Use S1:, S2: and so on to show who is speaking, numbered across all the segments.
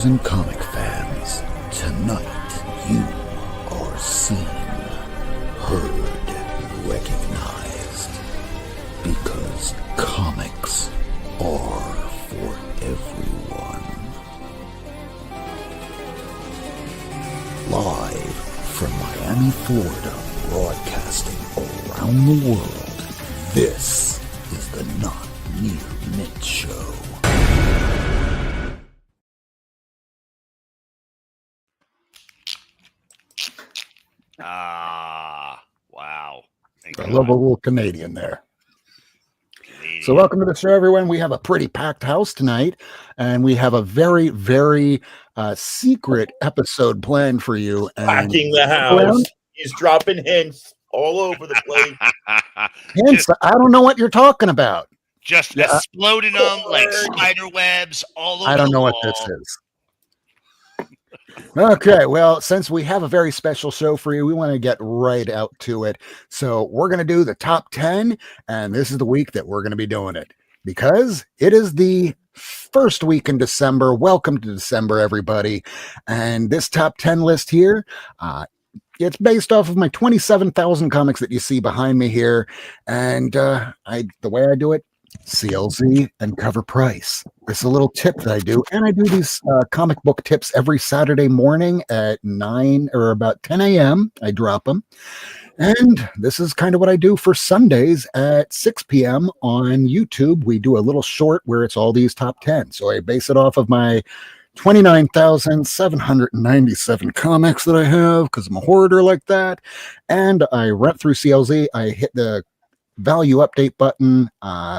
S1: And comic fans, tonight you are seen, heard, recognized, because comics are for everyone. Live from Miami, Florida, broadcasting around the world, this is the Not Near Mint Show.
S2: Wow.
S1: I love a little Canadian there. So welcome to the show, everyone. We have a pretty packed house tonight, and we have a very, very secret episode planned for you.
S3: Packing the house. He's dropping hints all over the place.
S1: Hints? I don't know what you're talking about.
S2: Just exploding them like spider webs all over.
S1: I don't know what this is. Okay, well, since we have a very special show for you, we want to get right out to it. So we're going to do the top 10, and this is the week that we're going to be doing it because it is the first week in December. Welcome to December, everybody. And this top 10 list here, it's based off of my 27,000 comics that you see behind me here. And the way I do it, CLZ and cover price. It's a little tip that I do, and I do these comic book tips every Saturday morning at 9 or about 10 a.m. I drop them, and this is kind of what I do for Sundays at 6 p.m. on YouTube. We do a little short where it's all these top 10. So I base it off of my 29,797 comics that I have because I'm a hoarder like that, and I rent through CLZ. I hit the value update button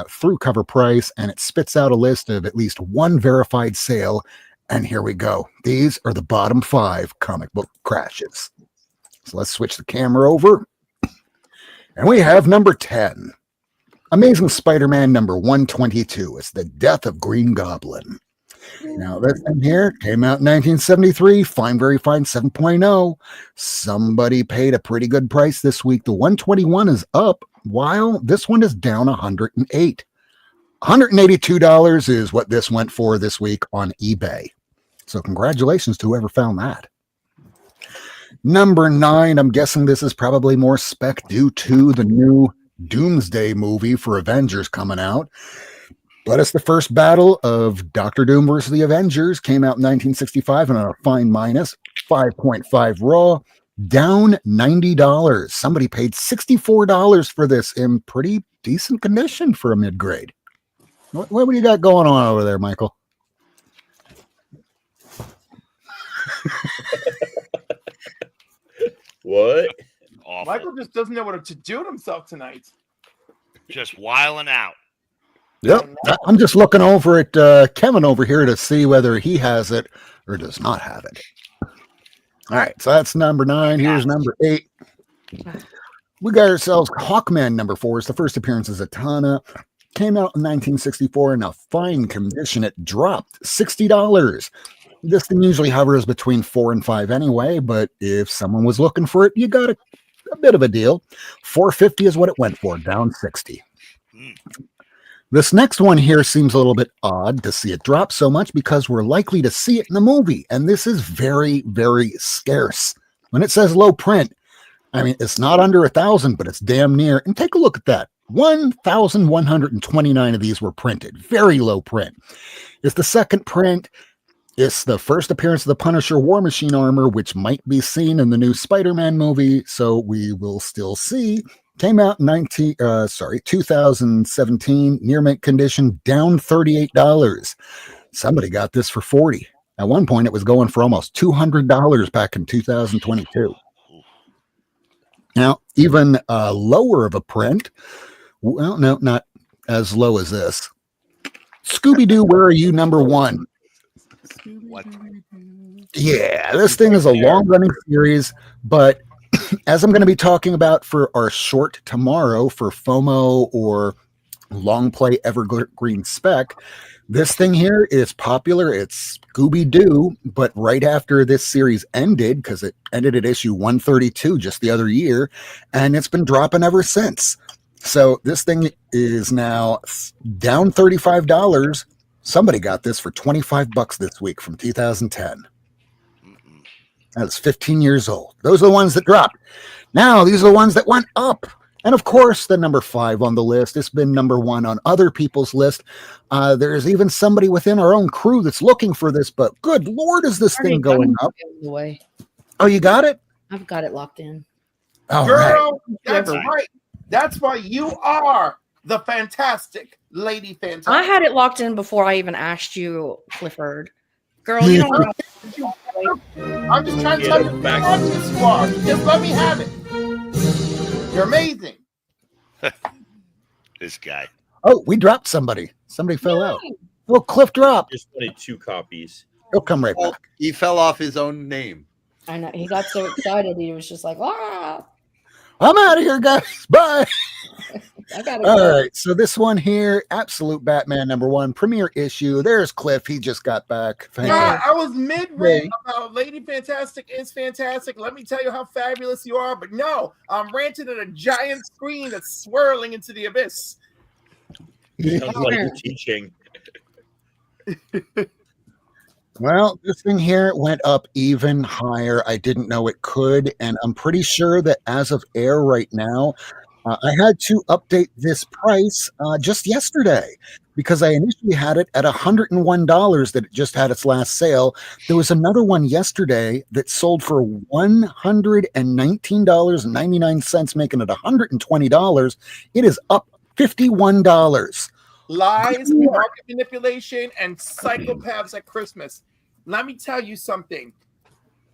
S1: through cover price, and it spits out a list of at least one verified sale. And here we go. These are the bottom 5 comic book crashes. So let's switch the camera over, and we have number 10, Amazing Spider-Man number 122. It's the Death of Green Goblin. Now this thing here came out in 1973, fine, very fine, 7.0. Somebody paid a pretty good price this week. The 121 is up, while this one is down 108. $182 is what this went for this week on eBay. So congratulations to whoever found that. Number 9, I'm guessing this is probably more spec due to the new Doomsday movie for Avengers coming out. But it's the first battle of Doctor Doom versus the Avengers. Came out in 1965 and on a fine minus, 5.5 raw, down $90. Somebody paid $64 for this in pretty decent condition for a mid-grade. What do you got going on over there, Michael?
S3: What?
S2: Awful.
S4: Michael just doesn't know what to do with himself tonight.
S2: Just wiling out.
S1: Yep. I'm just looking over at Kevin over here to see whether he has it or does not have it. All right, so that's number 9. Here's number 8. We got ourselves Hawkman number 4. It's the first appearance of Zatanna. Came out in 1964 in a fine condition. It dropped $60. This thing usually hovers between 4 and 5 anyway, but if someone was looking for it, you got a bit of a deal. $450 is what it went for, down 60. This next one here seems a little bit odd to see it drop so much because we're likely to see it in the movie. And this is very, very scarce. When it says low print, I mean, it's not under 1,000, but it's damn near. And take a look at that. 1,129 of these were printed. Very low print. It's the second print. It's the first appearance of the Punisher War Machine armor, which might be seen in the new Spider-Man movie. So we will still see. Came out in 2017, near mint condition, down $38. Somebody got this for $40. At one point, it was going for almost $200 back in 2022. Now, even lower of a print, well, no, not as low as this. Scooby-Doo, Where Are You, number 1.
S2: What?
S1: Yeah, this thing is a long-running series, but as I'm going to be talking about for our short tomorrow for FOMO or long play evergreen spec, this thing here is popular. It's Scooby-Doo, but right after this series ended, because it ended at issue 132 just the other year, and it's been dropping ever since. So this thing is now down $35 Somebody got this for $25 this week from 2010. That was 15 years old. Those are the ones that dropped. Now, these are the ones that went up. And of course, the number 5 on the list, it's been number 1 on other people's list. There's even somebody within our own crew that's looking for this, but good Lord, is this thing going up?
S5: Away.
S1: Oh, you got it?
S5: I've got it locked in.
S1: All
S4: Girl,
S1: right.
S4: that's right. That's why you are the fantastic Lady Fantastic.
S5: I had it locked in before I even asked you, Clifford. Girl, you don't know.
S4: I'm just trying to tell you how gorgeous you are. Just let me have it. You're amazing.
S2: This guy.
S1: Oh, we dropped somebody. Somebody fell out. Oh, Cliff dropped.
S3: Just wanted 2 copies.
S1: He'll come right
S6: Well,
S1: back.
S6: he fell off his own name.
S5: I know. He got so excited. He was just like, ah.
S1: I'm out of here, guys. Bye.
S5: I got it.
S1: All right. So this one here, Absolute Batman number 1, premiere issue. There's Cliff. He just got back. Thank
S4: Yeah,
S1: you.
S4: I was mid-rant about Lady Fantastic is fantastic. Let me tell you how fabulous you are. But no, I'm ranting at a giant screen that's swirling into the abyss.
S3: Sounds like you're teaching.
S1: Well, this thing here went up even higher. I didn't know it could. And I'm pretty sure that as of air right now, I had to update this price just yesterday because I initially had it at $101 that it just had its last sale. There was another one yesterday that sold for $119.99, making it $120. It is up $51.
S4: Lies, market manipulation, and psychopaths at Christmas. Let me tell you something.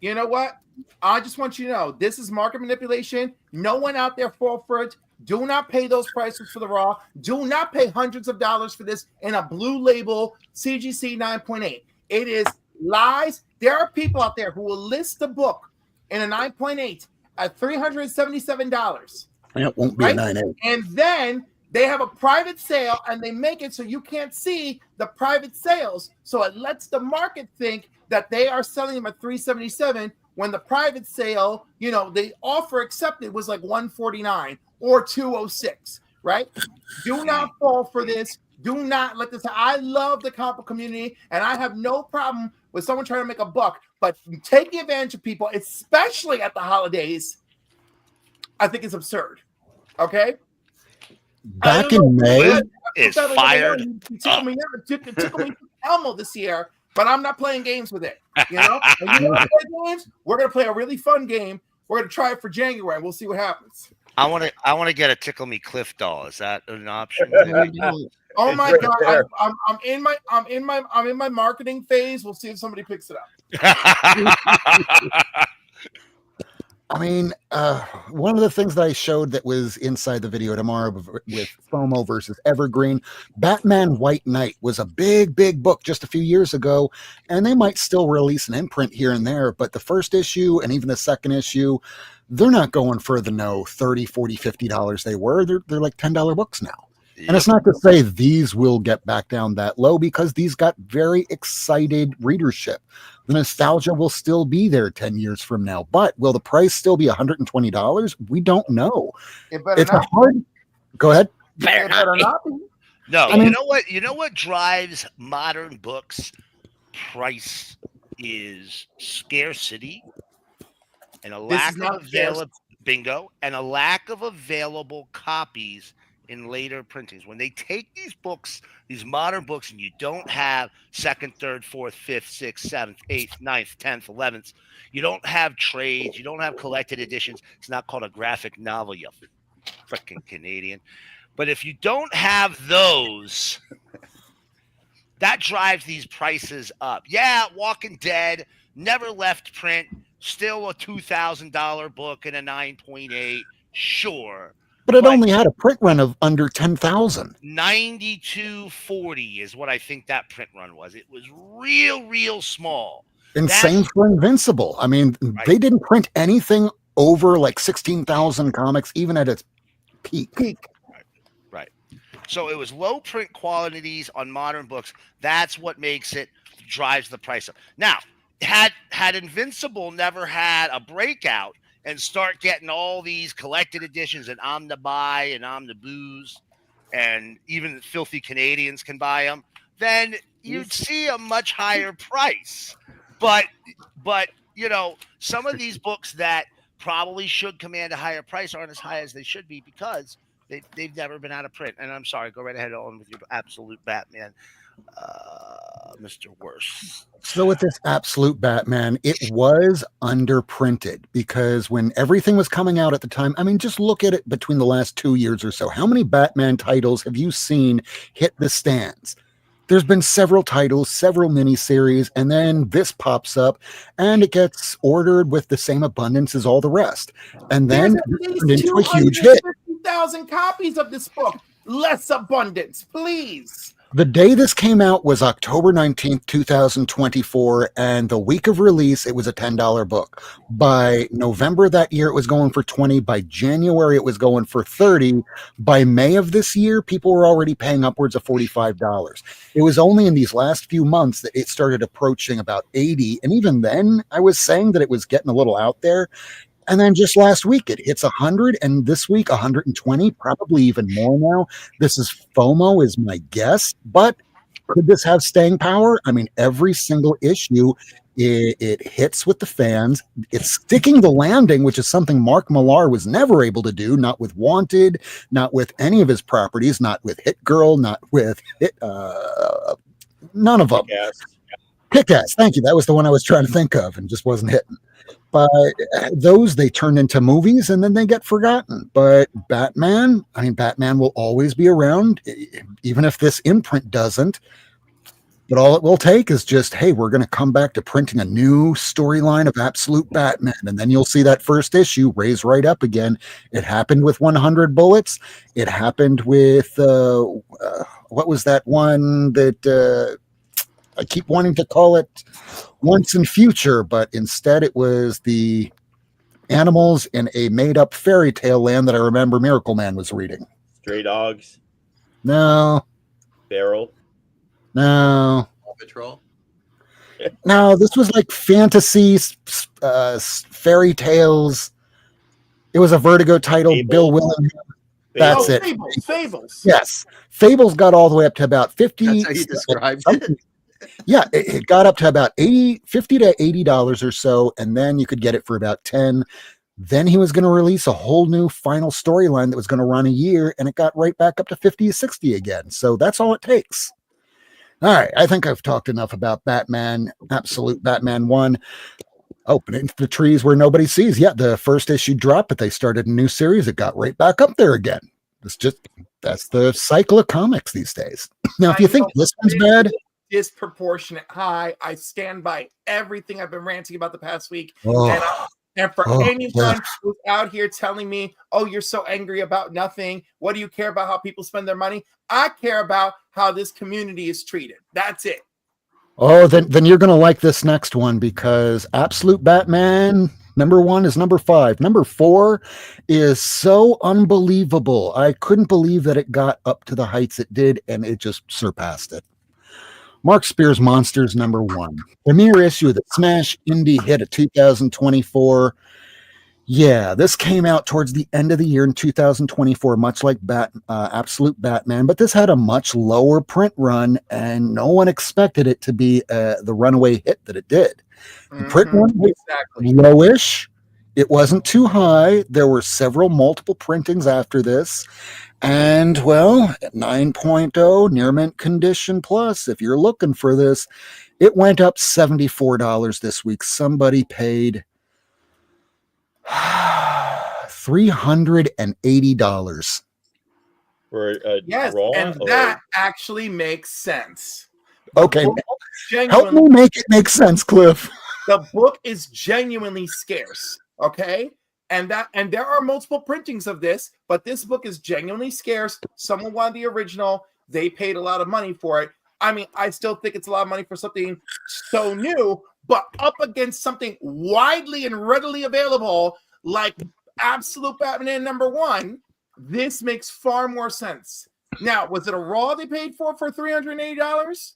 S4: You know what? I just want you to know this is market manipulation. No one out there fall for it. Do not pay those prices for the raw. Do not pay hundreds of dollars for this in a blue label CGC 9.8. It is lies. There are people out there who will list the book in a 9.8 at $377.
S1: And it won't be
S4: Right?
S1: a 9.8.
S4: And then they have a private sale and they make it so you can't see the private sales. So it lets the market think that they are selling them at $377 when the private sale, you know, the offer accepted was like $149 or $206, right? Do not fall for this. Do not let this. I love the comic book community and I have no problem with someone trying to make a buck, but taking advantage of people, especially at the holidays, I think it's absurd. Okay?
S1: Back in May,
S2: Is fired
S4: Tickle me Elmo this year, but I'm not playing games with it. You know, and you want to play games? We're gonna play a really fun game. We're gonna try it for January, and we'll see what happens.
S2: I want to get a Tickle Me Cliff doll. Is that an option?
S4: Oh my
S3: It's
S4: god,
S3: right
S4: I'm in my marketing phase. We'll see if somebody picks it up.
S1: I mean, one of the things that I showed that was inside the video tomorrow with FOMO versus Evergreen, Batman White Knight was a big, big book just a few years ago, and they might still release an imprint here and there, but the first issue and even the second issue, they're not going for the $30, $40, $50 they were. They're like $10 books now. And it's not to say these will get back down that low because these got very excited readership. The nostalgia will still be there 10 years from now, but will the price still be $120? We don't know.
S4: It better
S1: It's
S4: not.
S1: a hard. Go ahead.
S4: It better not be.
S2: No,
S1: I mean-
S2: you know what? You know what drives modern books price is scarcity and a
S4: This
S2: lack
S4: is
S2: of
S4: not
S2: available bingo and a lack of available copies in later printings. When they take these books, these modern books, and you don't have second, third, fourth, fifth, sixth, seventh, eighth, ninth, 10th, 11th, you don't have trades, you don't have collected editions. It's not called a graphic novel, you freaking Canadian. But if you don't have those, that drives these prices up. Yeah, Walking Dead never left print, still a $2,000 book in a 9.8, sure.
S1: But it
S2: But-
S1: only had a print run of under 10,000.
S2: 9240 is what I think that print run was. It was real small.
S1: Insane for Invincible. I mean,
S2: Right.
S1: they didn't print anything over like 16,000 comics, even at its peak.
S2: Right. So it was low print quantities on modern books. That's what makes it drives the price up. Now, had Invincible never had a breakout and start getting all these collected editions and Omnibuy and Omnibooze, and even filthy Canadians can buy them, then you'd see a much higher price. But some of these books that probably should command a higher price aren't as high as they should be because they've never been out of print. And I'm sorry, go right ahead on with your Absolute Batman, Mr. Worse.
S1: So with this Absolute Batman, it was underprinted because when everything was coming out at the time, I mean, just look at it between the last 2 years or so. How many Batman titles have you seen hit the stands? There's been several titles, several miniseries, and then this pops up and it gets ordered with the same abundance as all the rest. And then
S4: There's
S1: turned into a huge hit.
S4: 250,000 copies of this book. Less abundance, please.
S1: The day this came out was October 19th, 2024, and the week of release, it was a $10 book. By November that year, it was going for $20. By January, it was going for $30. By May of this year, people were already paying upwards of $45. It was only in these last few months that it started approaching about $80, and even then, I was saying that it was getting a little out there. And then just last week, it hits 100, and this week 120, probably even more now. This is FOMO, is my guess. But could this have staying power? I mean, every single issue, it hits with the fans. It's sticking the landing, which is something Mark Millar was never able to do, not with Wanted, not with any of his properties, not with Hit Girl, not with none of them. Kick-Ass, thank you. That was the one I was trying to think of and just wasn't hitting. But those, they turn into movies and then they get forgotten. But Batman, I mean, Batman will always be around, even if this imprint doesn't. But all it will take is just, hey, we're going to come back to printing a new storyline of Absolute Batman. And then you'll see that first issue raise right up again. It happened with 100 Bullets. It happened with, what was that one that I keep wanting to call it Once and Future, but instead it was the animals in a made-up fairy tale land that I remember Miracle Man was reading.
S3: Stray Dogs.
S1: No.
S3: Feral.
S1: No.
S6: Paw Patrol.
S1: No, this was like fantasy fairy tales. It was a Vertigo title.
S3: Fable.
S1: Bill Willingham. That's it.
S4: Fables.
S1: Yes. Fables got all the way up to about 50.
S6: That's how you described it.
S1: Yeah, it got up to about $50 to $80 or so, and then you could get it for about $10. Then he was going to release a whole new final storyline that was going to run a year, and it got right back up to 50 to 60 again. So that's all it takes. All right, I think I've talked enough about Batman, Absolute Batman 1. Open into the trees where nobody sees. Yeah, the first issue dropped, but they started a new series. It got right back up there again. That's the cycle of comics these days. Now, if you think this one's bad,
S4: disproportionate high. I stand by everything I've been ranting about the past week.
S1: oh,
S4: And for
S1: Oh,
S4: anyone
S1: yeah.
S4: who's out here telling me, oh, you're so angry about nothing. What do you care about how people spend their money? I care about how this community is treated. That's it.
S1: oh, then you're going to like this next one because Absolute Batman number 1 is number 5. Number 4 is so unbelievable. I couldn't believe that it got up to the heights it did, and it just surpassed it. Mark Spears' Monsters number 1. Premiere issue of the smash indie hit of 2024. Yeah, this came out towards the end of the year in 2024, much like Absolute Batman, but this had a much lower print run, and no one expected it to be the runaway hit that it did. The print run was lowish. It wasn't too high. There were multiple printings after this. And, well, at 9.0, near mint condition plus, if you're looking for this, it went up $74 this week. Somebody paid $380
S3: For
S4: Yes,
S3: raw,
S4: and
S3: or-
S4: that actually makes sense.
S1: Okay,
S4: book
S1: help me make it make sense, Cliff.
S4: The book is genuinely scarce, okay? And there are multiple printings of this, but this book is genuinely scarce. Someone wanted the original. They paid a lot of money for it. I mean, I still think it's a lot of money for something so new, but up against something widely and readily available like Absolute Batman number 1, this makes far more sense. Now, was it a raw they paid for $380?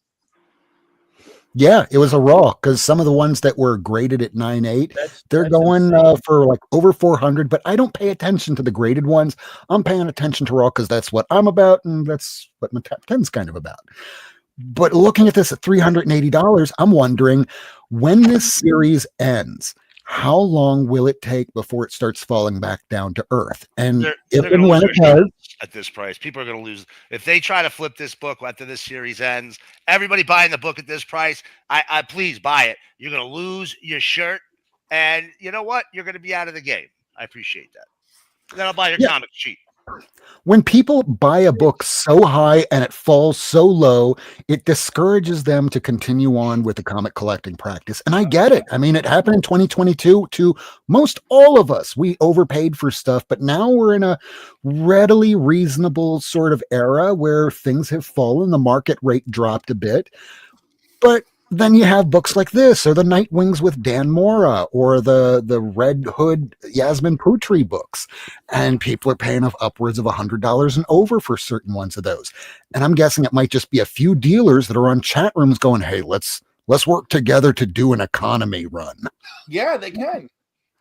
S1: Yeah, it was a raw because some of the ones that were graded at 9.8, they're
S3: that's
S1: going
S3: insane.
S1: for like over 400. But I don't pay attention to the graded ones. I'm paying attention to raw because that's what I'm about, and that's what my top 10's kind of about. But looking at this at $380, I'm wondering when this series ends, how long will it take before it starts falling back down to earth? And
S2: They're
S1: if
S2: gonna
S1: and when
S2: lose
S1: it
S2: their
S1: does,
S2: shirts at this price. People are going to lose if they try to flip this book after this series ends. Everybody buying the book at this price, I please buy it. You're going to lose your shirt, and you know what? You're going to be out of the game. I appreciate that. Then I'll buy your comics cheap.
S1: when people buy a book so high and it falls so low, it discourages them to continue on with the comic collecting practice. And I get it. I mean, it happened in 2022 to most all of us. We overpaid for stuff, but now we're in a readily reasonable sort of era where things have fallen. The market rate dropped a bit. But then you have books like this, or the Nightwings with Dan Mora, or the Red Hood Yasmin Putri books, and people are paying upwards of $100 and over for certain ones of those. And I'm guessing it might just be a few dealers that are on chat rooms going, "Hey, let's work together to do an economy run."
S4: Yeah, they can,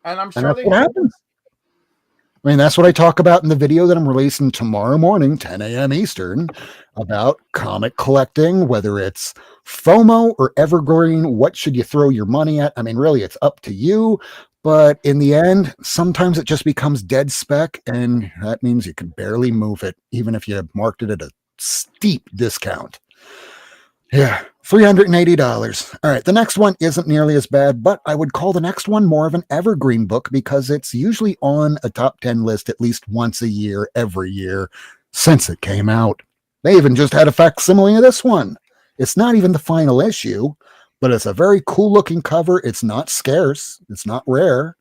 S4: and I'm
S1: And
S4: sure
S1: that's
S4: they
S1: what happens. I mean, that's what I talk about in the video that I'm releasing tomorrow morning, 10 a.m. Eastern, about comic collecting, whether it's FOMO or evergreen. What should you throw your money at? I mean, really, it's up to you. But in the end, sometimes it just becomes dead spec, and that means you can barely move it, even if you marked it at a steep discount. Yeah, $380. All right, the next one isn't nearly as bad, but I would call the next one more of an evergreen book because it's usually on a top 10 list at least once a year, every year, since it came out. They even just had a facsimile of this one. It's not even the final issue, but it's a very cool looking cover. It's not scarce. It's not rare.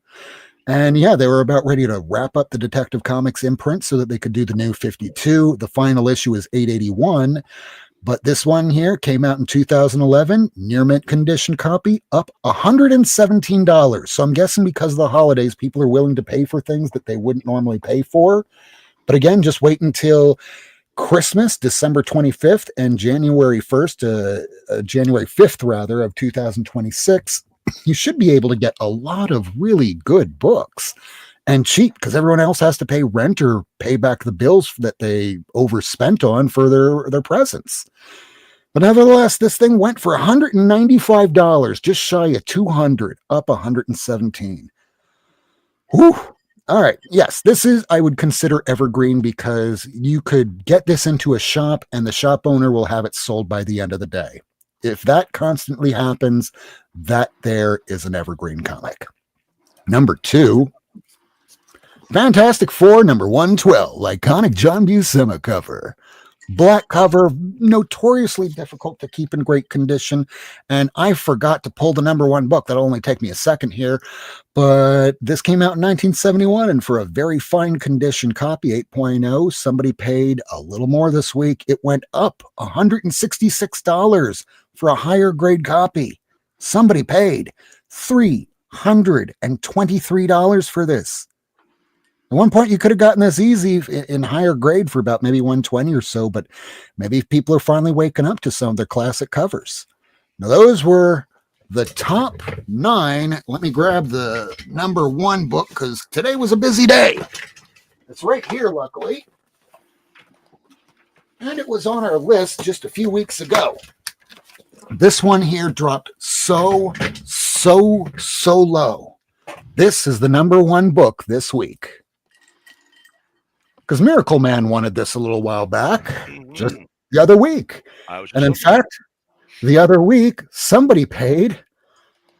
S1: And yeah, they were about ready to wrap up the Detective Comics imprint so that they could do the new 52. The final issue is 881. But this one here came out in 2011, near mint condition copy, up $117. So I'm guessing because of the holidays, people are willing to pay for things that they wouldn't normally pay for. But again, just wait until Christmas, December 25th, and January 5th, rather, of 2026. You should be able to get a lot of really good books. And cheap, because everyone else has to pay rent or pay back the bills that they overspent on for their presents. But nevertheless, this thing went for $195, just shy of $200, up $117. Whew. All right. Yes, this is, I would consider evergreen because you could get this into a shop and the shop owner will have it sold by the end of the day. If that constantly happens, that there is an evergreen comic. Number 2. Fantastic Four number 112, iconic John Buscema cover. Black cover, notoriously difficult to keep in great condition. And I forgot to pull the number 1 book. That'll only take me a second here. But this came out in 1971, and for a very fine condition copy, 8.0, somebody paid a little more this week. It went up $166 for a higher grade copy. Somebody paid $323 for this. At one point, you could have gotten this easy in higher grade for about maybe 120 or so, but maybe people are finally waking up to some of their classic covers. Now, those were the top 9. Let me grab the number 1 book because today was a busy day. It's right here, luckily. And it was on our list just a few weeks ago. This one here dropped so low. This is the number 1 book this week. Because Miracle Man wanted this a little while back, just the other week. And in fact, the other week, somebody paid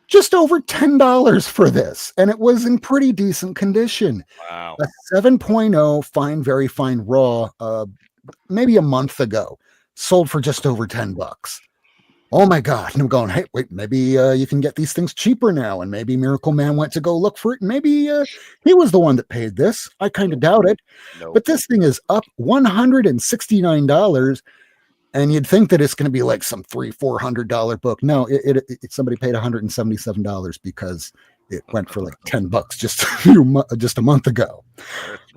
S1: just over $10 for this. And it was in pretty decent condition.
S2: Wow.
S1: A 7.0 fine, very fine raw, maybe a month ago, sold for just over $10. Oh my God. And I'm going, hey, wait, maybe you can get these things cheaper now. And maybe Miracle Man went to go look for it. And maybe he was the one that paid this. I kind of doubt it.
S2: Nope.
S1: But this thing is up $169. And you'd think that it's going to be like some $300-400 book. No, it somebody paid $177 because it went for like $10 just a month ago.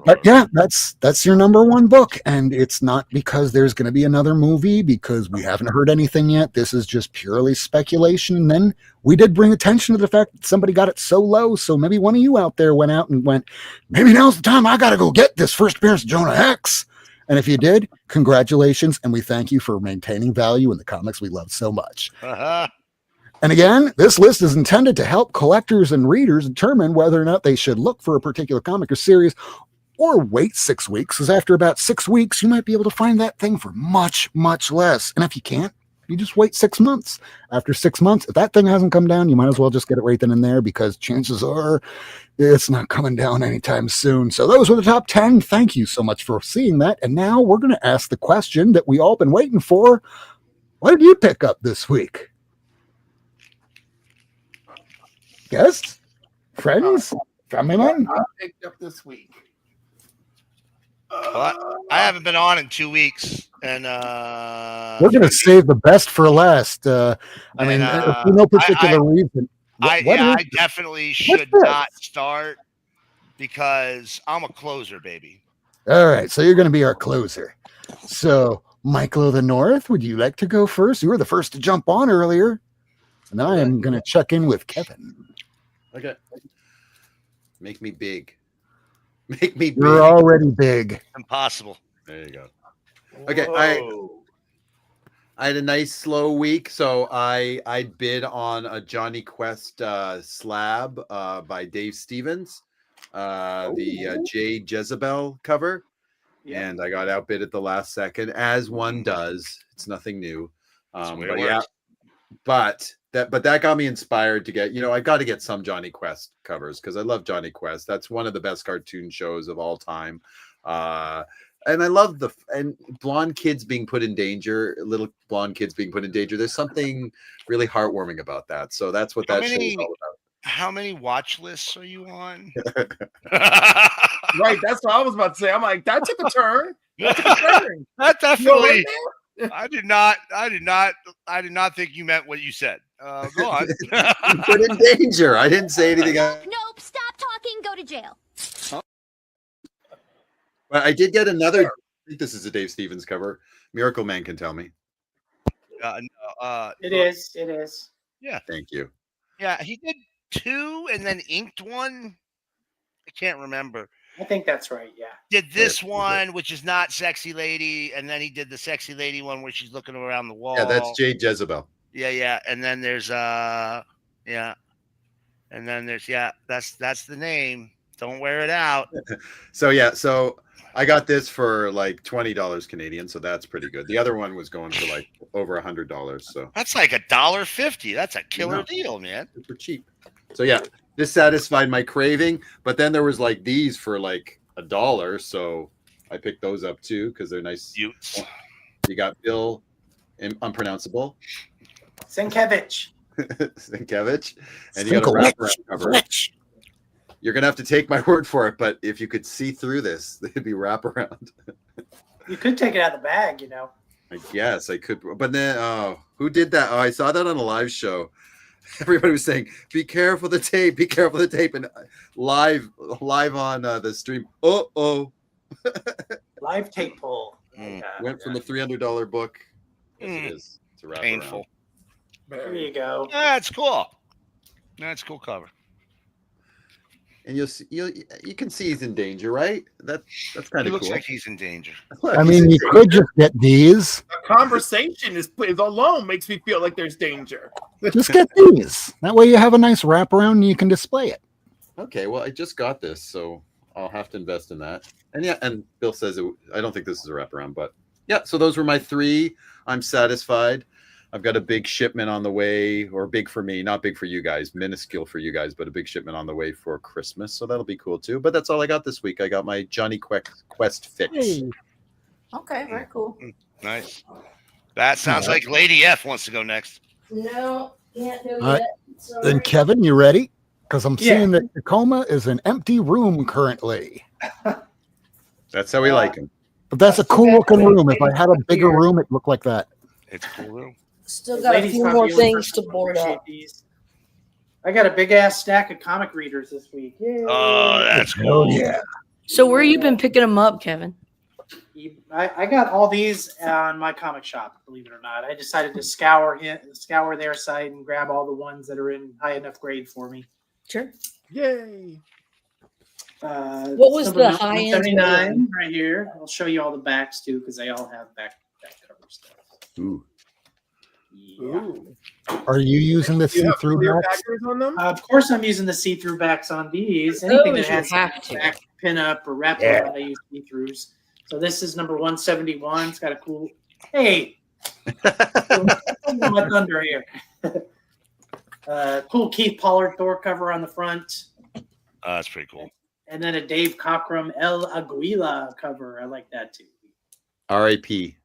S1: But yeah, that's your number 1 book, and it's not because there's going to be another movie because we haven't heard anything yet. This is just purely speculation. And then we did bring attention to the fact that somebody got it so low. So maybe one of you out there went out and went, maybe now's the time I got to go get this first appearance of Jonah Hex. And if you did, congratulations, and we thank you for maintaining value in the comics we love so much.
S2: Uh-huh.
S1: And again, this list is intended to help collectors and readers determine whether or not they should look for a particular comic or series or wait 6 weeks, because after about 6 weeks, you might be able to find that thing for much, much less. And if you can't, you just wait 6 months. After 6 months, if that thing hasn't come down, you might as well just get it right then and there, because chances are it's not coming down anytime soon. So those were the top 10. Thank you so much for seeing that. And now we're going to ask the question that we all been waiting for. What did you pick up this week? Guests? Friends? Family man?
S4: I picked up this week.
S2: Well, I haven't been on in 2 weeks, and
S1: We're going to save the best for last. I mean,
S2: And,
S1: for no particular reason.
S2: I definitely should
S1: this?
S2: not start because I'm a closer, baby.
S1: All right, so you're going to be our closer. So, Michael of the North, would you like to go first? You were the first to jump on earlier. And I am going to check in with Kevin.
S6: Okay. Make me big. Make me big.
S1: You're already big.
S2: Impossible.
S6: There you go. Okay, I had a nice slow week, so I bid on a Johnny Quest slab by Dave Stevens, the Jade Jezebel cover, and I got outbid at the last second, as one does. It's nothing new, but that got me inspired to get. I got to get some Johnny Quest covers because I love Johnny Quest. That's one of the best cartoon shows of all time. And I love and blonde kids being put in danger, little blonde kids being put in danger. There's something really heartwarming about that. So that's what that show is all about.
S2: How many watch lists are you on?
S4: Right, that's what I was about to say. I'm like, that took a turn. That took a turn.
S2: That definitely.
S4: You
S2: I did not think you meant what you said. Go on.
S6: Put in danger. I didn't say anything else.
S7: Nope, stop talking, go to jail.
S6: But I did get another. I think this is a Dave Stevens cover. Miracle Man can tell me.
S8: It is.
S2: Yeah.
S6: Thank you.
S2: Yeah, he did 2 and then inked 1. I can't remember.
S8: I think that's right. Yeah.
S2: Did this one, which is not Sexy Lady, and then he did the Sexy Lady one where she's looking around the wall.
S6: Yeah, that's Jade Jezebel.
S2: Yeah. And then there's And then there's that's the name. Don't wear it out.
S6: So I got this for like $20 Canadian, so that's pretty good. The other one was going for like over $100, so
S2: That's like $1.50. That's a killer deal, man.
S6: super cheap. So yeah, this satisfied my craving, but then there was like these for like $1, so I picked those up too because they're nice. You got Bill, unpronounceable,
S8: Sienkiewicz,
S6: and you got a wraparound cover. You're gonna have to take my word for it, but if you could see through this, they'd be wraparound.
S8: You could take it out of the bag,
S6: I guess I could, but then who did that? Oh, I saw that on a live show. Everybody was saying, "Be careful the tape, be careful the tape," and live on the stream.
S8: Live tape pull.
S6: Went from a $300 book. Yes, it is. It's a wraparound.
S2: Painful.
S8: There you go.
S2: That's cool. That's cool cover.
S6: And you can see he's in danger, right? That's kind
S2: He
S6: of
S2: looks
S6: cool.
S2: like he's in danger.
S1: I mean, you could just get these.
S4: The conversation is alone makes me feel like there's danger.
S1: Just get these. That way you have a nice wraparound and you can display it.
S6: Okay, well, I just got this, so I'll have to invest in that. And yeah, and Bill says I don't think this is a wraparound, but yeah. So those were my 3. I'm satisfied. I've got a big shipment on the way, or big for me, not big for you guys, minuscule for you guys, but a big shipment on the way for Christmas. So that'll be cool too. But that's all I got this week. I got my Johnny Quest fix.
S5: Hey. Okay, very cool.
S2: Nice. That sounds like Lady F wants to go next.
S5: No, can't do
S1: All right.
S5: it.
S1: Then, Kevin, you ready? Because I'm seeing that Tacoma is an empty room currently.
S6: That's how we like him.
S1: But that's a cool looking room. If I had a bigger room, it'd look like that.
S2: It's a cool room.
S5: Still got a few more things to board up.
S8: I got a big ass stack of comic readers this week. Yay.
S2: Oh, that's
S1: Oh,
S2: cool.
S1: yeah.
S5: So where you been picking them up, Kevin?
S8: I got all these on my comic shop, believe it or not. I decided to scour their site and grab all the ones that are in high enough grade for me.
S5: Sure.
S4: Yay.
S5: What was
S8: number
S5: the high-end
S8: 179 right here? I'll show you all the backs too, because they all have back cover stuff.
S6: Ooh.
S8: Yeah.
S4: Ooh.
S1: Are you using the
S4: Do you have
S1: see-through
S4: clear
S1: backs?
S4: backers on them?
S8: Of course, I'm using the see-through backs on these. Anything
S5: Those
S8: that
S5: you
S8: has
S5: have to.
S8: back pin-up or wrap
S3: Yeah.
S8: around, I use see-throughs. So this is number 171. It's got a cool. Hey, my thunder here. Cool Keith Pollard Thor cover on the front,
S2: That's pretty cool.
S8: and then a Dave Cockrum El Aguila cover. I like that too.
S6: R.I.P.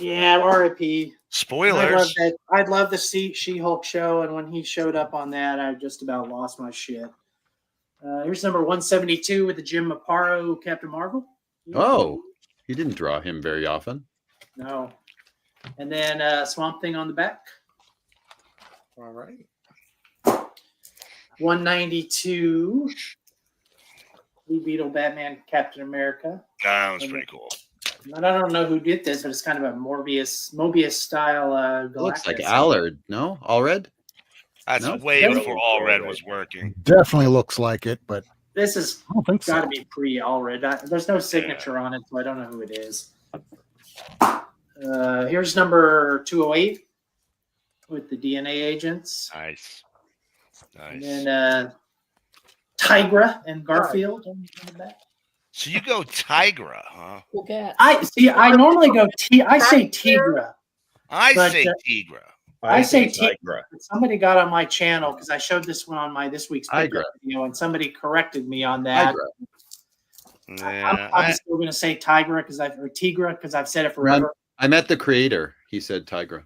S8: Yeah, RIP.
S2: Spoilers.
S8: I'd love to see She-Hulk show, and when he showed up on that, I just about lost my shit. Here's number 172 with the Jim Aparo Captain Marvel.
S6: Oh, he didn't draw him very often.
S8: No. And then Swamp Thing on the back.
S4: All right.
S8: 192. Blue Beetle Batman Captain America.
S2: That was pretty cool.
S8: And I don't know who did this, but it's kind of a Mobius style.
S6: Looks like
S8: Galactus.
S6: Allard. No, Allred.
S2: That's
S6: No?
S2: way
S8: Yeah.
S2: before All Red was working.
S1: Definitely looks like it, but
S8: This is
S1: I don't think so.
S8: got to be pre-Allred. There's no signature on it, so I don't know who it is. Here's number 208 with the DNA agents.
S2: Nice.
S8: And
S2: Nice.
S8: then Tigra and Garfield on the back.
S2: So you go Tigra, huh?
S5: We'll get.
S8: I normally go I say Tigra.
S2: I
S8: But,
S2: say Tigra.
S8: I say
S3: Tigra.
S8: Somebody got on my channel because I showed this one on my this week's pickup video, and somebody corrected me on that.
S2: Yeah,
S8: I'm still going to say Tigra because I've said it forever.
S6: I met the creator. He said Tigra.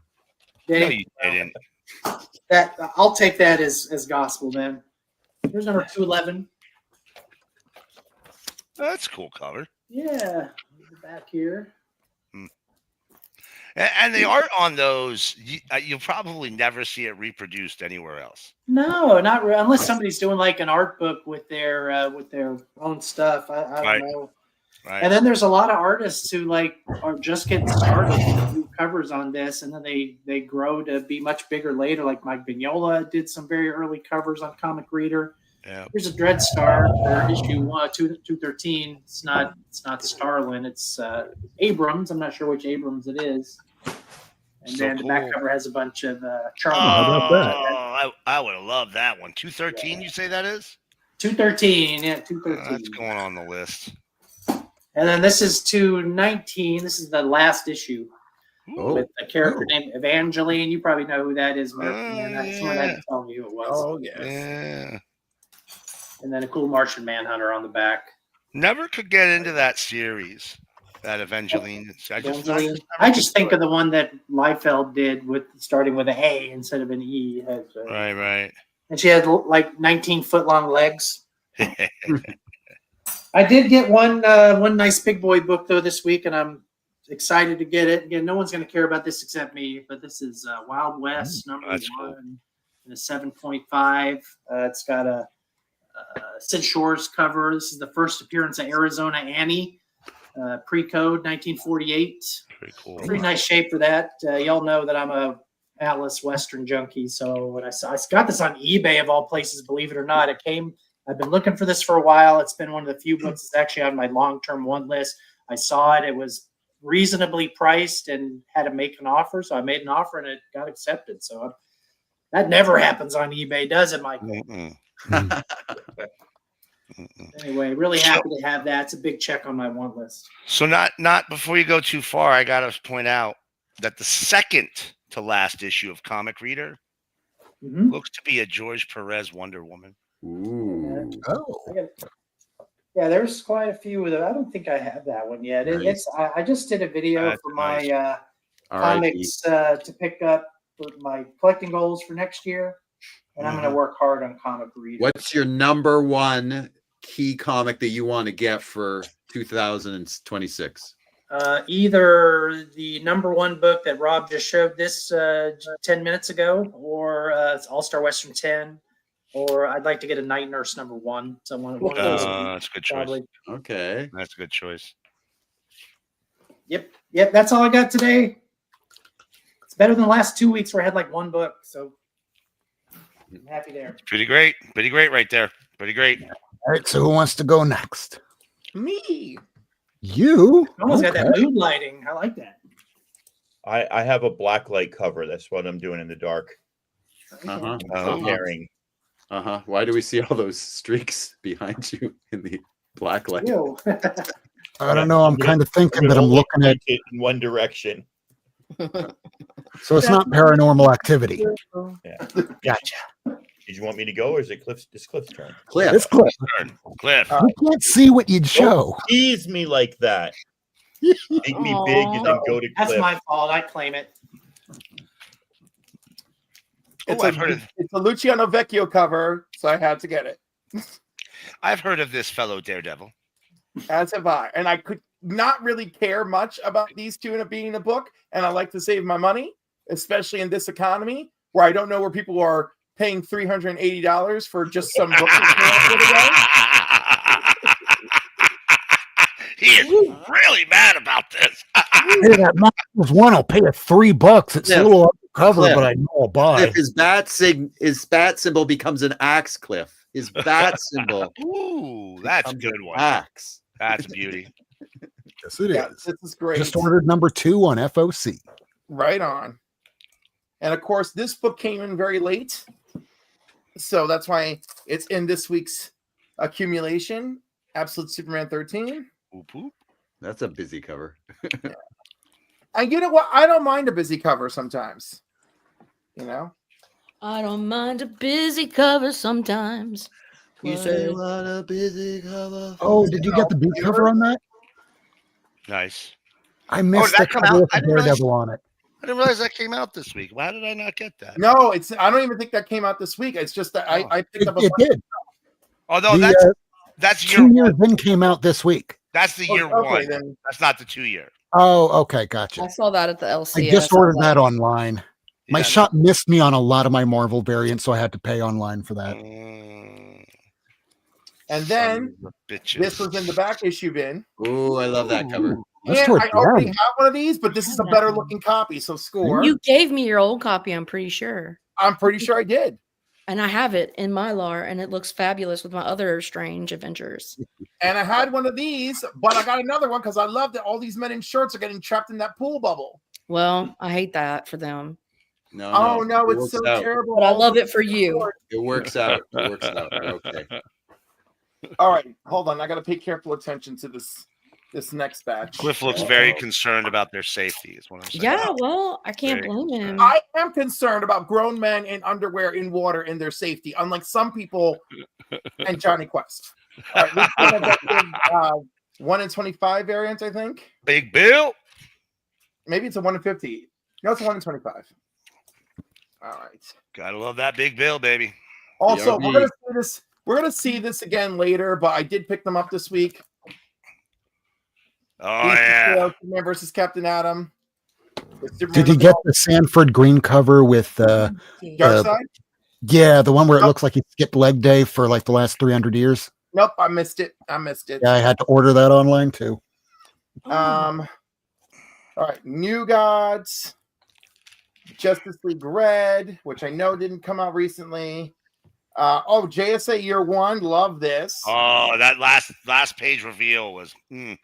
S2: no,
S8: Okay,
S2: you didn't.
S8: that I'll take that as gospel then. Here's number 211.
S2: That's a cool cover.
S8: Yeah, the back here.
S2: And the art on those, you'll probably never see it reproduced anywhere else.
S8: No, not unless somebody's doing like an art book with their own stuff. I
S2: Right.
S8: don't know.
S2: Right.
S8: And then there's a lot of artists who like are just getting started with new covers on this, and then they grow to be much bigger later. Like Mike Vignola did some very early covers on Comic Reader.
S2: Yeah.
S8: Here's a Dreadstar for issue 213. It's not Starlin. It's Abrams. I'm not sure which Abrams it is. And
S2: So
S8: then the back
S2: cool.
S8: cover has a bunch of
S2: Oh,
S8: Charlie.
S2: I would have loved that one. 213, you say that is?
S8: 213. Yeah, 213.
S2: That's going on the list.
S8: And then this is 219. This is the last issue
S6: Oh,
S8: with a character named Evangeline. You probably know who that is, Murphy. And someone had
S2: yeah.
S8: to tell me who it was.
S4: Oh, yes.
S2: Yeah.
S8: And then a cool Martian Manhunter on the back.
S2: Never could get into that series, that Evangeline.
S8: Evangeline. I just think of the one that Liefeld did with starting with an A instead of an E.
S2: Right, right.
S8: And she had like 19-foot-long legs. I did get one nice big boy book though this week, and I'm excited to get it. Again, no one's going to care about this except me, but this is Wild West number
S2: that's
S8: 1
S2: cool.
S8: and a 7.5. It's got a Sid Shores cover. This is the first appearance of Arizona Annie, pre-code 1948.
S2: Pretty cool.
S8: Pretty nice shape for that. Y'all know that I'm a Atlas Western junkie, so when I got this on eBay of all places, believe it or not, I've been looking for this for a while. It's been one of the few books that's actually on my long-term one list. I saw it. It was reasonably priced and had to make an offer. So I made an offer and it got accepted. So that never happens on eBay, does it, Michael?
S2: Mm-mm.
S8: Anyway, really happy to have that. It's a big check on my one list.
S2: So not before you go too far, I gotta point out that the second to last issue of Comic Reader
S8: Mhm.
S2: looks to be a George Perez Wonder Woman.
S6: ooh.
S1: Oh,
S8: Yeah, there's quite a few of them. I don't think I have that one yet. I just did a video
S2: That's
S8: for my
S2: nice.
S6: R.I.P.
S8: comics to pick up for my collecting goals for next year, and I'm going to work hard on Comic Reader.
S6: What's your number one key comic that you want to get for 2026?
S8: Either the number one book that Rob just showed this 10 minutes ago, or it's All-Star Western 10, or I'd like to get a Night Nurse number 1. So one of those.
S2: That's a good choice.
S8: Probably.
S6: Okay.
S2: That's a good choice.
S8: Yep. That's all I got today. It's better than the last 2 weeks where I had like one book. So I'm happy there.
S2: Pretty great. Pretty great right there. Pretty great.
S1: All right, so who wants to go next?
S4: Me.
S1: You?
S8: Almost got that
S1: Okay.
S8: mood lighting. I like that.
S3: I have a black light cover. That's what I'm doing in the dark.
S6: Uh-huh.
S3: Comparing.
S6: Uh-huh. Why do we see all those streaks behind you in the black light?
S8: Ew.
S1: I don't know. I'm kind of thinking that I'm
S3: Only
S1: looking at.
S3: point it in one direction.
S1: So it's not paranormal activity.
S4: Gotcha.
S3: Did you want me to go, or is it Cliff's? It's Cliff's turn.
S6: Cliff.
S1: It's Cliff.
S2: Cliff.
S1: You can't see what you'd show.
S3: Don't tease me like that. Make me big and then go to
S8: That's
S3: Cliff.
S8: my fault. I claim it.
S4: It's,
S2: I've heard of
S4: it's a Luciano Vecchio cover, so I had to get it.
S2: I've heard of this fellow Daredevil.
S4: As have I. And I could not really care much about these two being in the book. And I like to save my money, especially in this economy where I don't know where people are paying $380 for just some book.
S2: He is really mad about this.
S1: Hey, that Miles one, I'll pay you $3. It's
S6: Cliff.
S1: a little undercover,
S6: Cliff.
S1: but I know I'll buy.
S6: Cliff, his bat symbol becomes an axe, Cliff. His bat symbol
S2: Ooh, that's a
S6: becomes
S2: good
S6: an
S2: one.
S6: axe.
S2: That's beauty.
S1: Yes, it is.
S4: Yeah, this is great.
S1: Just ordered number 2 on FOC.
S4: Right on. And of course, this book came in very late. So that's why it's in this week's accumulation. Absolute Superman 13.
S2: Whoop, whoop.
S6: That's a busy cover.
S4: And you know what? I don't mind a busy cover sometimes. You know?
S5: I don't mind a busy cover sometimes.
S6: You say what a busy cover.
S1: Oh, did you get the boot cover on that?
S2: Nice.
S1: I missed
S2: did
S1: the
S2: that come
S1: cover
S2: out?
S1: with
S2: I
S1: the
S2: didn't realize-
S1: Daredevil on it.
S2: I didn't realize that came out this week. Why did I not get that?
S4: No, I don't even think that came out this week. It's just that I picked
S1: It,
S4: up a
S1: it did.
S2: Oh no,
S1: The,
S2: that's year
S1: 2 years
S2: one.
S1: then came out this week.
S2: That's the year
S4: okay,
S2: one.
S4: then.
S2: That's not the 2 year.
S1: Oh, okay, gotcha.
S5: I saw that at the LC.
S1: I just ordered that online. My
S2: Yeah,
S1: shop missed me on a lot of my Marvel variants, so I had to pay online for that.
S4: And then
S2: Son of a bitches.
S4: this was in the back issue bin.
S6: Ooh, I love that cover.
S1: That's
S4: And
S1: towards
S4: I
S1: the
S4: already
S1: end.
S4: have one of these, but this is a better looking copy. So score.
S5: You gave me your old copy, I'm pretty sure.
S4: I'm pretty sure I did.
S5: And I have it in Mylar, and it looks fabulous with my other Strange Adventures.
S4: And I had one of these, but I got another one because I love that all these men in shirts are getting trapped in that pool bubble.
S5: Well, I hate that for them.
S6: No,
S4: Oh no,
S6: it
S4: it's
S6: works
S4: so
S6: out.
S4: terrible.
S5: But I love it for you.
S6: It works out. It works out. Okay.
S4: All right, hold on. I got to pay careful attention to this next batch.
S2: Cliff looks very concerned about their safety, is what I'm saying.
S5: Yeah, well, I can't
S2: Very
S5: blame him.
S4: I am concerned about grown men in underwear in water in their safety, unlike some people and Johnny Quest. All right, this one I got 1 in 25 variant, I think.
S2: Big Bill.
S4: Maybe it's a 1 in 50. No, it's a 1 in 25. All right.
S2: Gotta love that Big Bill, baby.
S4: Also,
S6: BRB.
S4: we're gonna see this. We're gonna see this again later, but I did pick them up this week.
S2: Oh
S4: These
S2: yeah.
S4: two, Superman versus Captain Atom. With Superman
S1: Did you
S4: on
S1: get the Sanford green cover with
S4: Dark Side?
S1: yeah, the one where it
S4: Nope.
S1: looks like he skipped leg day for like the last 300 years?
S4: Nope, I missed it. I missed it.
S1: Yeah, I had to order that online too.
S4: All right, New Gods, Justice League Red, which I know didn't come out recently. JSA Year One, love this.
S2: Oh, that last page reveal was.
S4: I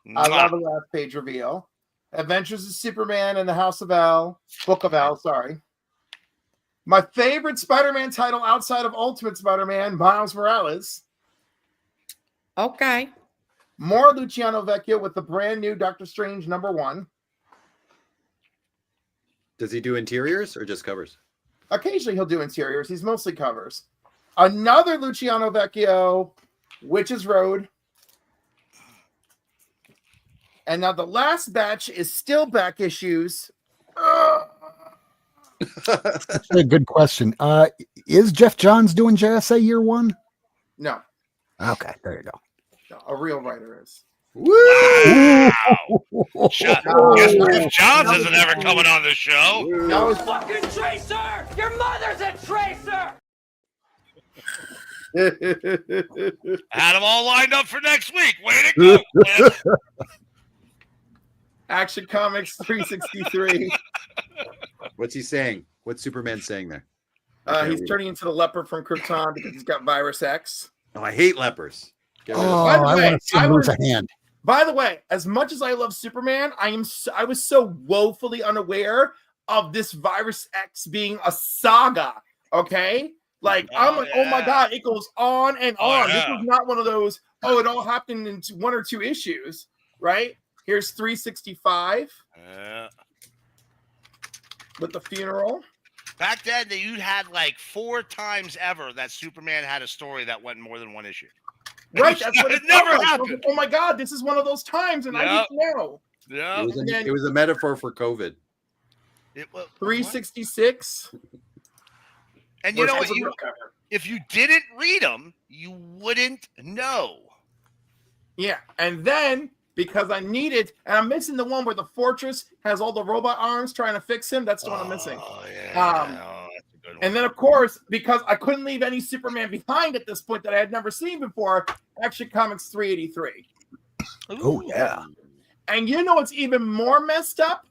S2: mwah.
S4: love the last page reveal. Adventures of Superman and the House of L, Book of L, sorry. My favorite Spider-Man title outside of Ultimate Spider-Man, Miles Morales.
S5: Okay.
S4: More Luciano Vecchio with the brand new Doctor Strange #1.
S6: Does he do interiors or just covers?
S4: Occasionally he'll do interiors. He's mostly covers. Another Luciano Vecchio, Witch's Road. And now the last batch is still back issues.
S1: That's a good question. Is Jeff Johns doing JSA Year One?
S4: No,
S1: Okay, there you go.
S4: no, a real writer is.
S2: Wow. Guess
S4: No.
S2: Jeff Johns isn't ever coming on the show.
S4: That was
S9: Fucking tracer! Your mother's a tracer!
S2: Had them all lined up for next week. Way to go, Cliff.
S4: Action Comics 363.
S6: What's he saying? What's Superman saying there?
S4: He's turning into the leper from Krypton because he's got Virus X.
S6: Oh, I hate lepers. Get rid of
S1: Oh,
S4: By the
S1: I
S4: way,
S1: want to see him
S4: I
S1: lose
S4: was-
S1: a hand.
S4: By the way, as much as I love Superman, I was so woefully unaware of this Virus X being a saga. Okay, like I'm like, oh my
S2: yeah.
S4: god, it goes on and
S2: Oh,
S4: on. This
S2: yeah.
S4: is not one of those. Oh, it all happened in 1 or 2 issues, right? Here's 365
S2: Yeah.
S4: with the funeral.
S2: Back then, you'd had like 4 times ever that Superman had a story that went more than 1 issue.
S4: Right, that's what
S2: It
S4: it
S2: never
S4: felt like. I was
S2: happened.
S4: like, oh my god, this is one of those times, and I
S2: Yep.
S4: didn't know.
S2: Yeah.
S6: It was a metaphor for COVID.
S2: It was
S4: 366.
S2: And you know what?
S8: Where's the cover?
S2: If you didn't read them, you wouldn't know.
S4: Yeah, and then because I need it, and I'm missing the one where the Fortress has all the robot arms trying to fix him. That's the one I'm missing.
S2: Oh, yeah. That's a good one.
S4: And then, of course, because I couldn't leave any Superman behind at this point that I had never seen before, Action Comics 383.
S1: Oh, yeah.
S4: And you know what's even more messed up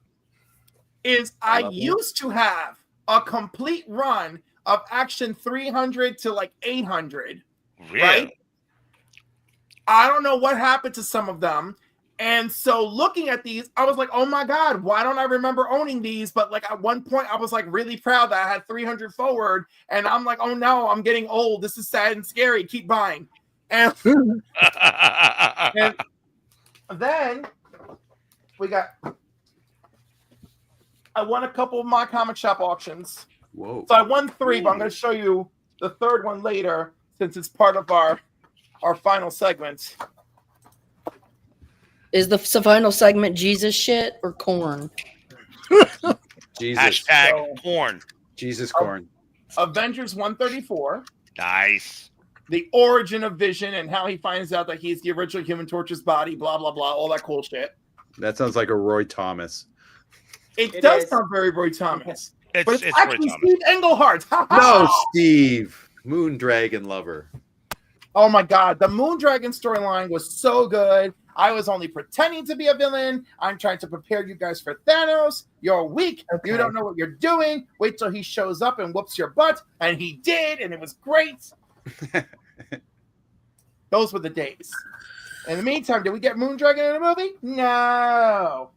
S4: is I
S6: love it.
S4: used to have a complete run of Action 300 to like 800.
S2: Really?
S4: Right? I don't know what happened to some of them. And so looking at these, I was like, oh my God, why don't I remember owning these? But like at one point, I was like really proud that I had 300 forward. And I'm like, oh no, I'm getting old. This is sad and scary. Keep buying. And, and then we got, I won a couple of my comic shop auctions.
S6: Whoa.
S4: So I won 3, but I'm going to show you the third one later since it's part of our final segment.
S5: Is the final segment Jesus shit or corn?
S6: Jesus.
S2: Hashtag
S4: So-
S2: porn.
S6: Jesus corn.
S4: Avengers 134,
S2: Nice.
S4: the origin of Vision and how he finds out that he's the original Human Torch's body, blah, blah, blah, all that cool shit.
S6: That sounds like a Roy Thomas.
S4: It
S8: It
S4: does
S8: is.
S4: sound very Roy Thomas.
S2: It's,
S4: But it's
S2: Roy
S4: actually
S2: Thomas.
S4: Steve Englehart.
S6: No, Steve. Moon Dragon lover.
S4: Oh my God. The Moondragon storyline was so good. I was only pretending to be a villain. I'm trying to prepare you guys for Thanos. You're weak.
S8: Okay.
S4: You don't know what you're doing. Wait till he shows up and whoops your butt. And he did, and it was great. Those were the days. In the meantime, did we get Moondragon in a movie? No.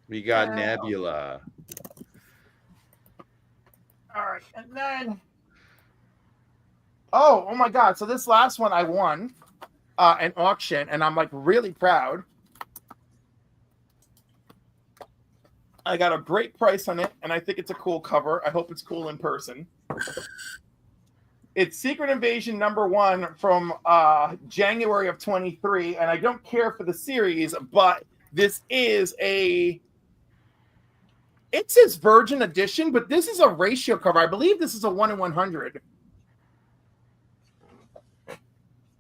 S6: We got
S4: Wow.
S6: Nebula.
S4: All right, and then oh my God! So this last one I won an auction, and I'm like really proud. I got a great price on it, and I think it's a cool cover. I hope it's cool in person. It's Secret Invasion #1 from January of 23, and I don't care for the series, but this is it says Virgin Edition, but this is a ratio cover. I believe this is a 1 in 100.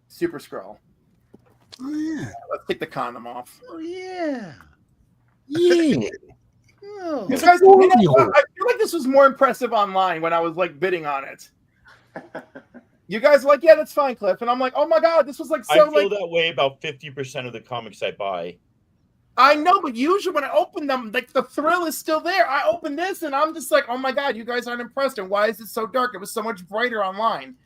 S4: Super Skrull.
S1: Oh, yeah.
S4: Let's take the condom off.
S6: Oh, yeah.
S1: Yeah.
S6: Oh.
S4: You guys, you know what? I feel like this was more impressive online when I was like bidding on it. You guys are like, yeah, that's fine, Cliff. And I'm like, oh my God, this was like
S3: I
S4: so
S3: feel
S4: like
S3: that way about 50% of the comics I buy.
S4: I know, but usually when I open them, like the thrill is still there. I open this and I'm just like, oh my God, you guys aren't impressed. And why is it so dark? It was so much brighter online.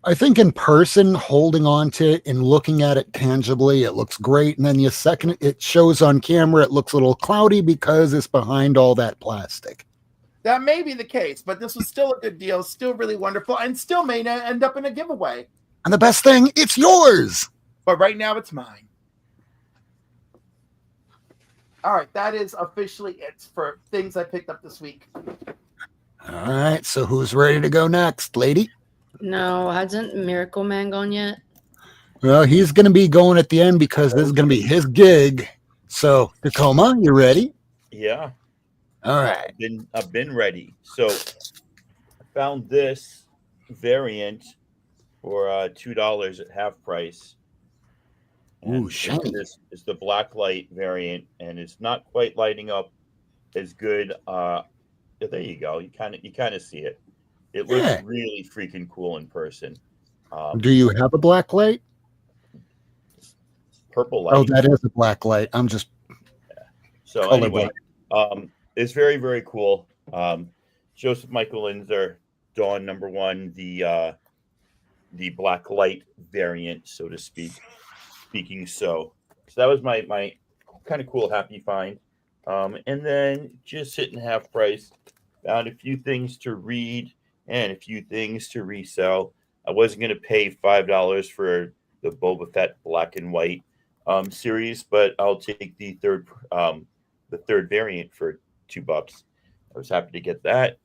S1: I think in person, holding on to it and looking at it tangibly, it looks great. And then the second it shows on camera, it looks a little cloudy because it's behind all that plastic.
S4: That may be the case, but this was still a good deal, still really wonderful, and still may not end up in a giveaway.
S1: And the best thing, it's yours.
S4: But right now it's mine. All right, that is officially it for things I picked up this week.
S1: All right. So who's ready to go next, lady?
S5: No, hasn't Miracle Man gone yet?
S1: Well, he's going to be going at the end because this is going to be his gig. So, Tacoma, you ready?
S3: Yeah,
S1: All right.
S3: I've been ready. So I found this variant for $2 at half price.
S1: Ooh, shiny.
S3: This is the black light variant, and it's not quite lighting up as good. Yeah, there you go. You kind of see it. It looks
S1: Yeah.
S3: really freaking cool in person.
S1: Do you have a black light?
S3: Purple light.
S1: Oh, that is a black light. I'm just
S3: So
S1: colorblind.
S3: anyway, it's very, very cool. Joseph Michael Linzer, Dawn #1, black light variant, so to speak. So that was my kind of cool happy find. And then just hitting half price, found a few things to read and a few things to resell. I wasn't going to pay $5 for the Boba Fett black and white series, but I'll take the third variant for $2. I was happy to get that.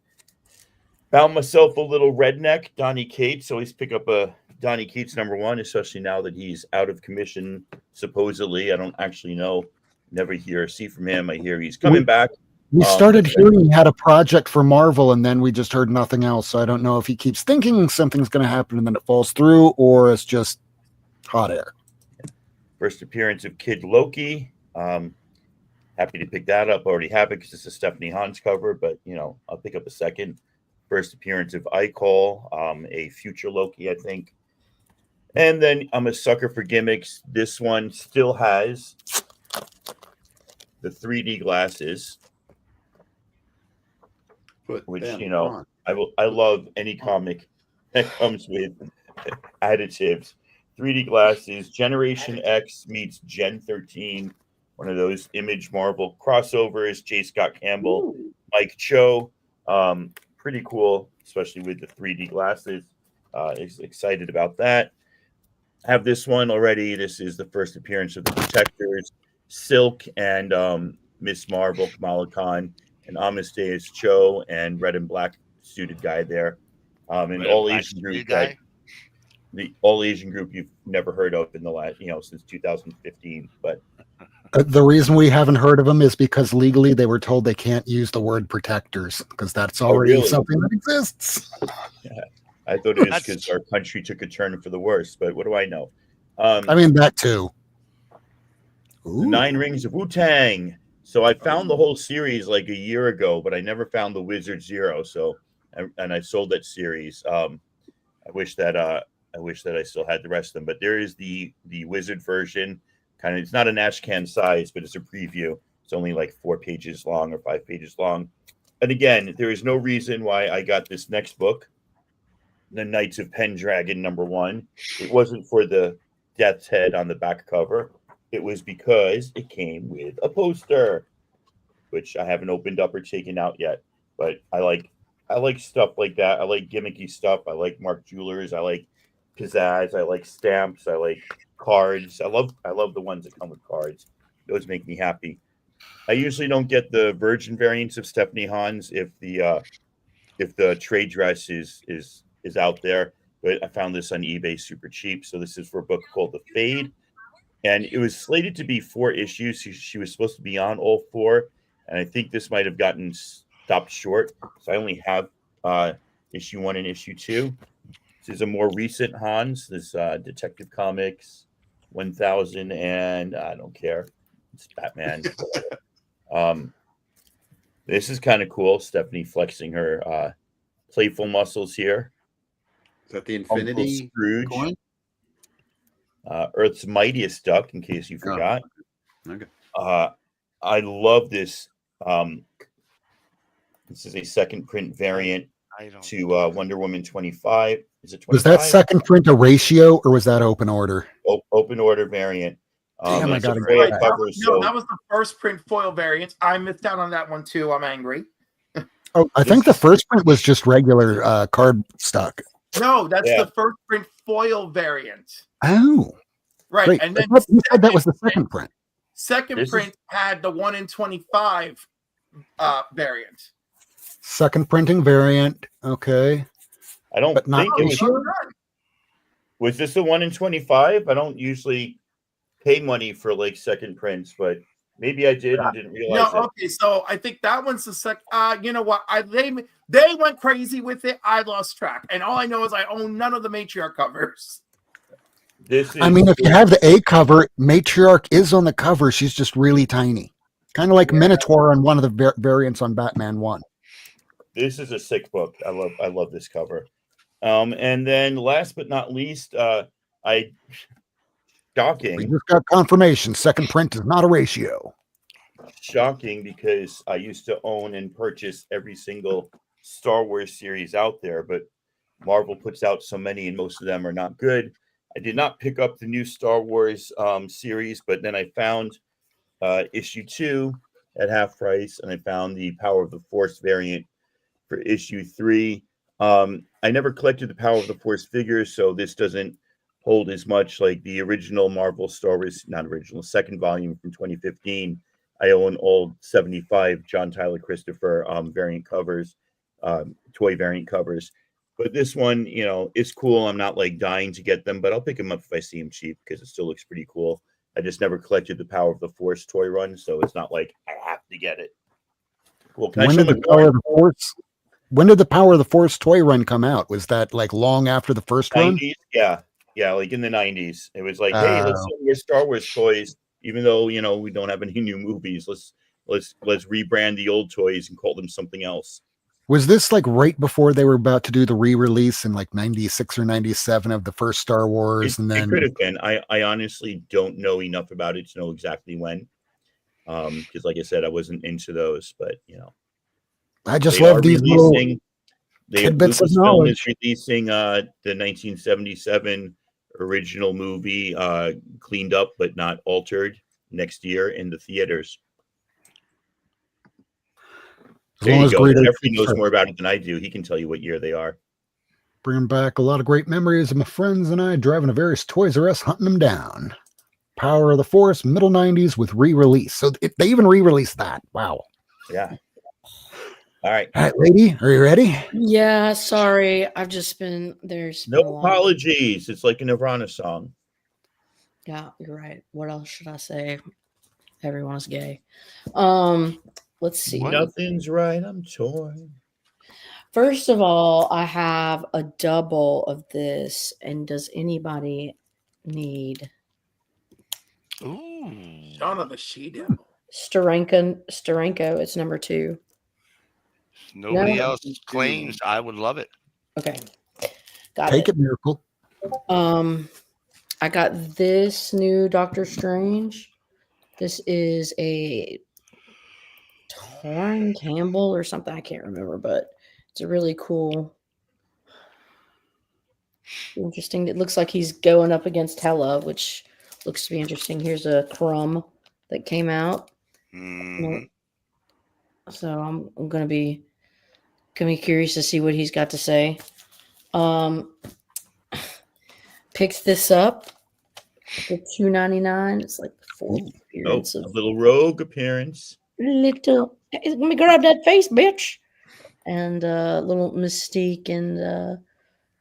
S3: Found myself a little redneck, Donny Cates. Always pick up a Donny Cates #1, especially now that he's out of commission, supposedly. I don't actually know. Never hear or see from him. I hear he's coming back.
S1: We started hearing he had a project for Marvel, and then we just heard nothing else. So I don't know if he keeps thinking something's going to happen and then it falls through, or it's just hot air.
S3: First appearance of Kid Loki. Happy to pick that up. Already have it because it's a Stephanie Hans cover, but I'll pick up a second. First appearance of Icol, a future Loki, I think. And then I'm a sucker for gimmicks. This one still has the 3D glasses, which I love any comic that comes with additives. 3D glasses. Generation X meets Gen 13. One of those Image Marvel crossovers. J. Scott Campbell, Mike Cho. Pretty cool, especially with the 3D glasses. Is excited about that. Have this one already. This is the first appearance of the Protectors, Silk and Miss Marvel, Kamala Khan, and Amadeus Cho, and red and black suited guy there. And all Asian group guy. The all Asian group you've never heard of in the last, since 2015. But
S1: the reason we haven't heard of them is because legally they were told they can't use the word protectors because that's already something that exists.
S3: Yeah. I thought it was because our country took a turn for the worse, but what do I know?
S1: I mean, that too.
S3: The 9 Rings of Wu-Tang. So I found the whole series like a year ago, but I never found the Wizard Zero. So, and I sold that series. I wish that I still had the rest of them, but there is the Wizard version. It's not an ashcan size, but it's a preview. It's only like 4 pages long or 5 pages long. And again, there is no reason why I got this next book, The Knights of Pendragon #1. It wasn't for the Death's Head on the back cover. It was because it came with a poster, which I haven't opened up or taken out yet. But I like stuff like that. I like gimmicky stuff. I like Mark Jewelers. I like pizzazz. I like stamps. I like cards. I love the ones that come with cards. Those make me happy. I usually don't get the virgin variants of Stephanie Hans if the trade dress is out there, but I found this on eBay super cheap. So this is for a book called The Fade, and it was slated to be 4 issues. She was supposed to be on all 4, and I think this might have gotten stopped short. So I only have issue 1 and issue 2. This is a more recent Hans. This Detective Comics 1000, and I don't care. It's Batman. This is kind of cool. Stephanie flexing her playful muscles here.
S6: Is that the Infinity
S3: Scrooge?
S6: coin?
S3: Earth's Mightiest Duck, in case you forgot.
S6: Okay.
S3: I love this. This is a second print variant to Wonder Woman 25. Is it 25?
S1: Was that second print a ratio or was that open order?
S3: Open order variant.
S1: Damn, I got
S4: Wait, that was the first print foil variant. I missed out on that one too. I'm angry.
S1: Oh, I think the first print was just regular card stock.
S4: No, that's the first print foil variant.
S1: Oh,
S4: right.
S1: Great.
S4: And then
S1: you said that was the second print.
S4: Second print had the 1 in 25 variant.
S1: Second printing variant. Okay.
S3: I don't
S1: But not
S3: think it was.
S1: issue?
S3: Was this the 1 in 25? I don't usually pay money for like second prints, but maybe I did and didn't realize it.
S4: Okay, so I think that one's the second. You know what? They went crazy with it. I lost track, and all I know is I own none of the matriarch covers.
S1: I mean, if you have the A cover, Matriarch is on the cover. She's just really tiny, kind of like Minotaur on one of the variants on Batman 1.
S3: This is a sick book. I love this cover. And then last but not least, shocking.
S1: We just got confirmation. Second print is not a ratio.
S3: Shocking, because I used to own and purchase every single Star Wars series out there, but Marvel puts out so many, and most of them are not good. I did not pick up the new Star Wars series, but then I found issue 2 at half price, and I found the Power of the Force variant for issue 3. I never collected the Power of the Force figures, so this doesn't hold as much like the original Marvel Star Wars, not original, second volume from 2015. I own all 75 John Tyler Christopher variant covers, toy variant covers. But this one, you know, it's cool. I'm not like dying to get them, but I'll pick them up if I see them cheap because it still looks pretty cool. I just never collected the Power of the Force toy run, so it's not like I have to get it. Cool. Can I
S1: When
S3: show
S1: did
S3: my
S1: the Power of the Force? When did the Power of the Force toy run come out? Was that like long after the first run?
S3: 90s? Yeah, like in the 90s. It was like, hey, let's sell your Star Wars toys, even though you know we don't have any new movies. Let's rebrand the old toys and call them something else.
S1: Was this like right before they were about to do the re-release in like 96 or 97 of the first Star Wars? And
S3: It
S1: then
S3: could have been. I honestly don't know enough about it to know exactly when. Because like I said, I wasn't into those, but you know.
S1: I just
S3: They
S1: love
S3: are
S1: these little
S3: releasing.
S1: tidbits of
S3: Lucasfilm
S1: knowledge.
S3: is releasing the 1977 original movie, cleaned up but not altered, next year in the theaters.
S1: As
S3: There
S1: long
S3: you
S1: as
S3: go.
S1: Greedo
S3: Jeffrey knows
S1: keeps
S3: more about it than I do. He can tell you what year they are.
S1: bringing back a lot of great memories of my friends and I driving to various Toys R Us hunting them down. Power of the Force, middle 90s with re-release. So they even re-released that. Wow.
S3: Yeah. All right.
S1: All right, lady, are you ready?
S5: Yeah, sorry. I've just been there's been a
S3: No
S5: lot.
S3: apologies. It's like a Nirvana song.
S5: Yeah, you're right. What else should I say? Everyone's gay. Let's see.
S3: Nothing's right. I'm torn.
S5: First of all, I have a double of this. And does anybody need
S2: Ooh.
S4: Shaun of the She-Devil.
S5: Steranko? It's number 2.
S2: Nobody
S5: No.
S2: else claims. I would love it.
S5: Okay. Got
S1: Take
S5: it.
S1: it, Miracle.
S5: I got this new Doctor Strange. This is a Torrin Campbell or something. I can't remember, but it's a really cool, interesting. It looks like he's going up against Hela, which looks to be interesting. Here's a Crumb that came out.
S2: Mhm.
S5: So I'm gonna be curious to see what he's got to say. Picked this up for $2.99. It's like the fourth
S3: Oh,
S5: appearance
S3: a
S5: of
S3: little rogue appearance.
S5: little. Let me grab that face, bitch. And little Mystique and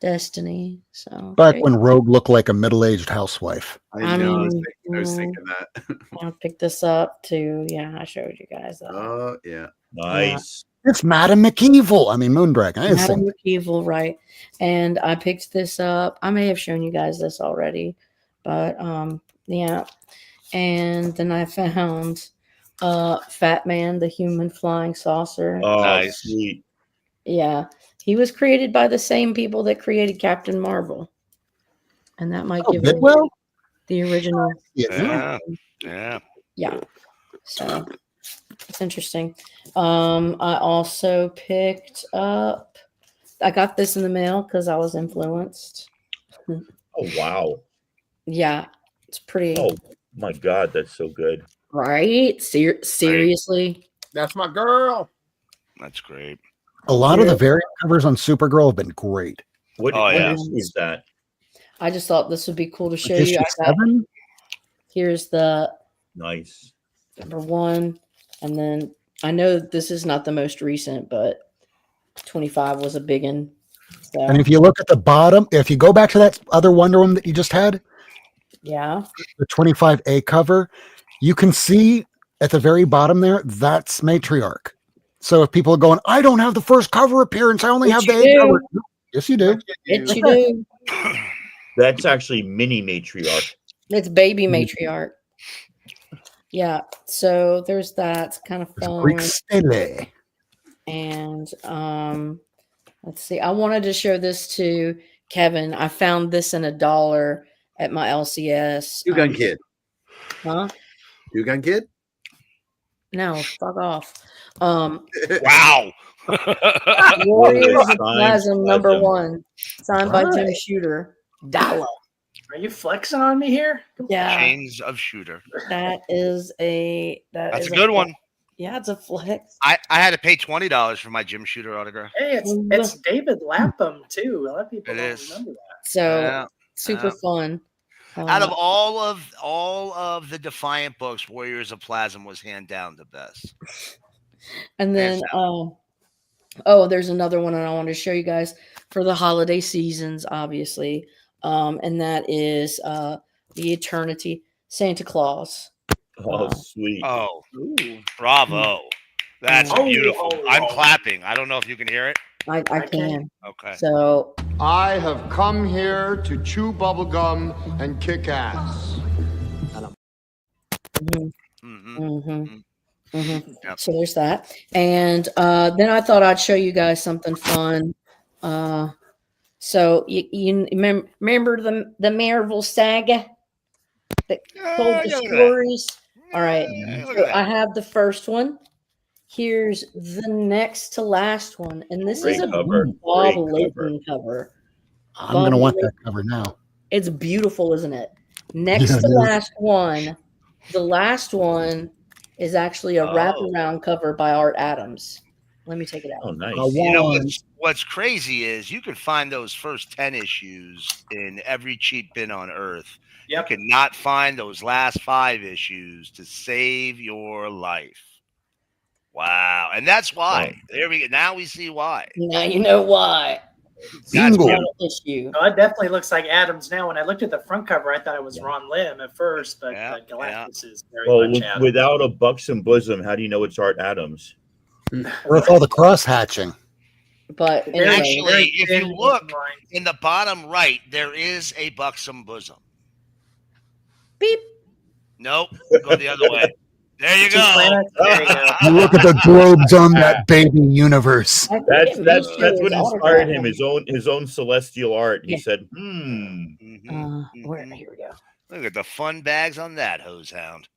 S5: Destiny. So
S1: Back when Rogue looked like a middle-aged housewife.
S6: I know. I was
S5: Mm,
S6: thinking that.
S5: I picked this up too. Yeah, I showed you guys that.
S6: Oh yeah.
S3: Nice.
S1: It's Madame McEvil. I mean, Moondragon. I
S5: Madam
S1: think.
S5: Evil, right? And I picked this up. I may have shown you guys this already, but yeah. And then I found Fat Man, the human flying saucer.
S3: Oh,
S2: Nice.
S3: sweet.
S5: Yeah, he was created by the same people that created Captain Marvel, and that might
S1: Oh,
S5: give it
S1: Bidwell?
S5: the original.
S2: Yeah. Yeah.
S5: Yeah, so it's interesting. I also picked up. I got this in the mail because I was influenced.
S3: Oh, wow.
S5: Yeah, it's pretty.
S3: Oh, my God. That's so good.
S5: Right? Seriously?
S4: That's my girl.
S2: That's great.
S1: A lot of the variant covers on Supergirl have been great.
S3: What,
S2: Oh,
S3: what
S2: yeah.
S3: issue is that?
S5: I just thought this would be cool to show
S1: Issue
S5: you. I got,
S1: 7?
S5: here's the
S3: Nice.
S5: number 1, and then I know this is not the most recent, but 25 was a big one. So,
S1: And if you look at the bottom, if you go back to that other Wonder Woman that you just had,
S5: yeah.
S1: the 25A cover, you can see at the very bottom there, that's Matriarch. So if people are going, I don't have the first cover appearance, I only
S5: Yes,
S1: have the
S5: you
S1: A
S5: do.
S1: cover. Yes, you do.
S5: It you do.
S3: That's actually mini matriarch.
S5: It's baby matriarch. Yeah. So there's that. It's kind of
S1: There's
S5: fun.
S1: Greek stele.
S5: And let's see. I wanted to show this to Kevin. I found this in $1 at my LCS.
S6: Two Gun Kid.
S5: Huh?
S6: Two Gun Kid.
S5: No, fuck off.
S2: Wow.
S5: Warriors of
S3: Signed
S5: Plasm number
S3: Plasm.
S5: 1, signed by Jim
S8: Right.
S5: Shooter. Dollar.
S8: Are you flexing on me here?
S5: Yeah,
S2: Chains of Shooter.
S5: that is a
S2: That's a good one.
S5: Yeah, it's a flex.
S2: I had to pay $20 for my Jim Shooter autograph.
S8: Hey, it's David Lapham too. A lot of people
S2: It
S8: don't
S2: is.
S8: remember that.
S5: So
S2: Yeah.
S5: super fun.
S2: Out of all of the Defiant books, Warriors of Plasm was hand down the best.
S5: And then, there's another one, and I want to show you guys for the holiday seasons, obviously. And that is the Eternity Santa Claus.
S3: Oh, sweet.
S2: Oh,
S8: Ooh.
S2: bravo. That's
S8: Oh,
S2: beautiful.
S8: oh,
S2: I'm
S8: oh.
S2: clapping. I don't know if you can hear it.
S5: I can.
S2: Okay.
S5: So
S10: I have come here to chew bubblegum and kick ass.
S5: mhm,
S2: Mm-hmm.
S5: mhm, mhm.
S2: Yep.
S5: So there's that. And then I thought I'd show you guys something fun. So you remember the Marvel saga that told the stories? All right. So I have the first one. Here's the next to last one, and this
S3: Great
S5: is a
S3: cover.
S5: Bob
S3: Great
S5: Layton cover.
S1: I'm gonna want that cover now.
S5: It's beautiful, isn't it? Next
S1: Yeah,
S5: to
S1: it is.
S5: last one, the last one is actually a wraparound cover by Art Adams. Let me take it out.
S3: Oh, nice.
S2: You know what's crazy is you can find those first 10 issues in every cheap bin on earth.
S8: Yep.
S2: You cannot find those last 5 issues to save your life. Wow. And that's why. There we go. Now we see why.
S5: Now you know why.
S2: That's
S1: Bingo.
S2: beautiful.
S5: Issue.
S8: No, it definitely looks like Adams now. When I looked at the front cover, I thought it was Ron Lim at first, but Galactus is very
S3: Well,
S8: much Adams.
S3: without a buxom bosom, how do you know it's Art Adams?
S1: With all the cross hatching.
S5: But
S8: Very-
S5: anyway,
S2: Actually,
S8: very
S2: if
S8: thin
S2: you look
S8: line.
S2: in the bottom right, there is a buxom bosom.
S5: beep.
S2: Nope. Go the other way. There you
S8: Two
S2: go.
S8: planets? There you go.
S1: And look at the globes on that baby universe.
S5: I think
S3: That's
S5: it
S3: that's
S5: may
S3: that's
S5: show
S3: what
S5: his
S3: inspired
S5: autograph.
S3: him. His own celestial art. He
S5: Yeah.
S3: said,
S2: Mhm.
S5: Where? Here we go.
S2: Look at the fun bags on that hose hound.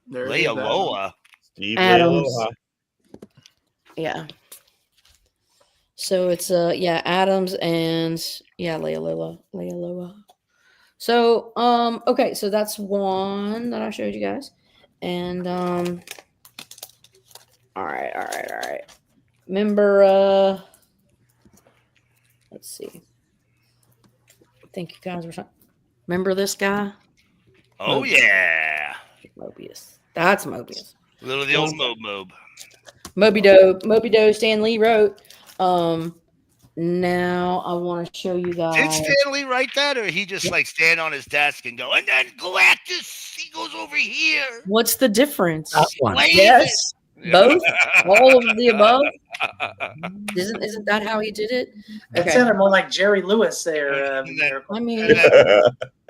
S4: There it is,
S2: Leia Loa.
S3: Steve
S5: Adams.
S3: Aloha.
S5: Yeah. So it's Adams and Leia Loa. So okay, so that's one that I showed you guys. And all right. Remember let's see. I think you guys were remember this guy?
S2: Oh yeah.
S5: Mobius. That's Mobius.
S2: Little the old Mob.
S5: Moby Doe, Stan Lee wrote. Now I want to show you
S2: Did
S5: guys.
S2: Stan Lee write that, or he just like stand on his desk and go, and then Galactus, he goes over here.
S5: What's the difference?
S1: That one.
S2: Wave
S5: Yes,
S2: it.
S5: both, all of the above. Isn't that how he did it?
S8: That sounded more like Jerry Lewis there.
S5: I mean,
S2: And then,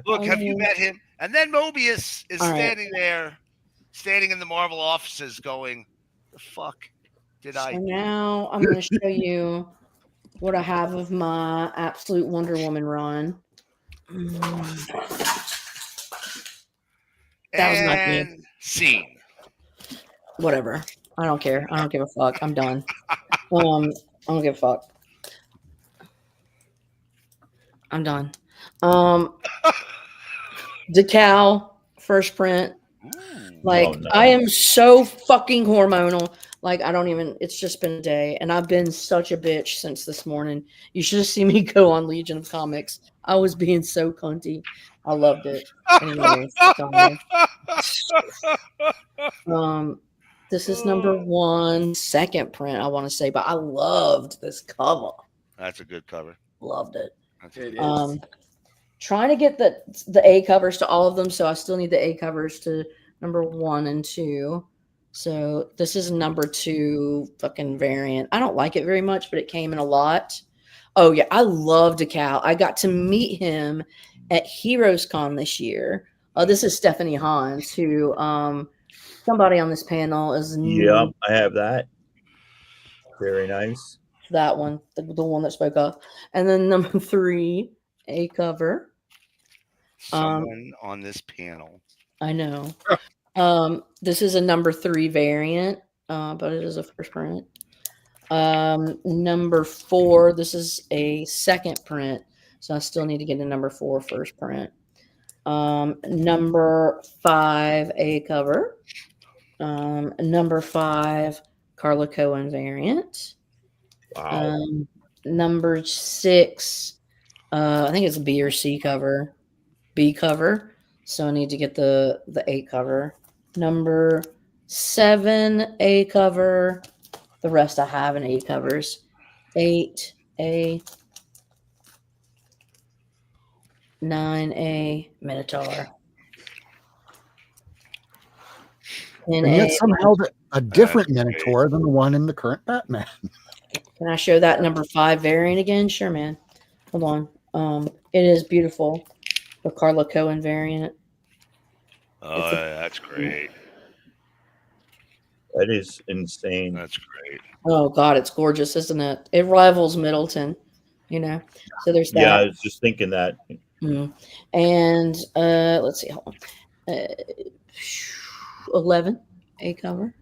S2: look, have you
S5: Oh.
S2: met him? And then Mobius is
S5: All right.
S2: standing there, standing in the Marvel offices, going, "The fuck did I?"
S5: so now I'm going to show you what I have of my absolute Wonder Woman run. That was not good.
S2: And scene.
S5: Whatever. I don't care. I don't give a fuck. I'm done. I don't give a fuck. I'm done. Decal first print. Like
S3: Oh, no.
S5: I am so fucking hormonal. Like I don't even. It's just been a day, and I've been such a bitch since this morning. You should have seen me go on Legion of Comics. I was being so cunty. I loved it. Anyways, this is number 1, second print. I want to say, but I loved this cover.
S2: That's a good cover.
S5: Loved it.
S2: That's a good
S5: Trying to get the A covers to all of them, so I still need the A covers to number 1 and 2. So this is number 2 fucking variant. I don't like it very much, but it came in a lot. Oh yeah, I love Decal. I got to meet him at Heroes Con this year. This is Stephanie Hans, who somebody on this panel is
S3: Yeah, I have that. Very nice.
S5: that one, the one that spoke up. And then number 3, A cover.
S2: Someone on this panel.
S5: I know. This is a number 3 variant, but it is a first print. Number 4, this is a second print, so I still need to get a number 4 first print. Number 5, A cover. Number 5, Carla Cohen variant.
S3: Wow.
S5: Number 6, I think it's B or C cover. B cover. So I need to get the A cover. Number 7, A cover. The rest I have in A covers. 8, A. 9A, Minotaur.
S1: And yet somehow a different Minotaur than the one in the current Batman.
S5: Can I show that number 5 variant again? Sure, man. Hold on. It is beautiful. The Carla Cohen variant.
S2: Oh, that's great.
S3: That is insane.
S2: That's great.
S5: Oh God, it's gorgeous, isn't it? It rivals Middleton, you know. So there's that.
S3: Yeah, I was just thinking that.
S5: Mm. And let's see, hold on. 11, A cover.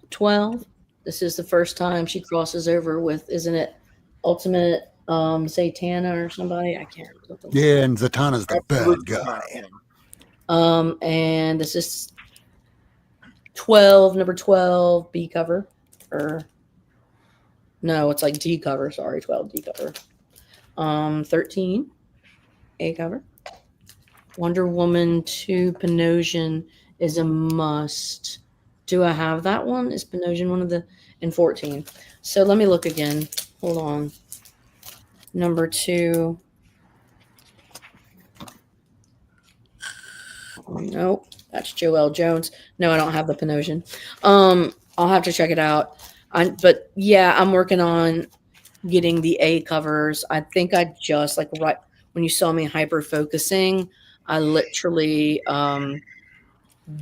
S5: 12. This is the first time she crosses over with, isn't it, Ultimate Zatanna or somebody? I can't remember.
S1: Yeah, and Zatanna's the bad guy.
S5: And this is 12, number 12, B cover. Or no, it's like D cover, sorry, 12 D cover. 13, A cover. Wonder Woman 2 Panosian is a must. Do I have that one? Is Panosian one of the in 14? So let me look again. Hold on. Number 2. Nope, that's Joelle Jones. No, I don't have the Panosian. I'll have to check it out. But yeah, I'm working on getting the A covers. I think I just like right when you saw me hyper focusing, I literally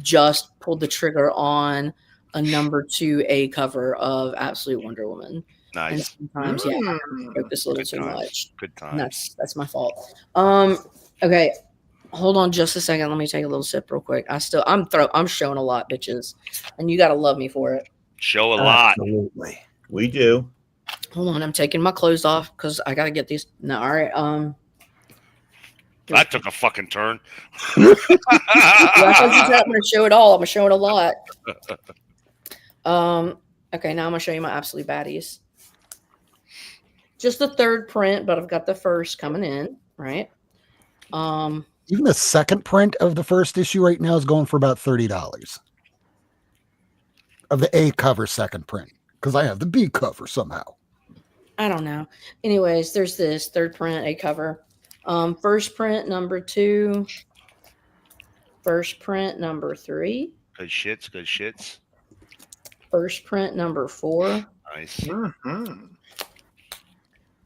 S5: just pulled the trigger on a number 2 A cover of Absolute Wonder Woman.
S2: Nice.
S5: And sometimes, yeah, I focus a little too much.
S2: Good
S5: And
S2: time.
S5: that's my fault. Okay. Hold on just a second. Let me take a little sip real quick. I'm showing a lot, bitches. And you gotta love me for it.
S2: Show a lot.
S1: Absolutely.
S3: We do.
S5: Hold on, I'm taking my clothes off because I gotta get these. No, all right.
S2: That took a fucking turn.
S5: Yeah, I'm gonna show it all. I'm showing a lot. Okay, now I'm gonna show you my absolute baddies. Just the third print, but I've got the first coming in, right?
S1: Even the second print of the first issue right now is going for about $30 of the A cover second print because I have the B cover somehow.
S5: I don't know. Anyways, there's this third print, A cover. First print number 2. First print number 3.
S2: Good shits. Good shits.
S5: First print number 4.
S2: Nice.
S4: Mm-hmm.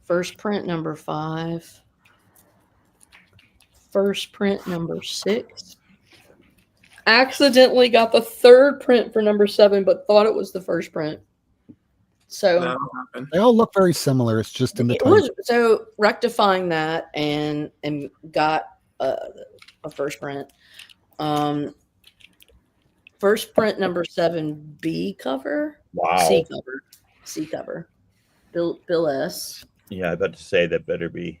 S5: First print number 5. First print number 6. Accidentally got the third print for number 7, but thought it was the first print. So
S4: That'll happen.
S1: They all look very similar. It's just in the
S5: it
S1: title.
S5: was, so rectifying that and got a first print. First print number 7 B cover.
S3: Wow.
S5: C cover. Bill S.
S3: Yeah, I about to say that better be.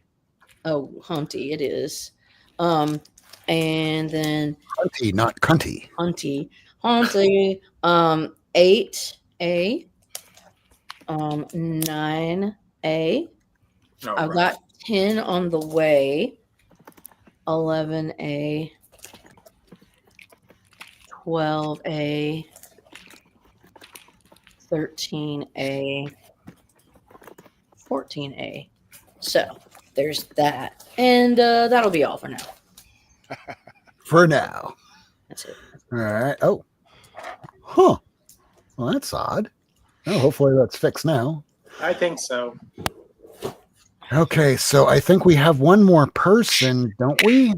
S5: Oh, Hunty, it is. And then
S1: Hunty, not cunty.
S5: Hunty. 8A. 9A. I've got 10 on the way. 11A. 12A. 13A. 14A. So there's that. And that'll be all for now.
S1: For now.
S5: That's it.
S1: All right. Oh. Huh. Well, that's odd. Oh, hopefully that's fixed now.
S8: I think so.
S1: Okay, so I think we have one more person, don't we?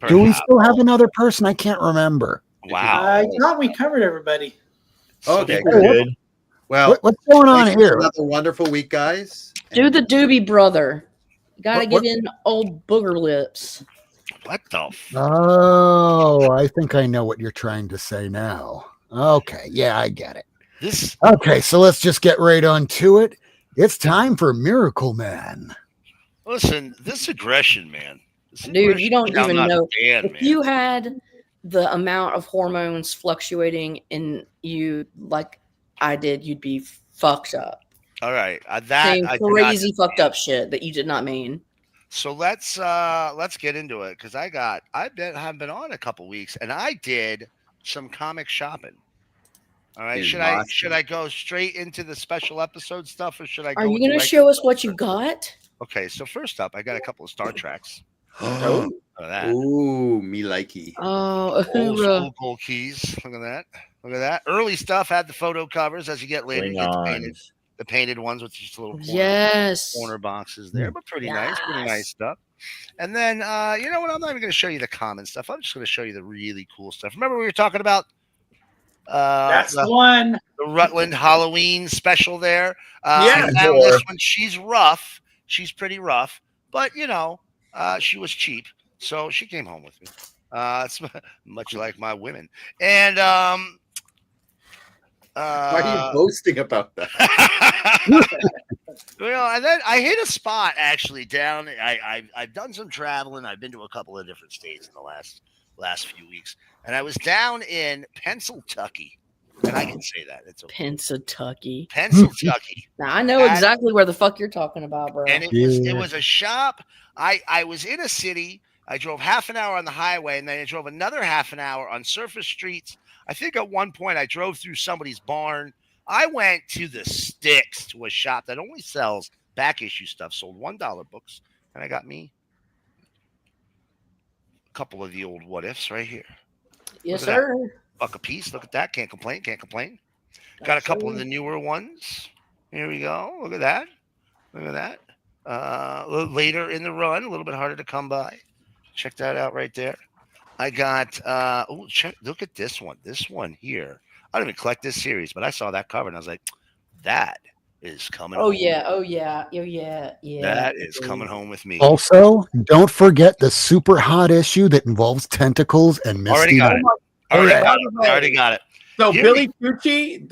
S1: Do we still have another person? I can't remember.
S2: Wow.
S8: I thought we covered everybody.
S6: Okay,
S3: We're good.
S6: Well,
S1: What's going on
S6: thanks for
S1: here?
S6: another wonderful week, guys.
S5: Do the Doobie Brother. You gotta
S1: What-
S5: get in old booger lips.
S2: What the?
S1: Oh, I think I know what you're trying to say now. Okay, yeah, I get it.
S2: This
S1: Okay, so let's just get right on to it. It's time for Miracle Man.
S2: listen, this aggression, man. This
S5: Dude, you
S2: aggression
S5: don't
S2: shall
S5: even
S2: not
S5: know.
S2: stand,
S5: If
S2: man.
S5: you had the amount of hormones fluctuating in you like I did, you'd be fucked up.
S2: All right,
S5: Saying
S2: I do not
S5: crazy fucked up shit that you did not mean.
S2: So let's get into it because I've been on a couple weeks and I did some comic shopping. All right,
S6: In
S2: should
S6: Boston.
S2: I go straight into the special episode stuff or should I go?
S5: Are you
S2: with the
S5: going to
S2: regular
S5: show us
S2: stuff
S5: what you
S2: first?
S5: got?
S2: Okay, so first up, I got a couple of Star Treks.
S6: Oh,
S2: Look at that.
S6: ooh, me likey.
S5: Oh,
S2: Old
S5: hoorah.
S2: school gold keys. Look at that. Look at that. Early stuff had the photo covers. As you get later, you get
S3: Klingons.
S2: the painted ones with just little
S5: Yes.
S2: corner boxes there, but pretty nice
S5: Yes.
S2: stuff. And then you know what? I'm not even going to show you the common stuff. I'm just going to show you the really cool stuff. Remember we were talking about
S8: That's the
S2: the
S8: one.
S2: Rutland Halloween special there.
S4: Yeah.
S2: I found this one. She's rough. She's pretty rough, but you know, she was cheap, so she came home with me. It's much like my women. And
S6: Why are you boasting about that?
S2: you know, and then I hit a spot actually down. I've done some traveling. I've been to a couple of different states in the last few weeks, and I was down in Pennsylvania, and I can say that it's okay.
S5: Pennsylvania.
S2: Pennsylvania.
S5: Now I know exactly where the fuck you're talking about, bro.
S2: And it was a shop. I was in a city. I drove half an hour on the highway, and then I drove another half an hour on surface streets. I think at one point I drove through somebody's barn. I went to the Sticks, to a shop that only sells back issue stuff, sold $1 books, and I got me a couple of the old what ifs right here.
S5: Yes,
S2: Look at that.
S5: sir.
S2: Buck a piece. Look at that. Can't complain. Can't complain. Got a couple of the newer ones. Here we go. Look at that. Look at that. A little later in the run, a little bit harder to come by. Check that out right there. I got look at this one. This one here. I don't even collect this series, but I saw that cover and I was like, that is coming
S5: Oh
S2: home.
S5: yeah, oh yeah, oh yeah, yeah.
S2: That is coming home with me.
S1: Also, don't forget the super hot issue that involves tentacles and Misty.
S2: Already got it. Already
S4: Yeah.
S2: got it. Already got it.
S4: So
S2: Here
S4: Billy Tucci,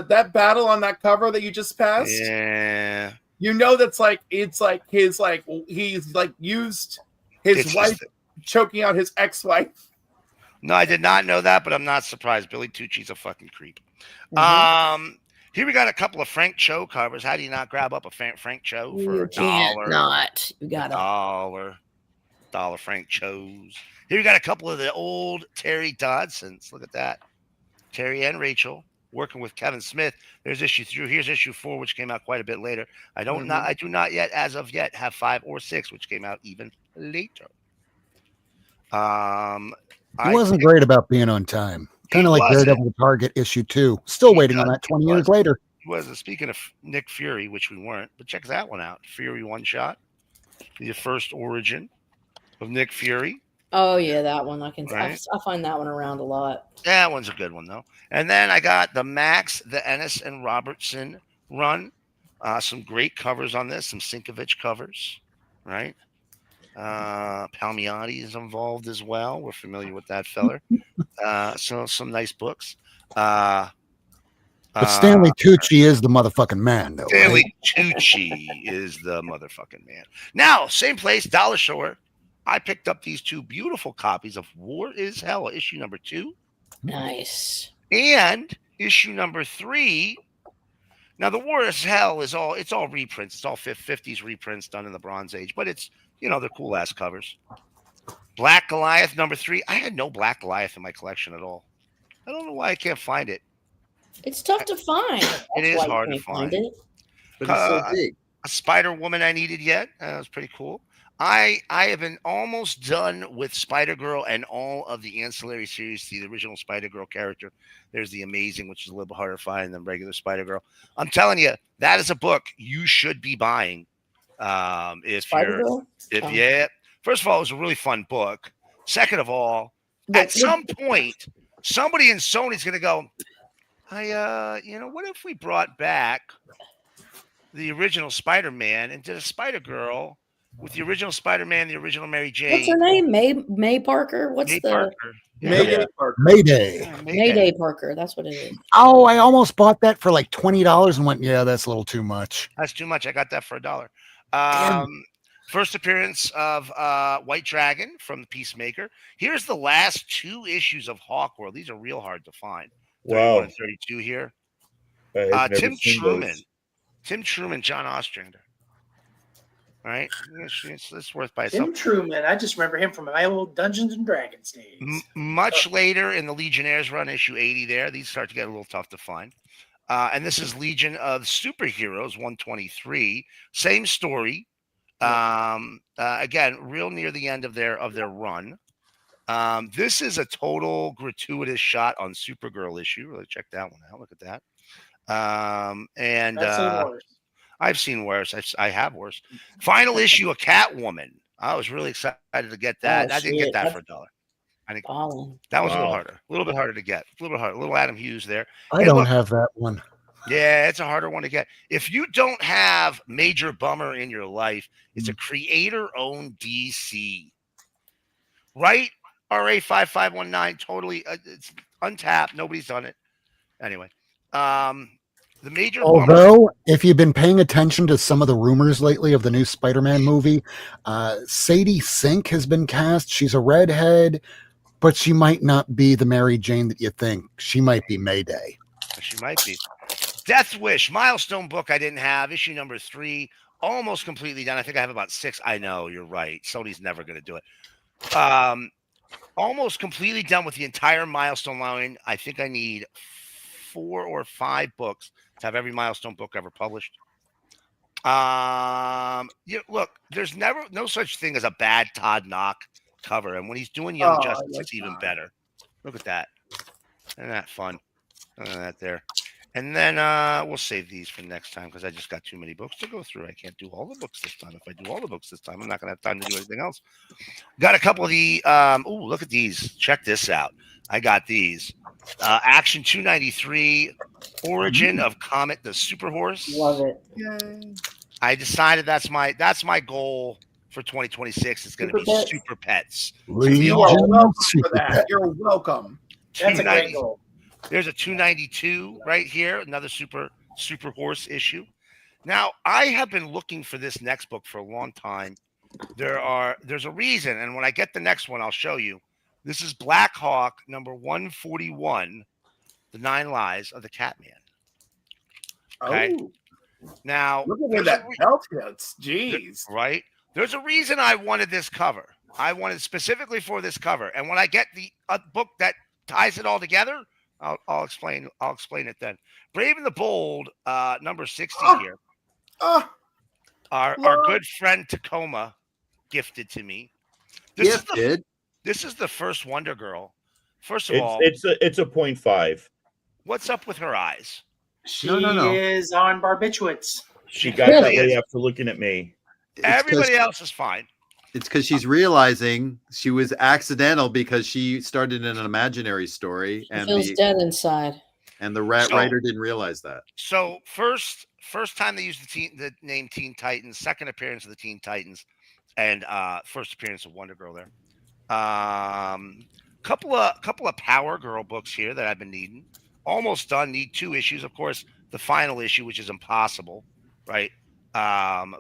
S4: that battle on that cover that you just passed,
S2: Yeah.
S4: you know that's like it's like his like he's like used his
S2: It's
S4: wife
S2: just-
S4: choking out his ex-wife.
S2: No, I did not know that, but I'm not surprised. Billy Tucci's a fucking creep. Here we got a couple of Frank Cho covers. How do you not grab up a Frank Cho for
S5: You
S2: a
S5: can't
S2: dollar?
S5: not. You gotta.
S2: Dollar Frank Cho's. Here we got a couple of the old Terry Dodsons. Look at that. Terry and Rachel working with Kevin Smith. There's issue 3. Here's issue 4, which came out quite a bit later. I do not yet, as of yet, have 5 or 6, which came out even later.
S1: He wasn't great about being on time. Kind of like
S2: wasn't.
S1: Daredevil Target issue 2. Still
S2: He
S1: waiting on
S2: does-
S1: that 20
S2: he
S1: years
S2: was.
S1: later.
S2: He was. Speaking of Nick Fury, which we weren't, but check that one out. Fury One Shot. The first origin of Nick Fury.
S5: Oh yeah, that one. I can.
S2: Right.
S5: I find that one around a lot.
S2: That one's a good one, though. And then I got the Max, the Ennis, and Robertson run. Some great covers on this. Some Sinkovich covers, right? Palmiotti is involved as well. We're familiar with that feller. So some nice books.
S1: But Stanley Tucci is the motherfucking man, though.
S2: Stanley
S1: Right?
S2: Tucci is the motherfucking man. Now, same place, Dollar Store. I picked up these 2 beautiful copies of War is Hell, issue number 2,
S5: Nice.
S2: and issue number 3. Now, the War is Hell is all reprints. It's all 50s reprints done in the Bronze Age, but it's, you know, they're cool ass covers. Black Goliath number 3. I had no Black Goliath in my collection at all. I don't know why I can't find it.
S5: It's tough to find.
S2: It is
S5: That's why you
S2: hard to
S5: can't
S2: find.
S5: it.
S6: But it's so
S2: Uh,
S6: big.
S2: A Spider Woman I needed yet. That was pretty cool. I have been almost done with Spider Girl and all of the ancillary series to the original Spider Girl character. There's the Amazing, which is a little bit harder to find than regular Spider Girl. I'm telling you, that is a book you should be buying. If
S5: Spider-Girl? Oh.
S2: yeah. First of all, it was a really fun book. Second of all,
S5: But-
S2: at some point, somebody in Sony's gonna go, what if we brought back the original Spider-Man and did a Spider-Girl with the original Spider-Man, the original Mary Jane.
S5: What's her name? May Parker. What's
S2: May
S5: the
S2: Parker.
S4: Mayday
S3: Yeah.
S4: Parker.
S1: Mayday.
S2: Yeah,
S5: Mayday Parker? That's what it is.
S1: Oh, I almost bought that for like $20 and went, yeah, that's a little too much.
S2: That's too much. I got that for $1.
S1: Damn.
S2: First appearance of White Dragon from the Peacemaker. Here's the last 2 issues of Hawkworld. These are real hard to find. 31
S3: Wow.
S2: and 32 here.
S3: I've never
S2: Tim
S3: seen
S2: Truman.
S3: those.
S2: Tim Truman, John Ostrander. All right. It's worth by
S8: Tim
S2: itself.
S8: Truman. I just remember him from my old Dungeons and Dragons days.
S2: Much later in the Legionnaires run, issue 80 there. These start to get a little tough to find. And this is Legion of Superheroes 123. Same story. Again, real near the end of their run. This is a total gratuitous shot on Supergirl issue. Really check that one out. Look at that. And
S8: I've seen worse.
S2: I've seen worse. I have worse. Final issue of Catwoman. I was really excited to get that.
S5: Oh,
S2: I didn't get
S5: shit.
S2: that
S5: That's
S2: for $1. I think
S5: Ballin'.
S2: that was a little
S3: Wow.
S2: harder. A little bit harder to get. A little bit harder. A little Adam Hughes there.
S1: I
S2: Hey,
S1: don't
S2: look.
S1: have that one.
S2: Yeah, it's a harder one to get. If you don't have Major Bummer in your life, it's a creator-owned DC. Right? RA5519, totally. It's untapped. Nobody's done it. Anyway, the Major Bummer.
S1: Although, if you've been paying attention to some of the rumors lately of the new Spider-Man movie, Sadie Sink has been cast. She's a redhead, but she might not be the Mary Jane that you think. She might be Mayday.
S2: She might be. Death Wish, milestone book I didn't have, issue number 3, almost completely done. I think I have about 6. I know, you're right. Sony's never going to do it. Almost completely done with the entire milestone line. I think I need 4 or 5 books to have every milestone book ever published. Look, there's no such thing as a bad Todd Knock cover. And when he's doing Young Justice, it's even better. Look at that. Isn't that fun? That there. And then we'll save these for next time because I just got too many books to go through. I can't do all the books this time. If I do all the books this time, I'm not going to have time to do anything else. Got a couple of the look at these. Check this out. I got these. Action 293, Origin of Comet the Super Horse.
S5: Love it.
S4: Yay.
S2: I decided that's my goal for 2026. It's going to be
S5: Super Pets?
S2: Super Pets.
S1: Legion
S4: You are
S1: of
S4: welcome for
S1: Super
S4: that.
S1: Pet.
S4: You're welcome.
S8: That's a
S2: 290
S8: great goal.
S2: There's a 292 right here, another super horse issue. Now, I have been looking for this next book for a long time. There's a reason, and when I get the next one, I'll show you. This is Black Hawk number 141, The 9 Lives of the Catman. Okay.
S4: Oh,
S2: Now,
S4: look at where
S2: there's a
S4: that
S2: re-
S4: belt hits. Jeez.
S2: right? There's a reason I wanted this cover. I wanted specifically for this cover, and when I get the book that ties it all together, I'll explain. I'll explain it then. Brave and the Bold, number 60 here.
S4: Oh,
S2: Our
S4: Lord.
S2: good friend Tacoma gifted to me. This is the first Wonder Girl. First of all,
S3: It's a 0.5.
S2: what's up with her eyes?
S8: She
S6: No.
S8: is on barbiturates.
S3: She got that
S2: Really
S3: way
S2: is.
S3: after looking at me.
S2: Everybody else is fine.
S6: It's because she's realizing she was accidental because she started in an imaginary story,
S5: It
S6: and
S5: feels dead inside.
S6: the
S2: So-
S6: writer didn't realize that.
S2: So first time they used the name Teen Titans, second appearance of the Teen Titans, and first appearance of Wonder Girl there. Couple of Power Girl books here that I've been needing. Almost done. Need 2 issues, of course. The final issue, which is impossible, right? And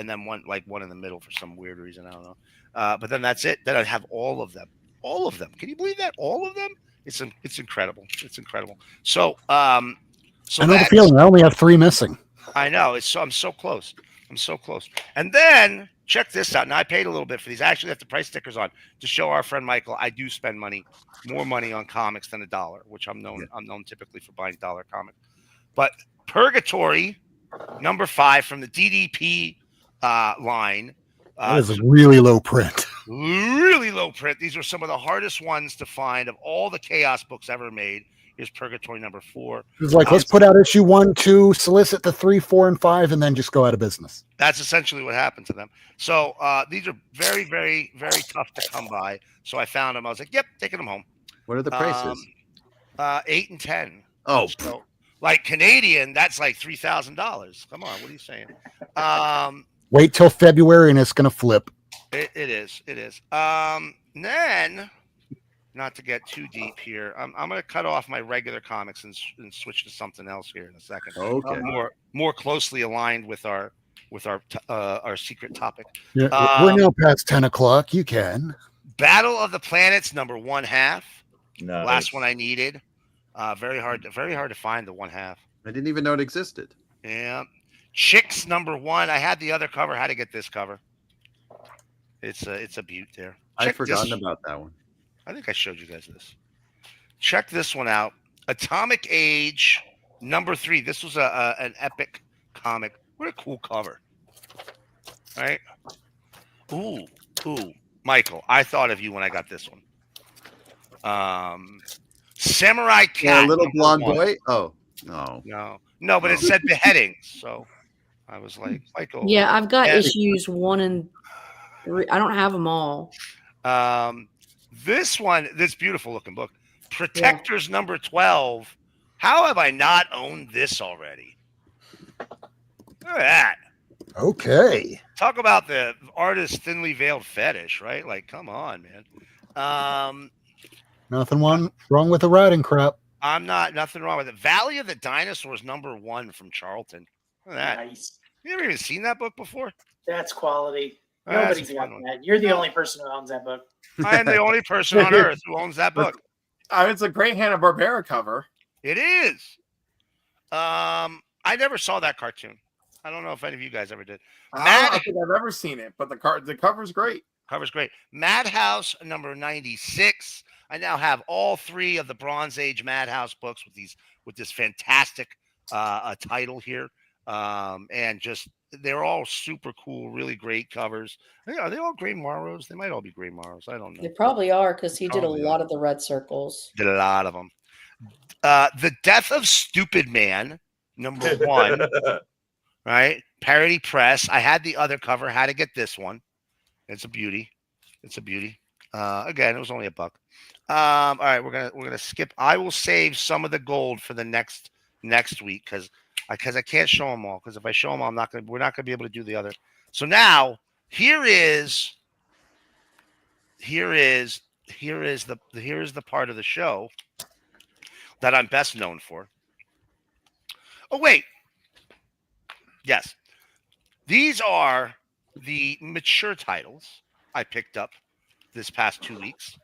S2: then one in the middle for some weird reason. I don't know. But then that's it. Then I have all of them. All of them. Can you believe that? All of them? It's incredible. It's incredible. So
S1: I know the feeling. I only have 3 missing.
S2: I know. I'm so close. I'm so close. And then check this out. Now I paid a little bit for these. I actually have to price stickers on to show our friend Michael. I do spend more money on comics than $1, which I'm known typically for buying dollar comics. But Purgatory, number 5 from the DDP line.
S1: That is a really low print.
S2: Really low print. These are some of the hardest ones to find of all the Chaos books ever made. Here's Purgatory number 4.
S1: It's like, let's put out issue 1, 2, solicit the 3, 4, and 5, and then just go out of business.
S2: That's essentially what happened to them. So these are very, very, very tough to come by. So I found them. I was like, yep, taking them home.
S6: What are the prices?
S2: 8 and 10.
S6: Oh,
S2: So, like Canadian, that's like $3,000. Come on, what are you saying?
S1: Wait till February and it's going to flip.
S2: It is. Then, not to get too deep here, I'm going to cut off my regular comics and switch to something else here in a second.
S6: Okay.
S2: More closely aligned with our secret topic.
S1: Yeah, we're now past 10 o'clock. You can.
S2: Battle of the Planets number 1/2.
S3: Nice.
S2: Last one I needed. Very hard to find the 1/2.
S6: I didn't even know it existed.
S2: Yeah. Chicks number 1. I had the other cover. How to get this cover? It's a beaut there.
S6: I'd forgotten about that one.
S2: I think I showed you guys this. Check this one out. Atomic Age number 3. This was an epic comic. What a cool cover. Right? Ooh. Michael, I thought of you when I got this one. Samurai Cat.
S6: Yeah, little blonde
S2: 1.
S6: boy. Oh, no,
S2: but it said beheadings. So I was like, Michael.
S5: Yeah, I've got issues 1 and 3. I don't have them all.
S2: This one, this beautiful looking book, Protectors number 12. How have I not owned this already? Look at that.
S1: Okay.
S2: Talk about the artist's thinly veiled fetish, right? Like, come on, man.
S1: Nothing wrong with the writing crap.
S2: Nothing wrong with it. Valley of the Dinosaurs number 1 from Charlton. Look at that.
S8: Nice.
S2: You ever even seen that book before?
S8: That's quality.
S2: That's
S8: Nobody's
S2: a
S8: got
S2: fun one.
S8: that. You're the only person who owns that book.
S2: I am the only person on earth who owns that book.
S4: It's a great Hanna-Barbera cover.
S2: It is. I never saw that cartoon. I don't know if any of you guys ever did.
S4: I don't think I've ever seen it, but the cover's great.
S2: Cover's great. Madhouse number 96. I now have all 3 of the Bronze Age Madhouse books with this fantastic title here, and just they're all super cool, really great covers. Are they all Gray Morrows? They might all be Gray Morrows. I don't know.
S5: They probably are because he did a lot of the red circles.
S2: Did a lot of them. The Death of Stupid Man number 1. Right, Parody Press. I had the other cover. How to get this one? It's a beauty. Again, it was only $1. All right, we're gonna skip. I will save some of the gold for the next week because I can't show them all. Because if I show them all, we're not gonna be able to do the other. So now here is the part of the show that I'm best known for. Oh wait. Yes. These are the mature titles I picked up this past 2 weeks.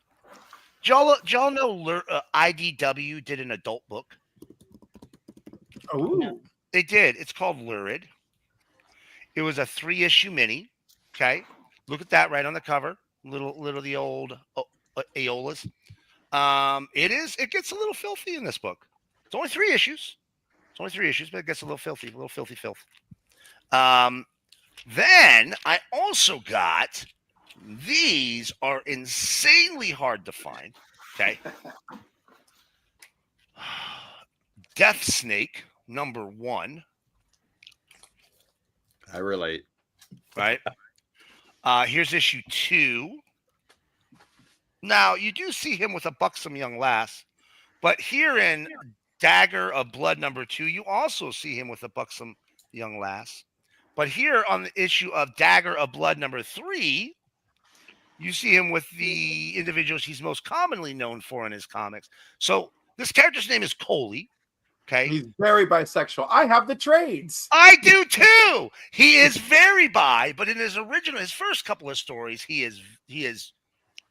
S2: Do y'all know IDW did an adult book?
S4: Oh,
S2: they did. It's called Lurid. It was a 3-issue mini. Okay. Look at that right on the cover. Little the old Aeolas. It gets a little filthy in this book. It's only 3 issues. But it gets a little filthy filth. Then I also got, these are insanely hard to find. Okay. Death Snake number 1.
S6: I relate.
S2: Right. Here's issue 2. Now you do see him with a buxom young lass, but here in Dagger of Blood number 2, you also see him with a buxom young lass. But here on the issue of Dagger of Blood number 3, you see him with the individuals he's most commonly known for in his comics. So this character's name is Coley. Okay.
S4: he's very bisexual. I have the trades.
S2: I do too. He is very bi, but in his first couple of stories, he is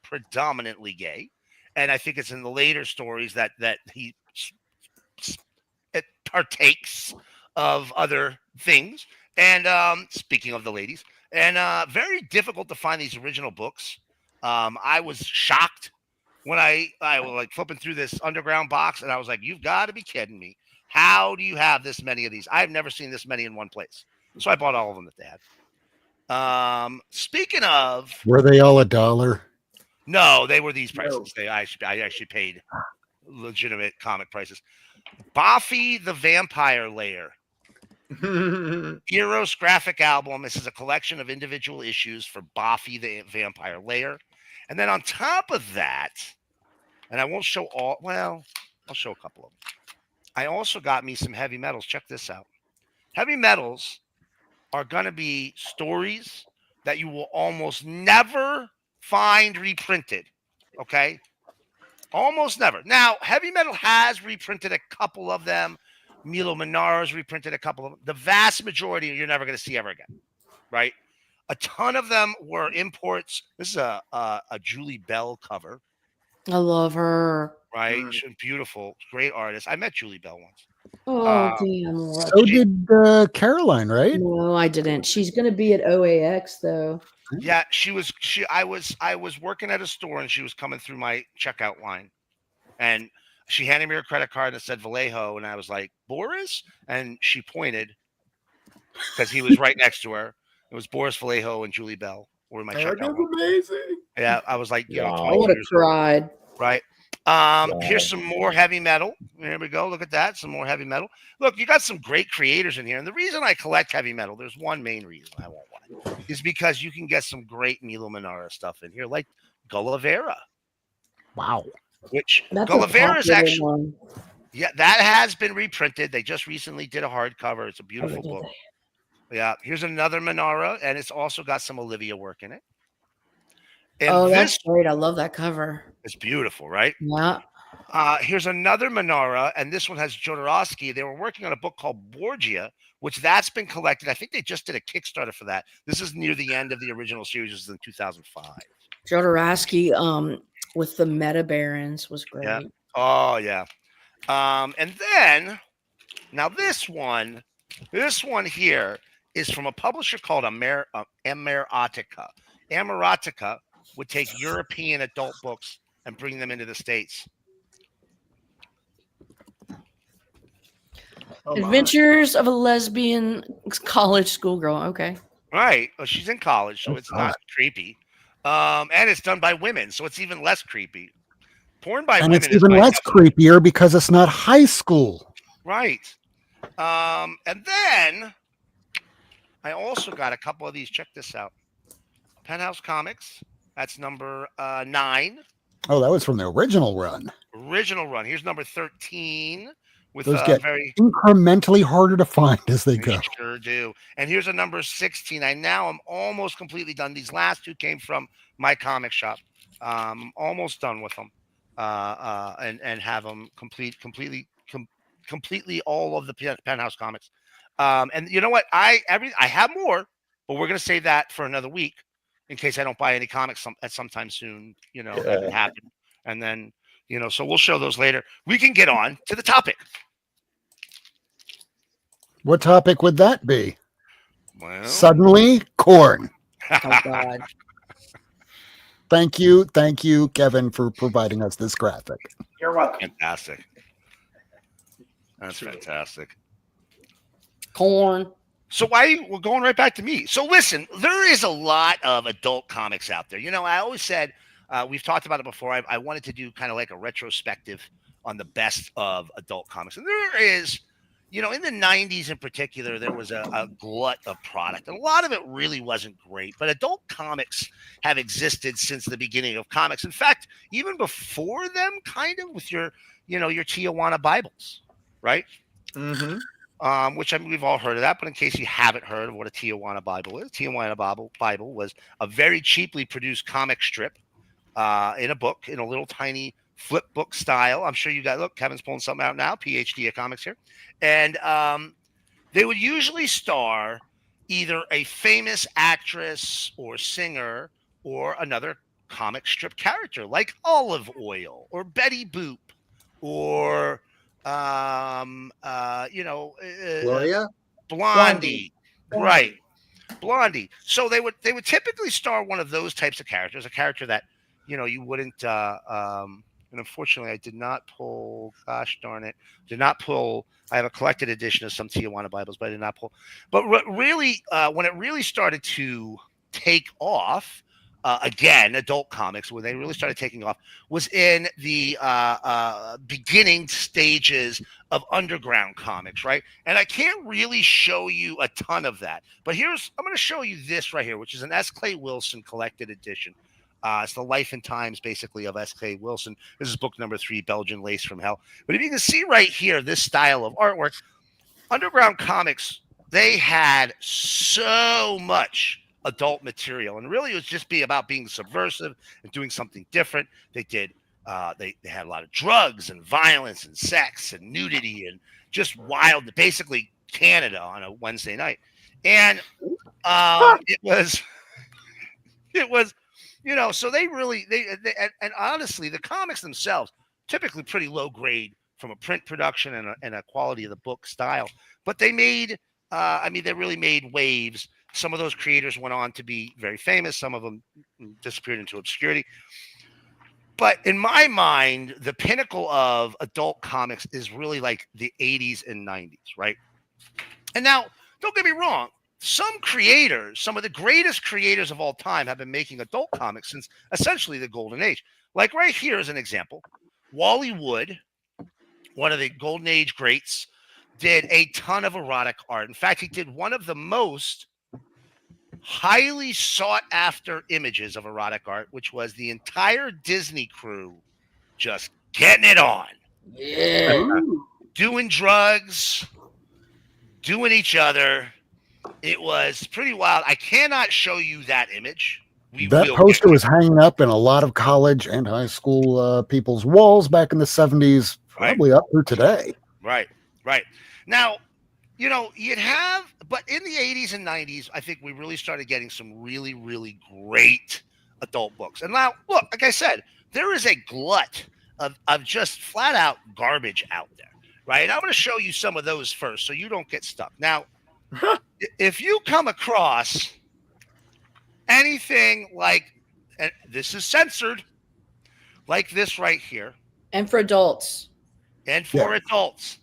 S2: predominantly gay. And I think it's in the later stories that he partakes of other things. And speaking of the ladies, and very difficult to find these original books. I was shocked when I was like flipping through this underground box, and I was like, "You've got to be kidding me! How do you have this many of these? I've never seen this many in one place." So I bought all of them that they had. Speaking of,
S1: Were they all $1?
S2: no, they were these prices. I actually paid legitimate comic prices. Buffy the Vampire Layer. Heroes graphic album. This is a collection of individual issues for Buffy the Vampire Layer. And then on top of that, and I won't show all, well, I'll show a couple of them. I also got me some Heavy Metals. Check this out. Heavy Metals are going to be stories that you will almost never find reprinted. Okay. Almost never. Now, Heavy Metal has reprinted a couple of them. Milo Manara's reprinted a couple of them. The vast majority you're never going to see ever again, right? A ton of them were imports. This is a Julie Bell cover,
S5: I love her.
S2: right? She's beautiful, great artist. I met Julie Bell once.
S5: Oh, damn. Laura.
S1: So did Caroline, right?
S5: No, I didn't. She's going to be at OAX, though.
S2: Yeah, I was working at a store and she was coming through my checkout line, and she handed me her credit card and said Vallejo, and I was like, Boris? And she pointed because he was right next to her. It was Boris Vallejo and Julie Bell were in my checkout line.
S4: amazing.
S2: Yeah, I was like,
S3: Wow.
S2: 20
S5: I would have
S2: years old,
S5: cried.
S2: right? Here's some more heavy metal. There we go. Look at that. Some more heavy metal. Look, you got some great creators in here. And the reason I collect heavy metal, there's one main reason I won't lie, is because you can get some great Milo Manara stuff in here, like Gullavera,
S1: Wow.
S2: which
S5: That's
S2: Gullavera is
S5: popular
S2: actually,
S5: one.
S2: yeah, that has been reprinted. They just recently did a hardcover. It's a beautiful
S5: did
S2: book. Yeah, here's another Manara, and it's also got some Olivia work in it. And
S5: Oh,
S2: this
S5: that's great. I love that cover.
S2: is beautiful, right?
S5: Yeah.
S2: Here's another Manara, and this one has Jodorowsky. They were working on a book called Borgia, which that's been collected. I think they just did a Kickstarter for that. This is near the end of the original series. This is in 2005.
S5: Jodorowsky with the Meta Barons was great.
S2: Yeah. Oh, yeah. And then, now this one here is from a publisher called Amerotica. Amerotica would take European adult books and bring them into the States.
S5: Adventures of a Lesbian College Schoolgirl. Okay.
S2: Right. Well, she's in college, so it's not creepy. And it's done by women, so it's even less creepy. Porn by
S1: And
S2: women
S1: it's
S2: is
S1: even
S2: my
S1: less
S2: definition.
S1: creepier because it's not high school.
S2: Right. And then I also got a couple of these. Check this out. Penthouse Comics. That's number 9.
S1: Oh, that was from the original run.
S2: Original run. Here's number 13 with
S1: Those get
S2: very
S1: incrementally harder to find as they go.
S2: They sure do. And here's a number 16. I now am almost completely done. These last two came from my comic shop. Almost done with them. And have them completely all of the Penthouse Comics. And you know what? I have more, but we're gonna save that for another week in case I don't buy any comics at sometime soon. You know, that can happen. And then so we'll show those later. We can get on to the topic.
S1: What topic would that be?
S2: Well,
S1: Suddenly, corn.
S5: Oh, God.
S1: Thank you, Kevin, for providing us this graphic.
S8: You're welcome.
S2: fantastic. That's fantastic.
S5: Corn.
S2: So we're going right back to me. So listen, there is a lot of adult comics out there. I always said, we've talked about it before. I wanted to do kind of like a retrospective on the best of adult comics. And there is, in the 90s in particular, there was a glut of product. And a lot of it really wasn't great. But adult comics have existed since the beginning of comics. In fact, even before them, kind of with your Tijuana Bibles, right?
S4: Mm-hmm.
S2: Which we've all heard of that, but in case you haven't heard of what a Tijuana Bible is, Tijuana Bible was a very cheaply produced comic strip in a book, in a little tiny flip book style. I'm sure you guys, look, Kevin's pulling something out now, PhD of comics here. And they would usually star either a famous actress or singer or another comic strip character like Olive Oil or Betty Boop or
S6: Gloria?
S2: Blondie. Right. Blondie. So they would typically star one of those types of characters, a character that, you wouldn't and unfortunately I did not pull, gosh darn it, I have a collected edition of some Tijuana Bibles, but I did not pull. But really, when it really started to take off, again, adult comics, when they really started taking off, was in the beginning stages of underground comics, right? And I can't really show you a ton of that, but I'm going to show you this right here, which is an S. Clay Wilson collected edition. It's the life and times, basically, of S. Clay Wilson. This is book number 3, Belgian Lace from Hell. But if you can see right here, this style of artwork, underground comics they had so much adult material, and really it was just about being subversive and doing something different. They did. They had a lot of drugs and violence and sex and nudity and just wild. Basically, Canada on a Wednesday night, and it was. So they really and honestly, the comics themselves typically pretty low grade from a print production and a quality of the book style, but they made. They really made waves. Some of those creators went on to be very famous. Some of them disappeared into obscurity. But in my mind, the pinnacle of adult comics is really like the 80s and 90s, right? And now, don't get me wrong. Some creators, some of the greatest creators of all time, have been making adult comics since essentially the golden age. Like right here is an example. Wally Wood, one of the golden age greats, did a ton of erotic art. In fact, he did one of the most highly sought after images of erotic art, which was the entire Disney crew just getting it on.
S5: Yeah.
S2: Doing drugs, doing each other. It was pretty wild. I cannot show you that image.
S1: That poster was hanging up in a lot of college and high school people's walls back in the 70s, probably up through today.
S2: Right. Now, you'd have, but in the 80s and 90s, I think we really started getting some really, really great adult books. And now, look, like I said, there is a glut of just flat out garbage out there, right? And I'm going to show you some of those first so you don't get stuck. Now, if you come across anything like, and this is censored, like this right here.
S5: And for adults.
S2: Adults.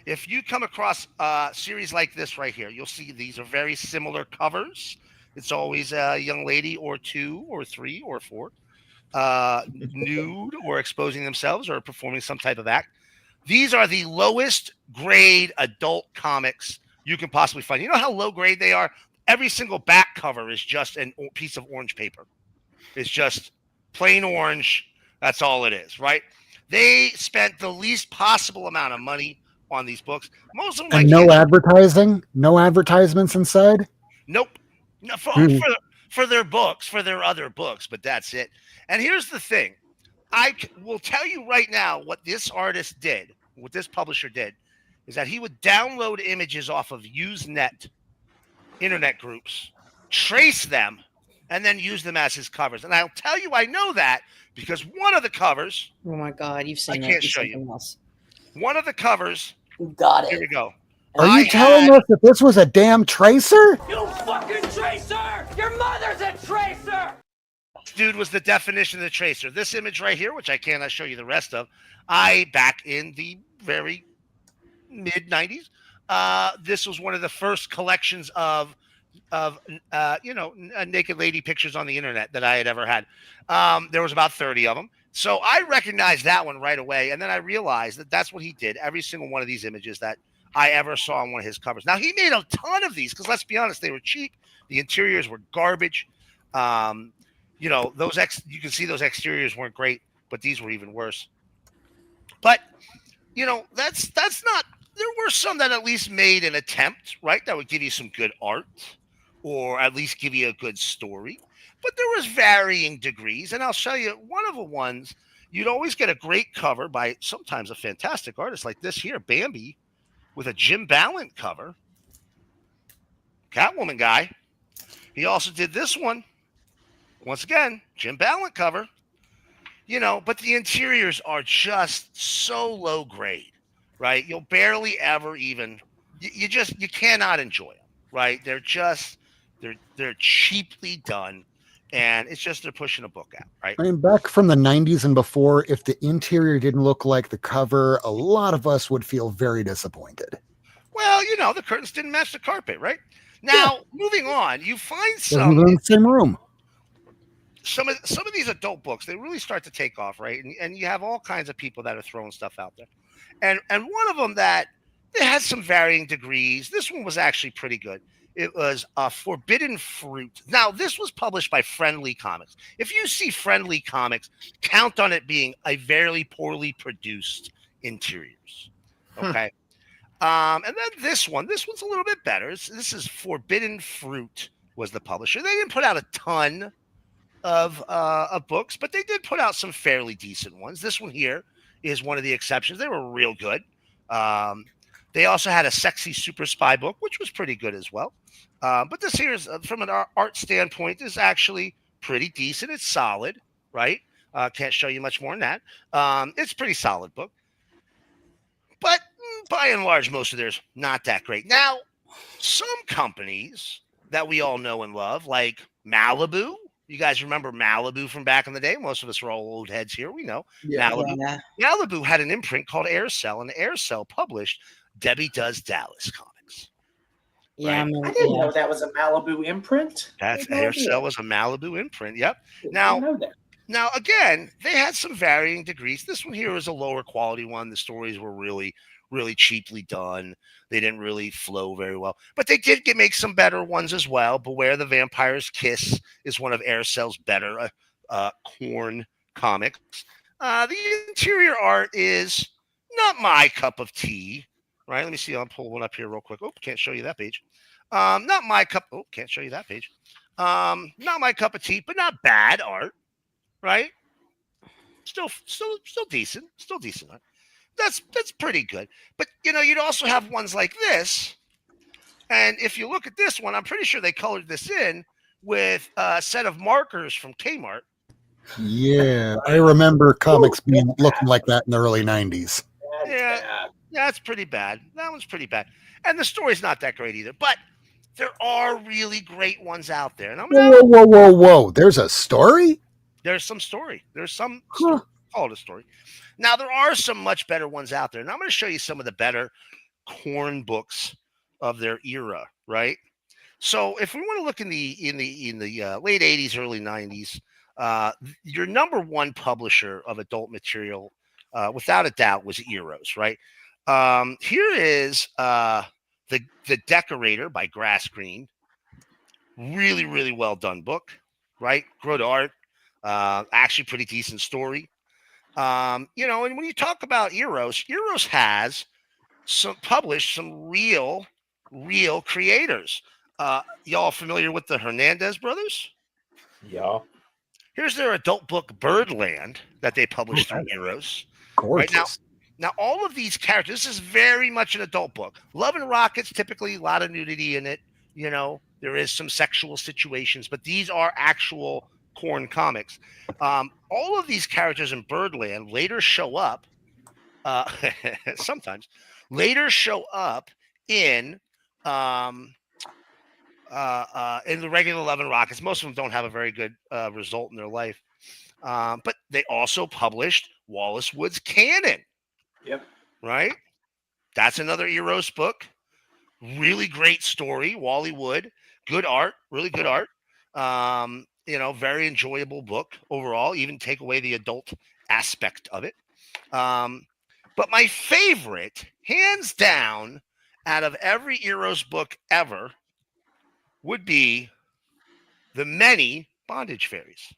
S2: If you come across a series like this right here, you'll see these are very similar covers. It's always a young lady or two or three or four nude or exposing themselves or performing some type of act. These are the lowest grade adult comics you can possibly find. You know how low grade they are? Every single back cover is just a piece of orange paper. It's just plain orange. That's all it is, right? They spent the least possible amount of money on these books. Most of them,
S1: and no advertising, no advertisements inside.
S2: Nope. No, for their books, for their other books, but that's it. And here's the thing: I will tell you right now what this artist did, what this publisher did, is that he would download images off of Usenet internet groups, trace them, and then use them as his covers. And I'll tell you, I know that because one of the covers.
S5: Oh my God, you've seen
S2: I can't show you.
S5: Else.
S2: One of the covers.
S5: Got it.
S2: Here we go.
S1: Are you telling us that this was a damn tracer?
S9: You fucking tracer! Your mother's a tracer!
S2: Dude was the definition of the tracer. This image right here, which I cannot show you the rest of, back in the very mid 90s, this was one of the first collections of naked lady pictures on the internet that I had ever had. There was about 30 of them. So I recognized that one right away. And then I realized that that's what he did. Every single one of these images that I ever saw on one of his covers. Now, he made a ton of these because let's be honest, they were cheap. The interiors were garbage. You can see those exteriors weren't great, but these were even worse. But, that's not, there were some that at least made an attempt, right? That would give you some good art or at least give you a good story. But there was varying degrees, and I'll show you one of the ones. You'd always get a great cover by sometimes a fantastic artist like this here, Bambi, with a Jim Ballant cover. Catwoman guy. He also did this one. Once again, Jim Ballant cover. But the interiors are just so low grade, right? You'll barely ever even, you cannot enjoy them, right? They're cheaply done. And it's just they're pushing a book out, right?
S1: I mean, back from the 90s and before, if the interior didn't look like the cover, a lot of us would feel very disappointed.
S2: Well, the curtains didn't match the carpet, right? Now, moving on, you find
S1: some in the same room.
S2: Some of these adult books, they really start to take off, right? And you have all kinds of people that are throwing stuff out there. And one of them that it has some varying degrees. This one was actually pretty good. It was Forbidden Fruit. Now, this was published by Friendly Comics. If you see Friendly Comics, count on it being a very poorly produced interiors. Okay. And then this one's a little bit better. This is Forbidden Fruit was the publisher. They didn't put out a ton of books, but they did put out some fairly decent ones. This one here is one of the exceptions. They were real good. They also had a Sexy Super Spy book, which was pretty good as well. But this here is, from an art standpoint, is actually pretty decent. It's solid, right? Can't show you much more than that. It's a pretty solid book. But by and large, most of theirs not that great. Now, some companies that we all know and love, like Malibu. You guys remember Malibu from back in the day? Most of us are all old heads here. We know Malibu.
S5: Yeah.
S2: Malibu had an imprint called Aircell, and Aircell published Debbie Does Dallas comics.
S5: Yeah,
S2: Right.
S5: I mean,
S8: I didn't
S5: yeah.
S8: know that was a Malibu imprint.
S2: That's
S8: I had no idea.
S2: Aircell was a Malibu imprint. Yep.
S8: Didn't
S2: Now,
S8: know that.
S2: Now, again, they had some varying degrees. This one here is a lower quality one. The stories were really, really cheaply done. They didn't really flow very well. But they did make some better ones as well. Beware the Vampire's Kiss is one of Aircell's better Corn comics. The interior art is not my cup of tea, right? Let me see. I'll pull one up here real quick. Oh, can't show you that page. Not my cup. Oh, can't show you that page. Not my cup of tea, but not bad art. Right? Still decent. Still decent. That's pretty good. But you'd also have ones like this. And if you look at this one, I'm pretty sure they colored this in with a set of markers from Kmart.
S1: Yeah, I remember comics looking like that in the early 90s.
S2: Yeah, that's pretty bad. That one's pretty bad. And the story's not that great either. But there are really great ones out there. And I'm
S1: Whoa. There's a story?
S2: There's some story. There's some
S1: Huh.
S2: call it a story. Now there are some much better ones out there, and I'm going to show you some of the better Corn books of their era. Right. So if we want to look in the late '80s, early '90s, your number one publisher of adult material, without a doubt, was Eros. Right. Here is the Decorator by Grass Green. Really, really well done book. Right. Good art. Actually pretty decent story. And when you talk about Eros has published some real creators. Y'all familiar with the Hernandez brothers?
S3: Yeah.
S2: Here's their adult book Birdland that they published through Eros.
S1: Gorgeous.
S2: Right now all of these characters, this is very much an adult book. Love and Rockets, typically a lot of nudity in it. There is some sexual situations, but these are actual Corn comics. All of these characters in Birdland later show up sometimes later show up in the regular Love and Rockets. Most of them don't have a very good result in their life, but they also published Wallace Wood's Canon.
S8: Yep.
S2: Right. That's another Eros book. Really great story. Wally Wood, good art, really good art. Very enjoyable book overall, even take away the adult aspect of it. But my favorite, hands down, out of every Eros book ever would be The Many Bondage Fairies.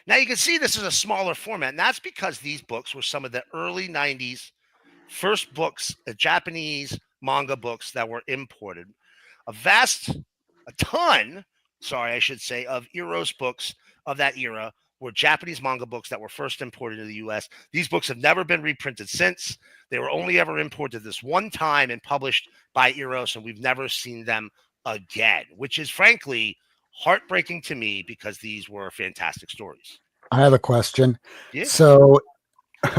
S2: Now you can see this is a smaller format, and that's because these books were some of the early 90s first books, Japanese manga books that were imported. A ton of Eros books of that era were Japanese manga books that were first imported to the U.S. These books have never been reprinted since. They were only ever imported this one time and published by Eros, and we've never seen them again, which is frankly heartbreaking to me because these were fantastic stories.
S1: I have a question.
S2: Yeah.
S1: So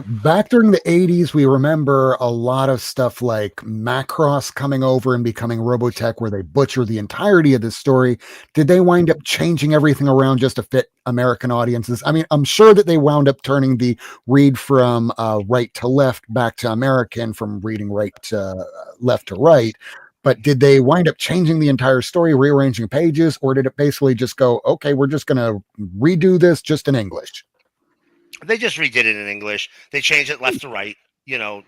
S1: back during the 80s, we remember a lot of stuff like Macross coming over and becoming Robotech, where they butcher the entirety of the story. Did they wind up changing everything around just to fit American audiences? I mean, I'm sure that they wound up turning the read from right to left back to American, from reading right to left to right. But did they wind up changing the entire story, rearranging pages, or did it basically just go, okay, we're just going to redo this just in English?
S2: They just redid it in English. They changed it left to right,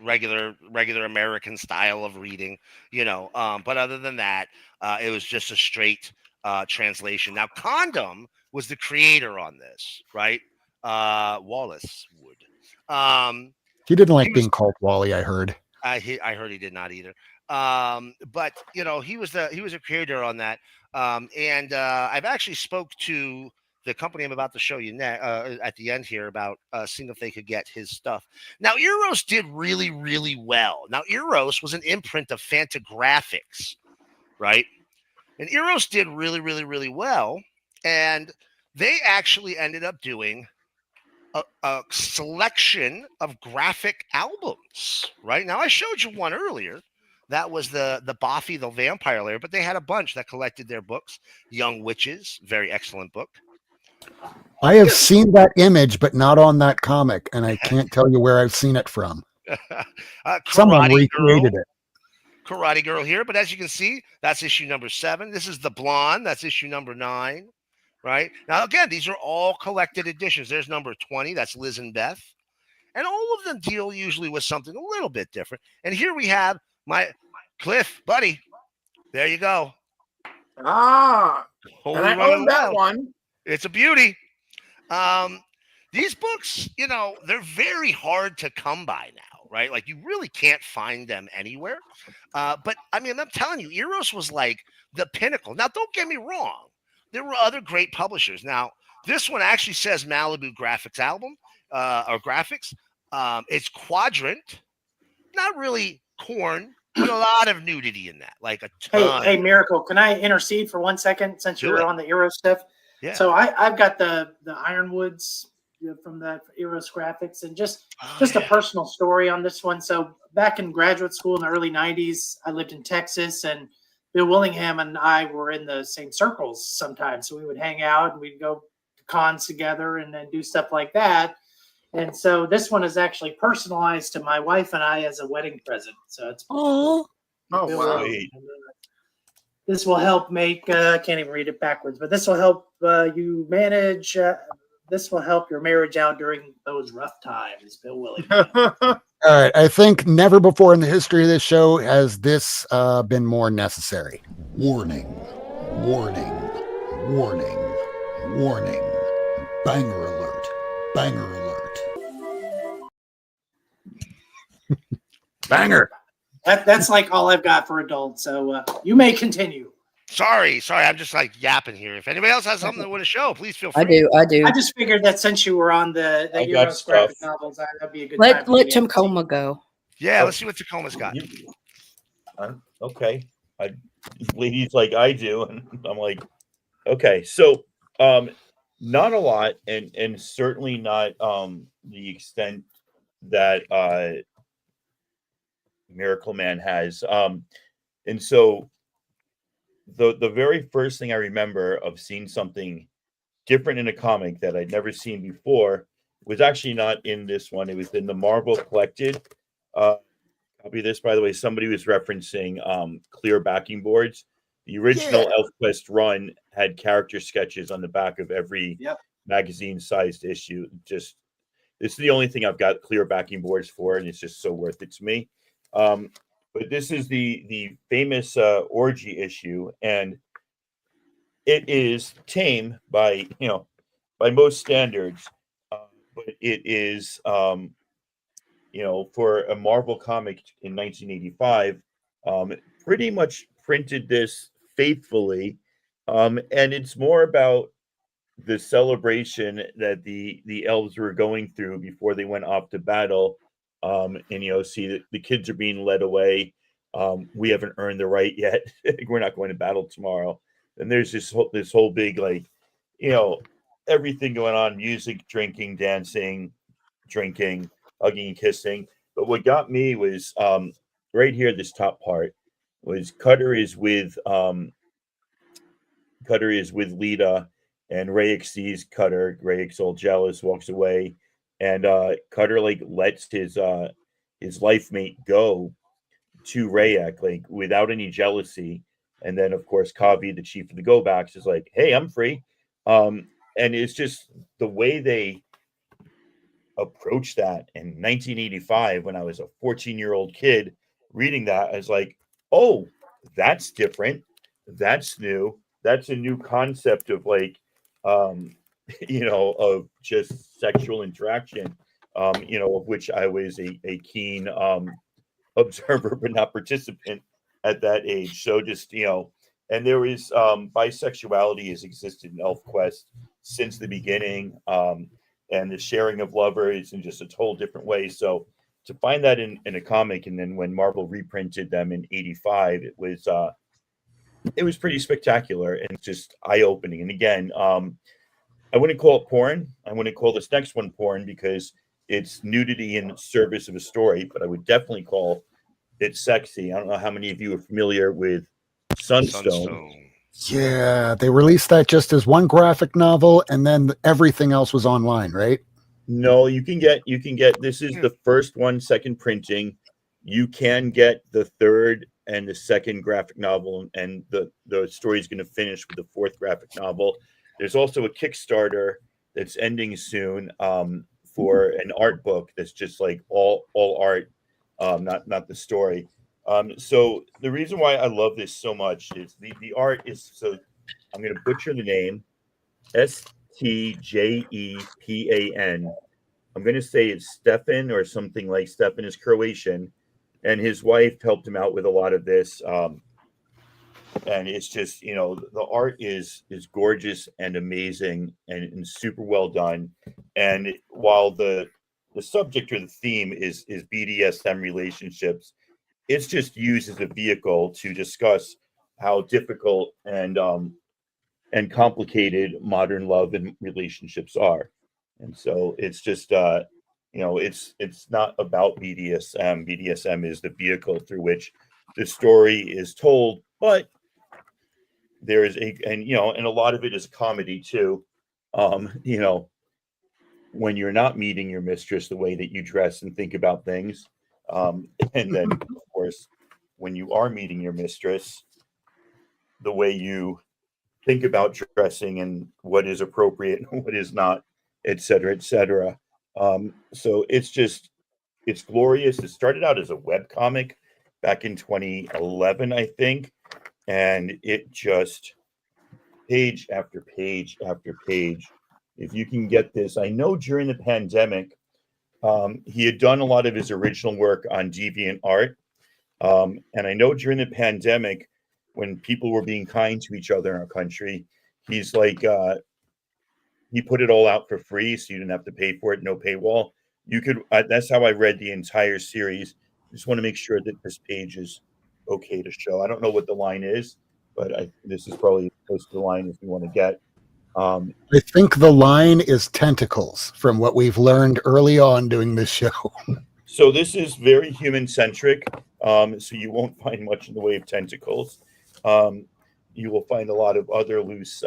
S2: regular American style of reading, but other than that, it was just a straight translation. Now, Condom was the creator on this, right? Wallace Wood.
S1: He didn't like being called Wally, I heard.
S2: I heard he did not either. But you know, he was a creator on that. And I've actually spoke to the company I'm about to show you at the end here about seeing if they could get his stuff. Now, Eros did really, really well. Now, Eros was an imprint of Fantagraphics, right? And Eros did really, really, really well. And they actually ended up doing a selection of graphic albums, right? Now, I showed you one earlier. That was the Buffy the Vampire Slayer, but they had a bunch that collected their books. Young Witches, very excellent book.
S1: I have seen that image, but not on that comic, and I can't tell you where I've seen it from. Someone recreated it.
S2: Karate Girl here, but as you can see, that's issue number 7. This is the Blonde. That's issue number 9. Right now, again, these are all collected editions. There's number 20. That's Liz and Beth, and all of them deal usually with something a little bit different. And here we have my Cliff, buddy. There you go.
S4: Ah,
S2: Holy
S4: and I
S2: Running
S4: own that
S2: Wild.
S4: one.
S2: It's a beauty. These books, you know, they're very hard to come by now, right? Like you really can't find them anywhere. But I mean, I'm telling you, Eros was like the pinnacle. Now, don't get me wrong. There were other great publishers. Now, this one actually says Malibu Graphics album or graphics. It's Quadrant, not really Korn, but a lot of nudity in that, like a ton.
S8: Hey, Miracle, can I intercede for 1 second since
S2: Do
S8: you're
S2: it.
S8: on the Eros stuff?
S2: Yeah.
S8: So I've got the Ironwoods from that Eros graphics, and just a personal story on this one. So back in graduate school in the early 90s, I lived in Texas, and Bill Willingham and I were in the same circles sometimes. So we would hang out and we'd go to cons together and then do stuff like that. And so this one is actually personalized to my wife and I as a wedding present. So it's
S5: Oh,
S4: Oh,
S8: Bill
S4: wow.
S8: Willingham. This will help make, I can't even read it backwards, but this will help you manage, this will help your marriage out during those rough times, Bill Willingham.
S1: All right. I think never before in the history of this show has this been more necessary. Warning, warning, warning, warning. Banger alert, banger alert. Banger.
S8: That's like all I've got for adults. So you may continue.
S2: Sorry. I'm just like yapping here. If anybody else has something they want to show, please feel free.
S5: I do.
S8: I just figured that since you were on the
S3: I got
S8: Eros graphic
S3: stuff.
S8: novels, that'd be a good time.
S5: Let
S8: for me to
S5: Tacoma go.
S2: Yeah, let's see what Tacoma's got.
S3: Okay. Ladies like I do, and I'm like, okay. So, not a lot, and certainly not the extent that Miracle Man has. And so the very first thing I remember of seeing something different in a comic that I'd never seen before was actually not in this one. It was in the Marvel Collected. Copy this, by the way. Somebody was referencing clear backing boards. The original ElfQuest run had character sketches on the back of every magazine-sized issue. Just this is the only thing I've got clear backing boards for, and it's just so worth it to me. But this is the famous orgy issue, and it is tame by most standards, but it is for a Marvel comic in 1985, pretty much printed this faithfully, and it's more about the celebration that the elves were going through before they went off to battle. And see that the kids are being led away. We haven't earned the right yet. We're not going to battle tomorrow. And there's this whole big everything going on: music, drinking, dancing, drinking, hugging, and kissing. But what got me was right here. This top part was Cutter is with Lita, and Rayek sees Cutter. Rayek's all jealous, walks away. And Cutter lets his life mate go to Rayek without any jealousy. And then of course Kavi, the chief of the Go Backs, is like, "Hey, I'm free." And it's just the way they approach that in 1985. When I was a 14-year-old kid reading that, I was like, "Oh, that's different. That's new. That's a new concept of of just sexual interaction, of which I was a keen observer but not participant at that age. So just, and there is bisexuality has existed in ElfQuest since the beginning, and the sharing of lovers in just a total different way. So to find that in a comic, and then when Marvel reprinted them in '85, it was pretty spectacular and just eye-opening. And again, I wouldn't call it porn. I wouldn't call this next one porn because it's nudity in service of a story, but I would definitely call it sexy. I don't know how many of you are familiar with Sunstone.
S1: Yeah, they released that just as one graphic novel, and then everything else was online, right?
S3: No, you can get this is the first one, second printing. You can get the third and the second graphic novel, and the story is going to finish with the fourth graphic novel. There's also a Kickstarter that's ending soon for an art book that's just like all art, not the story. So the reason why I love this so much is the art is so. I'm going to butcher the name, Stjepan. I'm going to say it's Stefan or something like Stefan is Croatian, and his wife helped him out with a lot of this. And it's just, the art is gorgeous and amazing and super well done. And while the subject or the theme is BDSM relationships, it's just used as a vehicle to discuss how difficult and complicated modern love and relationships are. And so it's just, it's not about BDSM. BDSM is the vehicle through which the story is told, but there is and a lot of it is comedy too. When you're not meeting your mistress, the way that you dress and think about things. And then of course, when you are meeting your mistress, the way you think about dressing and what is appropriate and what is not, et cetera, et cetera. So it's glorious. It started out as a webcomic back in 2011, I think. And it just page after page after page. If you can get this, I know during the pandemic, he had done a lot of his original work on DeviantArt. And I know during the pandemic, when people were being kind to each other in our country, he's like, he put it all out for free, so you didn't have to pay for it, no paywall. You could, that's how I read the entire series. Just want to make sure that this page is okay to show. I don't know what the line is, but this is probably close to the line if you want to get.
S1: I think the line is tentacles from what we've learned early on doing this show.
S3: So this is very human centric. So you won't find much in the way of tentacles. You will find a lot of other loose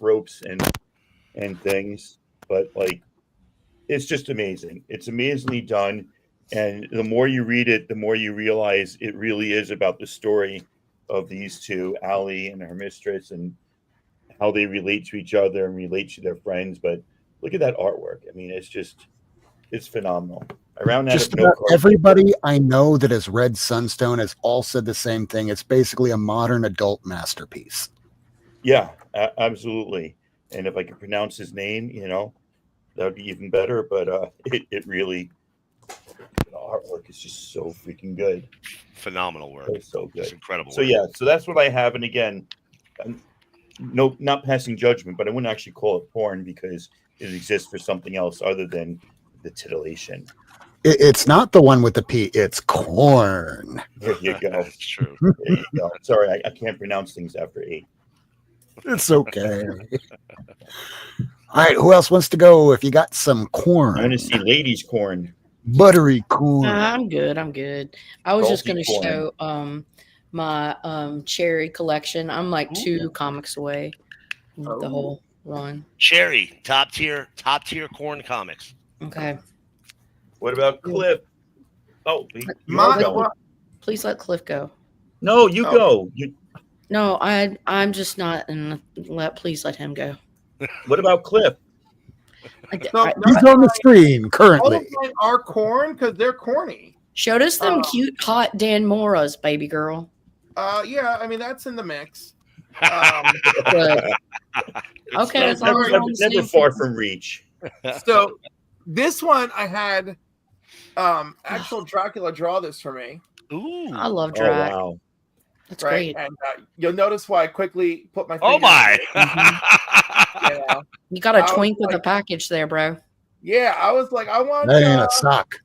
S3: ropes and things, but like, it's just amazing. It's amazingly done. And the more you read it, the more you realize it really is about the story of these two, Allie and her mistress, and how they relate to each other and relate to their friends. But look at that artwork. I mean, it's phenomenal. Around that,
S1: just about everybody I know that has read Sunstone has all said the same thing. It's basically a modern adult masterpiece.
S3: Yeah, absolutely. And if I could pronounce his name, that would be even better. But it really, the artwork is just so freaking good.
S2: Phenomenal work.
S3: It's so good.
S2: It's incredible.
S3: So
S2: work.
S3: yeah, so that's what I have. And again, no, not passing judgment, but I wouldn't actually call it porn because it exists for something else other than the titillation.
S1: It's not the one with the P. It's corn.
S3: There you go.
S2: That's true.
S3: There you go. Sorry, I can't pronounce things after 8.
S1: It's okay. All right, who else wants to go? If you got some corn,
S3: I want to see ladies' corn.
S1: Buttery corn.
S5: I'm good. I was just going to
S3: Salty
S5: show my cherry collection. I'm like 2 comics away from the whole run.
S2: Cherry, top tier corn comics.
S5: Okay.
S3: What about Cliff? Oh,
S5: Please let Cliff go.
S3: No, you go.
S5: No, I'm just not. And please let him go.
S3: What about Cliff?
S1: He's on the screen currently.
S4: All of mine are corn because they're corny.
S5: Showed us them cute, hot Dan Moras, baby girl.
S4: Yeah, I mean that's in the mix.
S5: Okay,
S3: It's never far from reach.
S4: So this one I had actual Dracula draw this for me.
S2: Ooh.
S5: I love
S3: Oh
S5: Drac.
S3: wow.
S5: That's
S4: Right.
S5: great.
S4: And you'll notice why I quickly put my
S2: Oh
S4: finger
S2: my.
S4: on it, you know?
S5: You got a
S4: I was
S5: twink with
S4: like-
S5: a package there, bro.
S4: Yeah, I was like, I want
S1: That ain't a sock.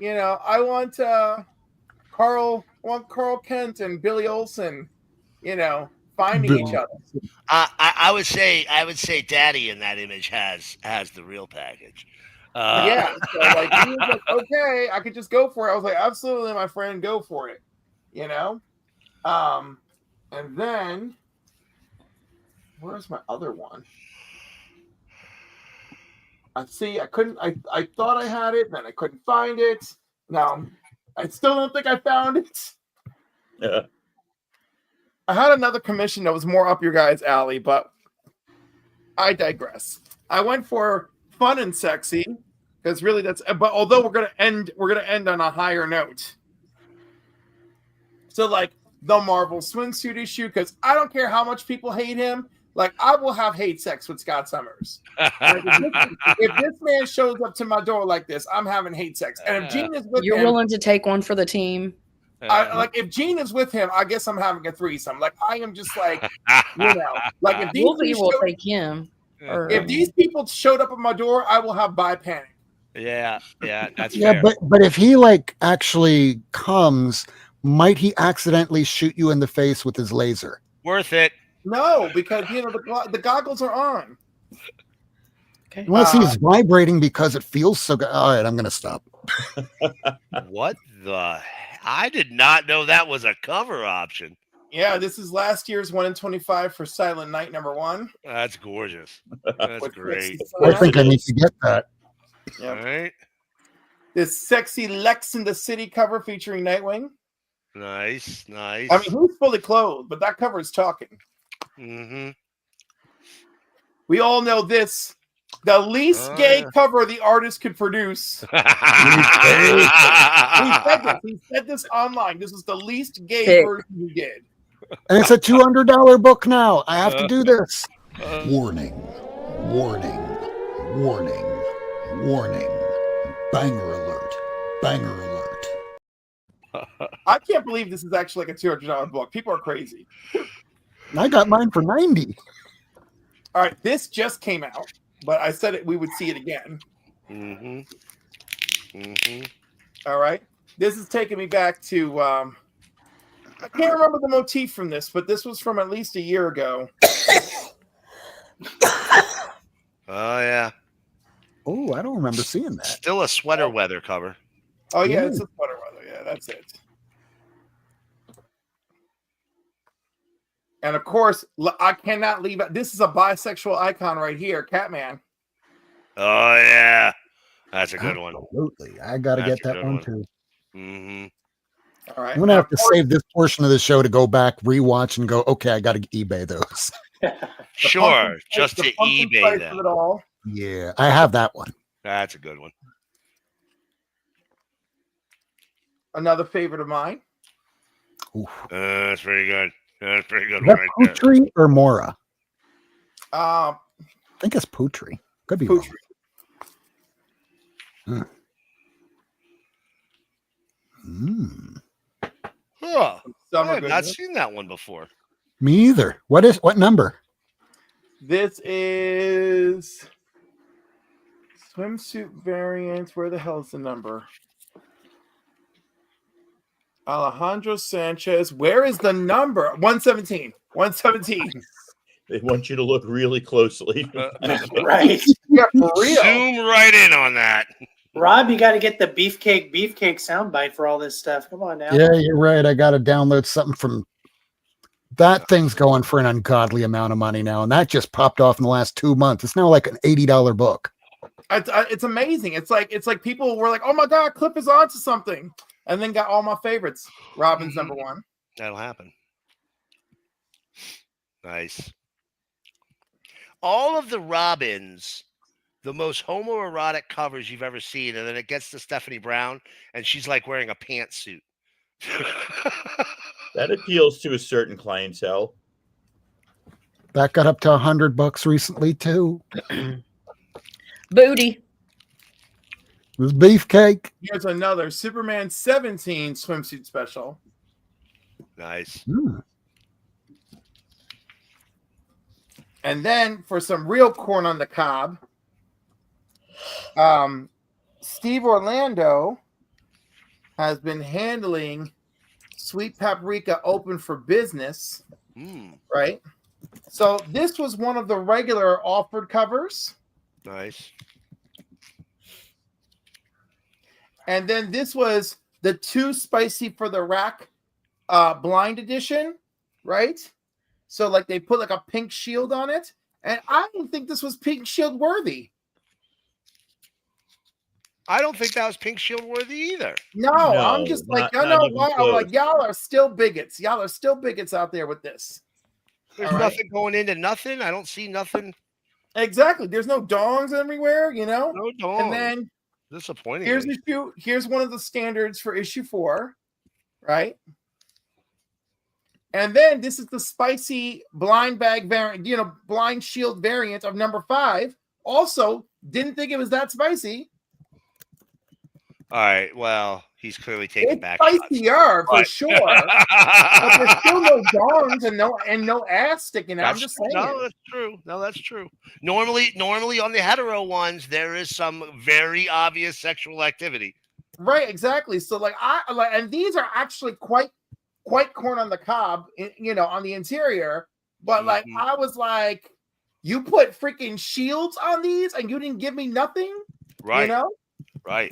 S4: I want Carl Kent and Billy Olsen, finding each other.
S2: I would say Daddy in that image has the real package.
S4: Yeah. So like he was like, okay, I could just go for it. I was like, absolutely, my friend, go for it. And then where's my other one? I thought I had it, then I couldn't find it. No, I still don't think I found it.
S3: Yeah.
S4: I had another commission that was more up your guys' alley, but I digress. I went for fun and sexy because really but although we're gonna end on a higher note. So like the Marvel swimsuit issue, because I don't care how much people hate him. Like I will have hate sex with Scott Summers. Like, if this man shows up to my door like this, I'm having hate sex. And if Gene is with
S5: You're
S4: him,
S5: willing to take one for the team.
S4: if Gene is with him, I guess I'm having a threesome. Like I am just like, like if these
S5: Wolfie
S4: two
S5: will
S4: showed-
S5: take him. Or,
S4: if these people showed up at my door, I will have bi panic.
S2: Yeah, that's
S1: Yeah,
S2: fair.
S1: but if he like actually comes, might he accidentally shoot you in the face with his laser?
S2: Worth it.
S4: No, because the goggles are on.
S5: okay.
S1: Unless he's vibrating because it feels so good. All right, I'm gonna stop.
S2: What the? I did not know that was a cover option.
S4: Yeah, this is last year's 1 in 25 for Silent Night #1.
S2: That's gorgeous. That's
S4: With
S2: great.
S4: Sexy
S1: I
S4: Flash.
S1: think I need to get that.
S4: Yeah.
S2: All right.
S4: This sexy Lex in the City cover featuring Nightwing.
S2: Nice.
S4: I mean, he's fully clothed, but that cover is talking.
S2: Mm-hmm.
S4: We all know this. The least
S2: Oh,
S4: gay
S2: yeah.
S4: cover the artist could produce. He said this online. This is the least gay
S5: Sick.
S4: version he did.
S1: And it's a $200 book now. I have to do this. Warning, warning, warning, warning. Banger alert, banger alert.
S4: I can't believe this is actually like a $200 book. People are crazy.
S1: I got mine for 90.
S4: All right, this just came out, but I said we would see it again.
S2: Mm-hmm. Mm-hmm.
S4: All right, this is taking me back to I can't remember the motif from this, but this was from at least a year ago.
S2: Oh yeah.
S1: Oh, I don't remember seeing that.
S2: Still a sweater weather cover.
S4: Oh yeah,
S1: Ooh.
S4: it's a sweater weather. Yeah, that's it. And of course, I cannot leave out. This is a bisexual icon right here, Catman.
S2: Oh yeah. That's a good one.
S1: Absolutely. I got to
S2: That's
S1: get
S2: a
S1: that
S2: good
S1: one
S2: one.
S1: too.
S2: Mm-hmm.
S4: All right,
S1: I'm going to have to save this portion of the show to go back, rewatch, and go, okay, I got to eBay those.
S2: Sure. Just to
S4: pumpkin
S2: eBay
S4: spice
S2: them.
S4: of it all.
S1: Yeah, I have that one.
S2: That's a good one.
S4: Another favorite of mine.
S1: Oof.
S2: That's pretty good. That's pretty good
S1: Is
S2: one
S1: that
S2: right there.
S1: Putri or Mora?
S4: Uh,
S1: I think it's Putri. Could be
S4: Putri.
S1: wrong. Mm.
S2: Huh.
S4: Summer
S2: I have not
S4: goodness.
S2: seen that one before.
S1: Me either. What number?
S4: This is swimsuit variant. Where the hell is the number? Alejandro Sanchez. Where is the number? 117. 117.
S3: They want you to look really closely.
S8: Right.
S4: Yeah, for real.
S2: Zoom right in on that.
S8: Rob, you got to get the beefcake soundbite for all this stuff. Come on now.
S1: Yeah, you're right. I got to download something from that thing's going for an ungodly amount of money now. And that just popped off in the last 2 months. It's now like an $80 book.
S4: It's amazing. It's like people were like, "Oh my God, Clip is onto something," and then got all my favorites. Robin's number one.
S2: That'll happen. Nice. All of the Robins, the most homoerotic covers you've ever seen, and then it gets to Stephanie Brown, and she's like wearing a pantsuit.
S3: That appeals to a certain clientele.
S1: That got up to $100 recently too.
S5: Booty.
S1: was beefcake.
S4: Here's another Superman 17 swimsuit special.
S2: Nice.
S4: And then for some real corn on the cob, Steve Orlando has been handling Sweet Paprika Open for Business, right? So this was one of the regular offered covers.
S2: Nice.
S4: And then this was the Too Spicy for the Rack blind edition, right? So like they put like a pink shield on it. And I don't think this was pink shield worthy.
S2: I don't think that was pink shield worthy either.
S4: No, I'm just like,
S3: not
S4: you know
S3: even
S4: what? I'm
S3: close.
S4: like, y'all are still bigots. Y'all are still bigots out there with this.
S2: There's
S4: All right.
S2: nothing going into nothing. I don't see nothing.
S4: Exactly. There's no dongs everywhere, you know?
S2: No dog.
S4: And then
S2: Disappointing.
S4: here's one of the standards for issue 4, right? And then this is the spicy blind bag variant, you know, blind shield variant of number 5. Also, didn't think it was that spicy.
S2: All right. Well, he's clearly taking
S4: It's
S2: back shots.
S4: spicier for
S2: But-
S4: sure. But there's still no dongs and no ass sticking out. I'm
S2: That's
S4: just
S2: true.
S4: saying.
S2: No, that's true. No, that's true. Normally on the hetero ones, there is some very obvious sexual activity.
S4: Right, exactly. So like and these are actually quite corn on the cob, you know, on the interior. But like I was like, you put freaking shields on these and you didn't give me nothing,
S2: Right.
S4: You know?
S2: Right.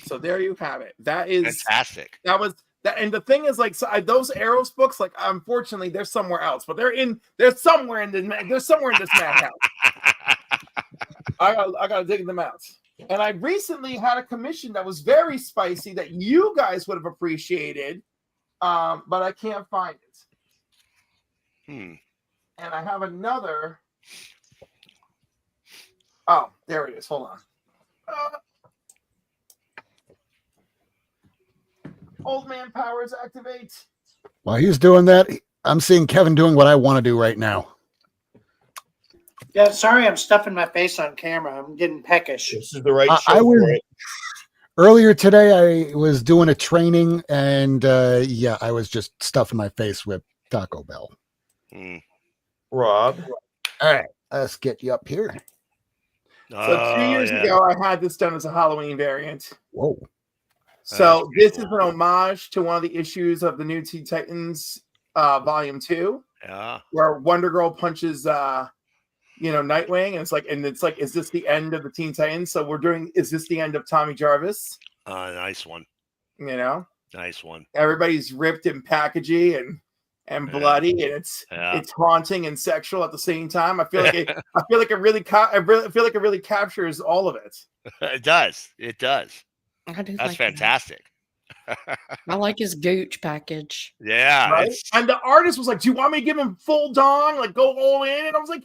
S4: So there you have it. That is
S2: Fantastic.
S4: that was that. And the thing is, like, so those Arrows books, like, unfortunately, they're somewhere else, but they're somewhere in this madhouse. I gotta dig them out. And I recently had a commission that was very spicy that you guys would have appreciated, but I can't find it. And I have another. Oh, there it is. Hold on. Old man powers activate.
S1: While he's doing that, I'm seeing Kevin doing what I want to do right now.
S8: Yeah, sorry, I'm stuffing my face on camera. I'm getting peckish.
S3: This is the right
S1: I
S3: show
S1: was-
S3: for it.
S1: Earlier today, I was doing a training, and yeah, I was just stuffing my face with Taco Bell.
S3: Rob.
S1: All right, let's get you up here.
S4: So 2 years ago, I had this done as a Halloween variant.
S1: Whoa.
S4: So this is an homage to one of the issues of the New Teen Titans Volume 2.
S2: Yeah.
S4: Where Wonder Girl punches Nightwing, and it's like, is this the end of the Teen Titans? So is this the end of Tommy Jarvis?
S2: Nice one.
S4: You know?
S2: Nice one.
S4: Everybody's ripped and packagey and bloody, and it's haunting and sexual at the same time. I feel like it really captures all of it.
S2: It does. It does.
S5: I do.
S2: That's
S5: like
S2: fantastic.
S5: I like his gooch package.
S2: Yeah.
S4: Right? And the artist was like, "Do you want me to give him full dong, like go all in?" And I was like,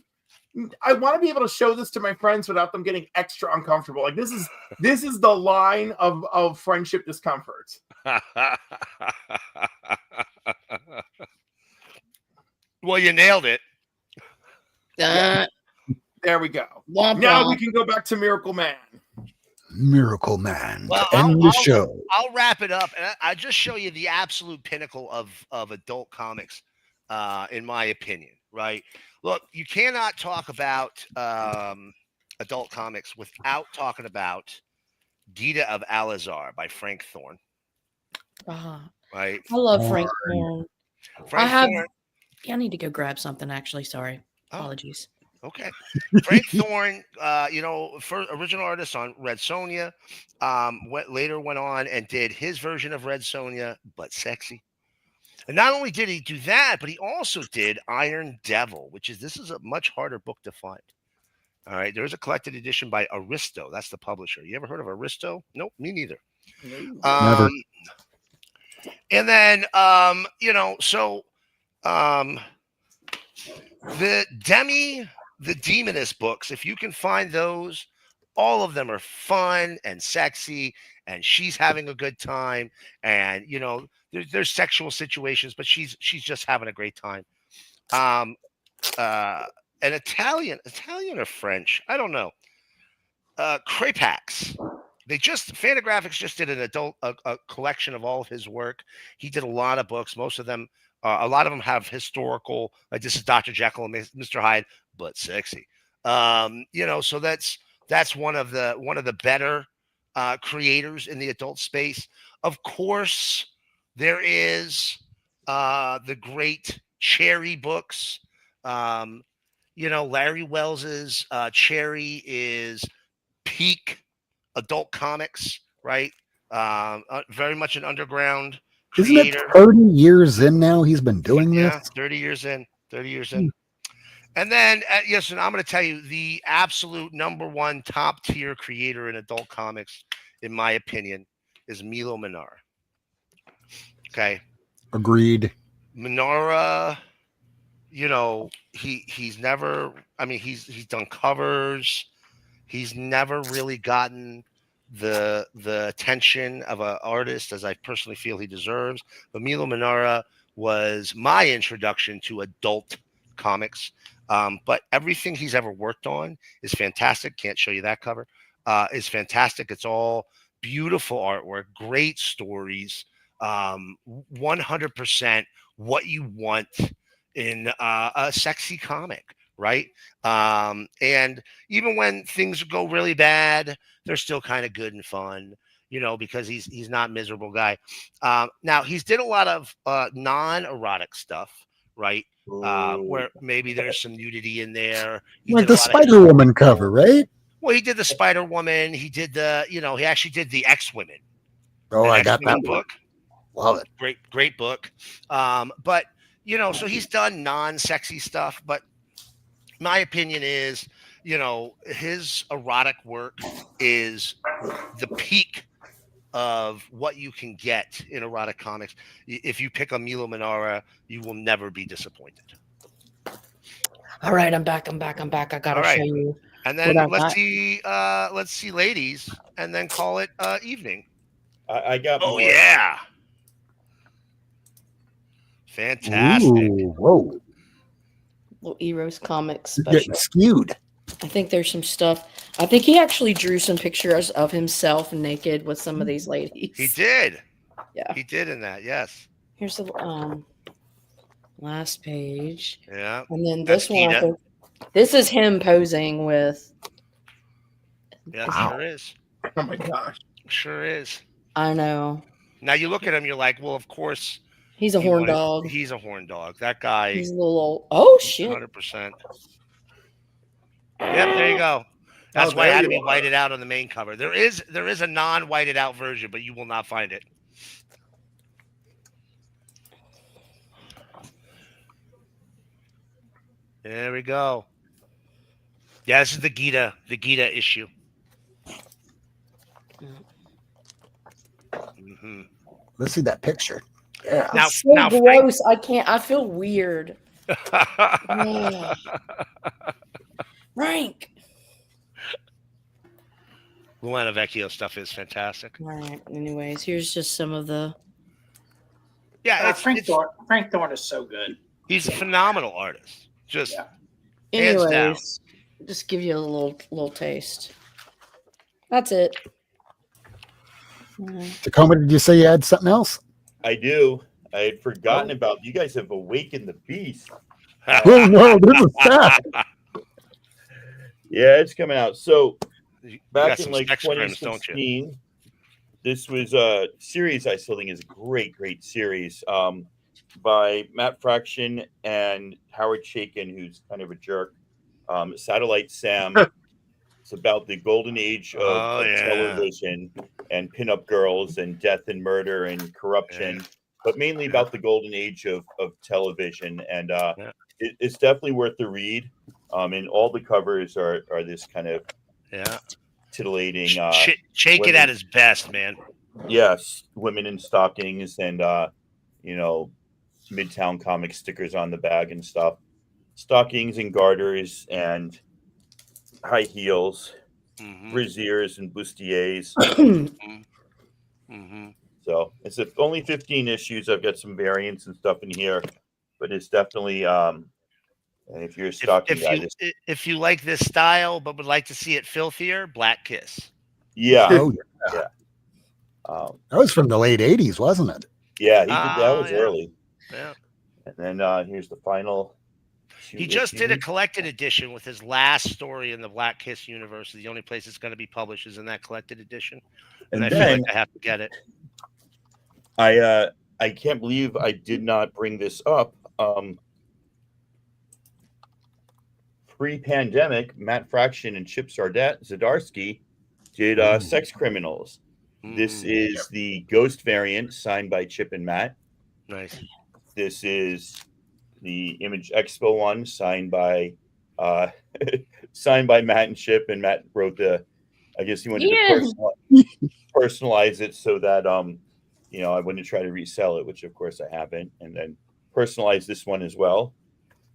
S4: I want to be able to show this to my friends without them getting extra uncomfortable. Like this is the line of friendship discomfort.
S2: Well, you nailed it.
S4: There we go.
S5: Womp
S4: Now
S5: womp.
S4: we can go back to Miracle Man.
S1: Miracle Man.
S2: Well,
S1: to end the show.
S2: I'll wrap it up, and I just show you the absolute pinnacle of adult comics, in my opinion. Right? Look, you cannot talk about adult comics without talking about Dita of Alizar by Frank Thorne. Right?
S5: I love Frank Thorne.
S2: Frank Thorne.
S5: Yeah, I need to go grab something. Actually, sorry.
S2: Oh.
S5: Apologies.
S2: Okay. Frank Thorne, first original artist on Red Sonja, later went on and did his version of Red Sonja, but sexy. And not only did he do that, but he also did Iron Devil, this is a much harder book to find. All right. There's a collected edition by Aristo. That's the publisher. You ever heard of Aristo? Nope, me neither.
S1: Never.
S2: And then, the Demoness books, if you can find those, all of them are fun and sexy, and she's having a good time, and there's sexual situations, but she's just having a great time. an Italian or French, I don't know. Crepax. Fantagraphics just did an adult a collection of all of his work. He did a lot of books. Most of them, a lot of them have historical. Like this is Dr. Jekyll and Mr. Hyde, but sexy. So that's one of the better creators in the adult space. Of course, there is the great Cherry books. Larry Wells's Cherry is peak adult comics, right? Very much an underground creator.
S1: Isn't it 30 years in now he's been doing this?
S2: Yeah, 30 years in. And then, yes, and I'm going to tell you the absolute number one top tier creator in adult comics, in my opinion, is Milo Manara. Okay.
S1: Agreed.
S2: Manara, he's never, he's done covers. He's never really gotten the attention of an artist as I personally feel he deserves. But Milo Manara was my introduction to adult comics. But everything he's ever worked on is fantastic. Can't show you that cover. Is fantastic. It's all beautiful artwork, great stories, 100% what you want in a sexy comic, right? And even when things go really bad, they're still kind of good and fun, because he's not a miserable guy. Now he's did a lot of non-erotic stuff, right? Where maybe there's some nudity in there.
S1: Like the Spider-Woman cover, right?
S2: Well, he did the Spider-Woman. He did he actually did the X-Women.
S1: Oh, I got that
S2: book.
S1: Love it.
S2: Great book. But so he's done non-sexy stuff, but my opinion is, his erotic work is the peak of what you can get in erotic comics. If you pick a Milo Manara, you will never be disappointed.
S5: All right, I'm back. I gotta show you.
S2: And then let's see, ladies, and then call it evening.
S3: I got.
S2: Oh yeah, fantastic.
S1: Ooh, whoa.
S5: Little Eros Comics
S1: Getting
S5: special.
S1: skewed.
S5: I think there's some stuff. I think he actually drew some pictures of himself naked with some of these ladies.
S2: He did.
S5: Yeah.
S2: He did in that, yes.
S5: Here's the last page.
S2: Yeah.
S5: And then this one, I think, this is him posing with.
S2: Yeah, sure is.
S4: Oh my gosh.
S2: Sure is.
S5: I know.
S2: Now you look at him, you're like, well, of course.
S5: He's a horn dog.
S2: He's a horn dog. That guy.
S5: He's a little old. Oh, shit.
S2: 100%. Yep, there you go. That's why I had to be whited out on the main cover. There is a non-whited out version, but you will not find it. There we go. Yeah, this is the Gita issue. Mm-hmm.
S1: Let's see that picture. Yeah.
S2: Now,
S5: it's so gross. I can't. I feel weird. Frank.
S2: Luana Vecchio stuff is fantastic.
S5: All right. Anyways, here's just some of the.
S2: Yeah,
S8: Frank Thorne is so good.
S2: He's a phenomenal artist. Just
S5: anyways, just give you a little taste. That's it.
S1: Tacoma, did you say you had something else?
S3: I do. I had forgotten about. You guys have awakened the beast.
S1: Oh no, this is sad.
S3: Yeah, it's coming out. So back in like
S2: sex crimes,
S3: 2016, this was a series I still think is a great series by Matt Fraction and Howard Chaykin, who's kind of a jerk. Satellite Sam. It's about the golden age of television and pinup girls and death and murder and corruption, but mainly about the golden age of television. And it's definitely worth the read. And all the covers are this kind of titillating.
S2: Chaykin at his best, man.
S3: Yes, women in stockings and Midtown comic stickers on the bag and stuff. Stockings and garters and high heels, brassieres and bustiers. So it's only 15 issues. I've got some variants and stuff in here, but it's definitely And if you're a stocking guy,
S2: If you like this style but would like to see it filthier, Black Kiss.
S3: yeah,
S1: Oh,
S3: yeah.
S1: that was from the late 80s, wasn't it?
S3: Yeah, he did, that was
S2: yeah.
S3: early.
S2: Yeah.
S3: And then here's the final.
S2: He just did a collected edition with his last story in the Black Kiss universe. The only place it's going to be published is in that collected edition. And I feel like I have to get it.
S3: I can't believe I did not bring this up. Pre-pandemic, Matt Fraction and Chip Zdarsky did Sex Criminals. This is the Ghost variant signed by Chip and Matt.
S2: Nice.
S3: This is the Image Expo one signed by Matt and Chip, and Matt wrote I guess he wanted to personalize it so that I wouldn't try to resell it, which of course I haven't, and then personalize this one as well.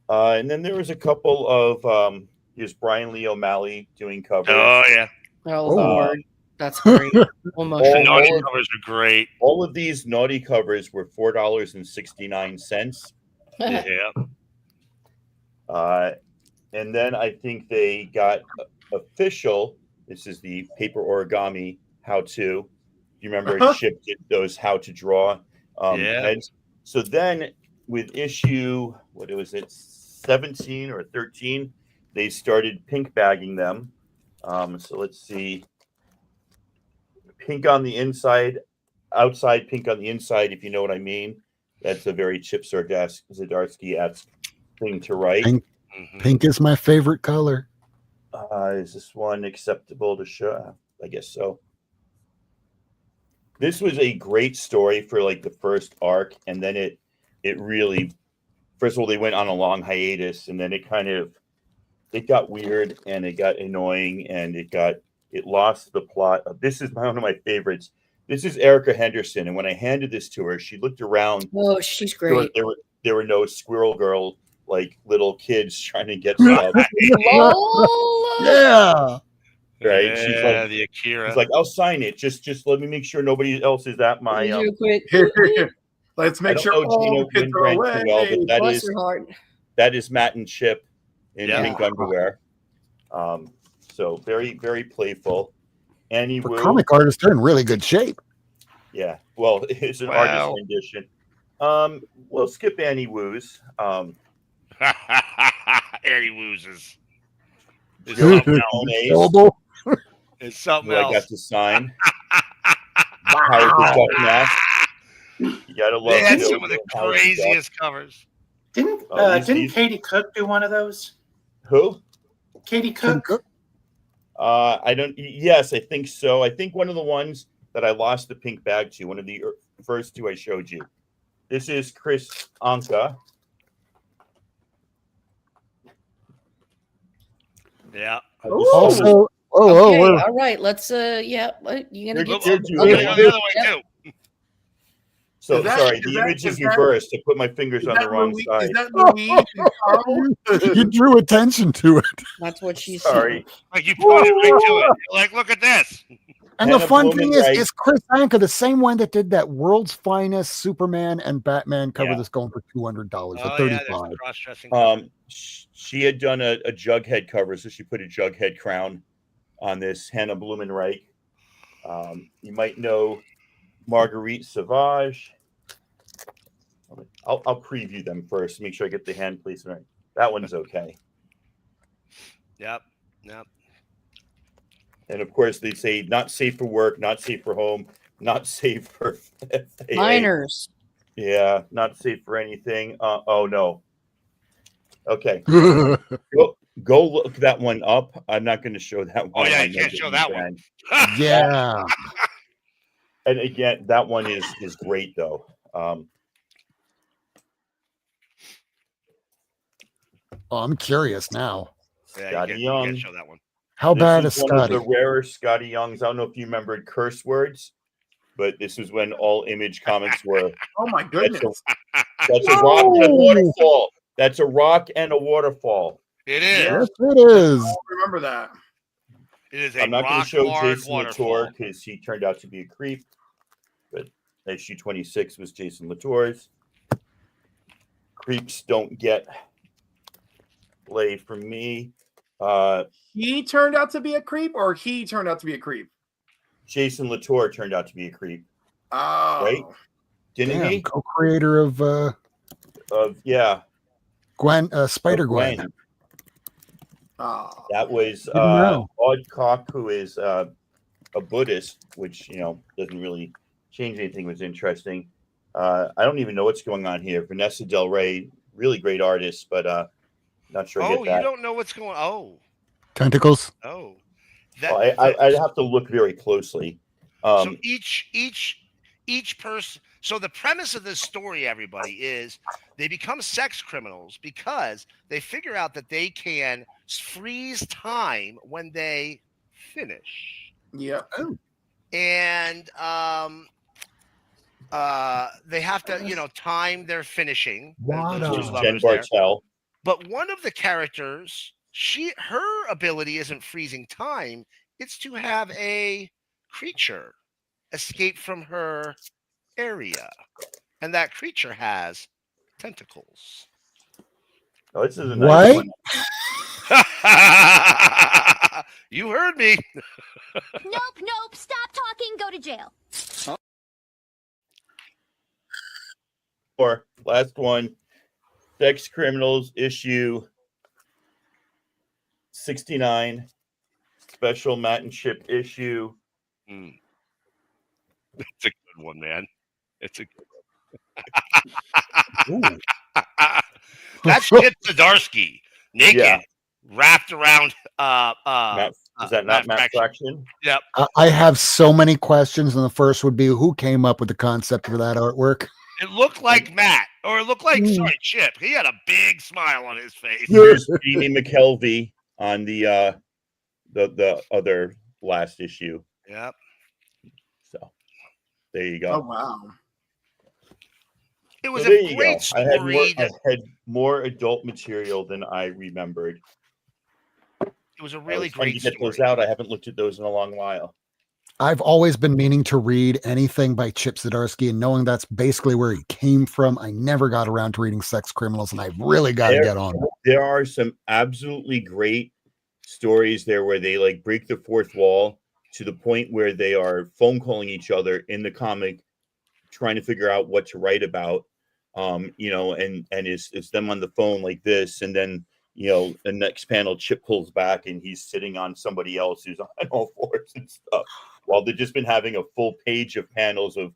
S3: And then there was a couple of here's Brian Lee O'Malley doing covers.
S2: Oh yeah.
S5: Oh Lord, that's great. Almost.
S2: The naughty covers are great.
S3: All of these naughty covers were $4.69.
S2: Yeah.
S3: And then I think they got official. This is the paper origami how-to. You remember Chip did those how to draw heads. So then with issue, what was it, 17 or 13, they started pink bagging them. So let's see. Pink on the inside, outside pink on the inside, if you know what I mean. That's a very Chip Zdarsky-esque thing to write.
S1: Pink is my favorite color.
S3: Is this one acceptable to show? I guess so. This was a great story for like the first arc, and then it really, first of all, they went on a long hiatus, and then it got weird and it got annoying and it lost the plot. This is one of my favorites. This is Erica Henderson, and when I handed this to her, she looked around.
S5: Oh, she's great.
S3: There were no Squirrel Girl like little kids trying to get stuff.
S1: Yeah.
S3: Right.
S2: Yeah,
S3: She's like,
S2: the Akira.
S3: She's like, I'll sign it. Just let me make sure nobody else is at my.
S4: Let's make sure all kids are away.
S5: Bless her heart.
S3: That is Matt and Chip in pink underwear. So very, very playful. Annie
S1: For
S3: Wu.
S1: comic artists, they're in really good shape.
S3: Yeah. Well, it's an artist rendition. We'll skip Annie Wu's.
S2: Annie Wu's is
S3: It's
S2: something
S3: who
S2: else.
S3: I got to sign. Howard the Duck Mask. You gotta love.
S2: They had
S3: Bill
S2: some of the
S3: Howard
S2: craziest covers.
S8: Didn't Katie Cook do one of those?
S3: Who?
S8: Katie Cook.
S3: I don't. Yes, I think so. I think one of the ones that I lost the pink bag to, one of the first two I showed you. This is Chris Anka.
S2: Yeah.
S1: Also,
S5: okay, all right. Let's. You gonna
S3: You're
S5: get
S3: good.
S5: some?
S2: Okay, go the other way too.
S3: So sorry, the image is reversed. I put my fingers on the wrong side.
S4: Is that Louise and Carl?
S1: You drew attention to it.
S5: That's what she
S3: Sorry.
S5: said.
S2: Like you pointed right to it. You're like, look at this.
S1: And
S3: Hannah
S1: the fun thing
S3: Blumenreich.
S1: is Chris Anka, the same one that did that World's Finest Superman and Batman cover that's going for $200 or
S2: Oh,
S1: $35.
S2: yeah, there's the cross-dressing.
S3: She had done a Jughead cover, so she put a Jughead crown on this. Hannah Blumenreich. You might know Marguerite Sauvage. I'll preview them first. Make sure I get the hand placement right. That one's okay.
S2: Yep.
S3: And of course, they say not safe for work, not safe for home, not safe for FAA.
S5: Minors.
S3: Yeah, not safe for anything. Oh no. Okay. Go look that one up. I'm not going to show that one.
S2: Oh yeah,
S3: I
S2: you
S3: know
S2: can't
S3: that
S2: show
S3: you
S2: that
S3: can.
S2: one.
S1: Yeah.
S3: And again, that one is great though.
S1: I'm curious now.
S2: Yeah,
S3: Scotty
S2: you can't
S3: Young.
S2: show that one.
S1: How bad is
S3: one of
S1: Scotty?
S3: the rarer Scotty Youngs. I don't know if you remembered curse words, but this was when all Image comics were.
S4: Oh my goodness.
S3: That's a rock and a waterfall. That's a rock and a waterfall.
S2: It is.
S1: Yes, it is.
S4: I remember that.
S2: It is a
S3: I'm not going to show
S2: rock-hard
S3: Jason
S2: waterfall.
S3: Latour because he turned out to be a creep. But issue 26 was Jason Latour's. Creeps don't get lay for me.
S4: He turned out to be a creep, or he turned out to be a creep.
S3: Jason Latour turned out to be a creep,
S4: Oh,
S3: right? Didn't
S1: Damn,
S3: he?
S1: co-creator of
S3: Yeah,
S1: Gwen, Spider Gwen.
S4: Oh.
S3: that was
S1: Didn't know.
S3: Odd Cock, who is a Buddhist, which doesn't really change anything. Was interesting. I don't even know what's going on here. Vanessa Del Rey, really great artist, but not sure. I
S2: Oh,
S3: get that.
S2: you don't know what's going.
S1: Tentacles.
S2: Oh.
S3: Well, I'd have to look very closely.
S2: So each person. So the premise of this story, everybody, is they become sex criminals because they figure out that they can freeze time when they finish,
S4: Yeah.
S2: and they have to time their finishing.
S1: What
S2: Those
S1: a-
S2: two
S3: Which is Jen
S2: lovers there.
S3: Bartel.
S2: But one of the characters, her ability isn't freezing time; it's to have a creature escape from her area, and that creature has tentacles.
S3: Oh, this is a nice
S1: What?
S3: one.
S2: You heard me.
S7: Nope. Stop talking. Go to jail.
S3: Or last one, Sex Criminals issue 69, special Matt and Chip issue.
S2: It's a good one, man. It's a good
S1: Ooh.
S2: one. That's Chip Zdarsky, naked,
S3: Yeah.
S2: wrapped around.
S3: Matt, is that not Matt Fraction?
S2: Yep.
S1: I have so many questions, and the first would be, who came up with the concept for that artwork?
S2: It looked like Matt, or it looked like Chip. He had a big smile on his face.
S3: Here's Jeannie McKelvey on the other last issue.
S2: Yep.
S3: So there you
S4: Oh
S3: go.
S4: wow.
S2: It was
S3: So there
S2: a
S3: you
S2: great
S3: go.
S2: story.
S3: I had more adult material than I remembered.
S2: It was a really
S3: I was trying to
S2: great
S3: get
S2: story.
S3: those out. I haven't looked at those in a long while.
S1: I've always been meaning to read anything by Chip Zdarsky, and knowing that's basically where he came from, I never got around to reading Sex Criminals, and I really got to
S3: There-
S1: get on it.
S3: There are some absolutely great stories there where they like break the fourth wall to the point where they are phone calling each other in the comic, trying to figure out what to write about. And it's them on the phone like this, and then the next panel, Chip pulls back and he's sitting on somebody else who's on all fours and stuff, while they've just been having a full page of panels of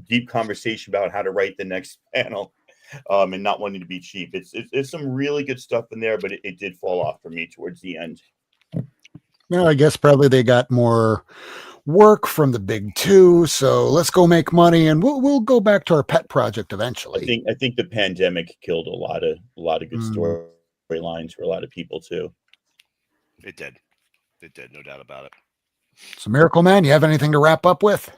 S3: deep conversation about how to write the next panel, and not wanting to be cheap. It's some really good stuff in there, but it did fall off for me towards the end.
S1: Well, I guess probably they got more work from the big two, so let's go make money, and we'll go back to our pet project eventually.
S3: I think the pandemic killed a lot of good
S1: Mm.
S3: storylines for a lot of people too.
S2: It did, no doubt about it.
S1: So, Miracle Man, you have anything to wrap up with?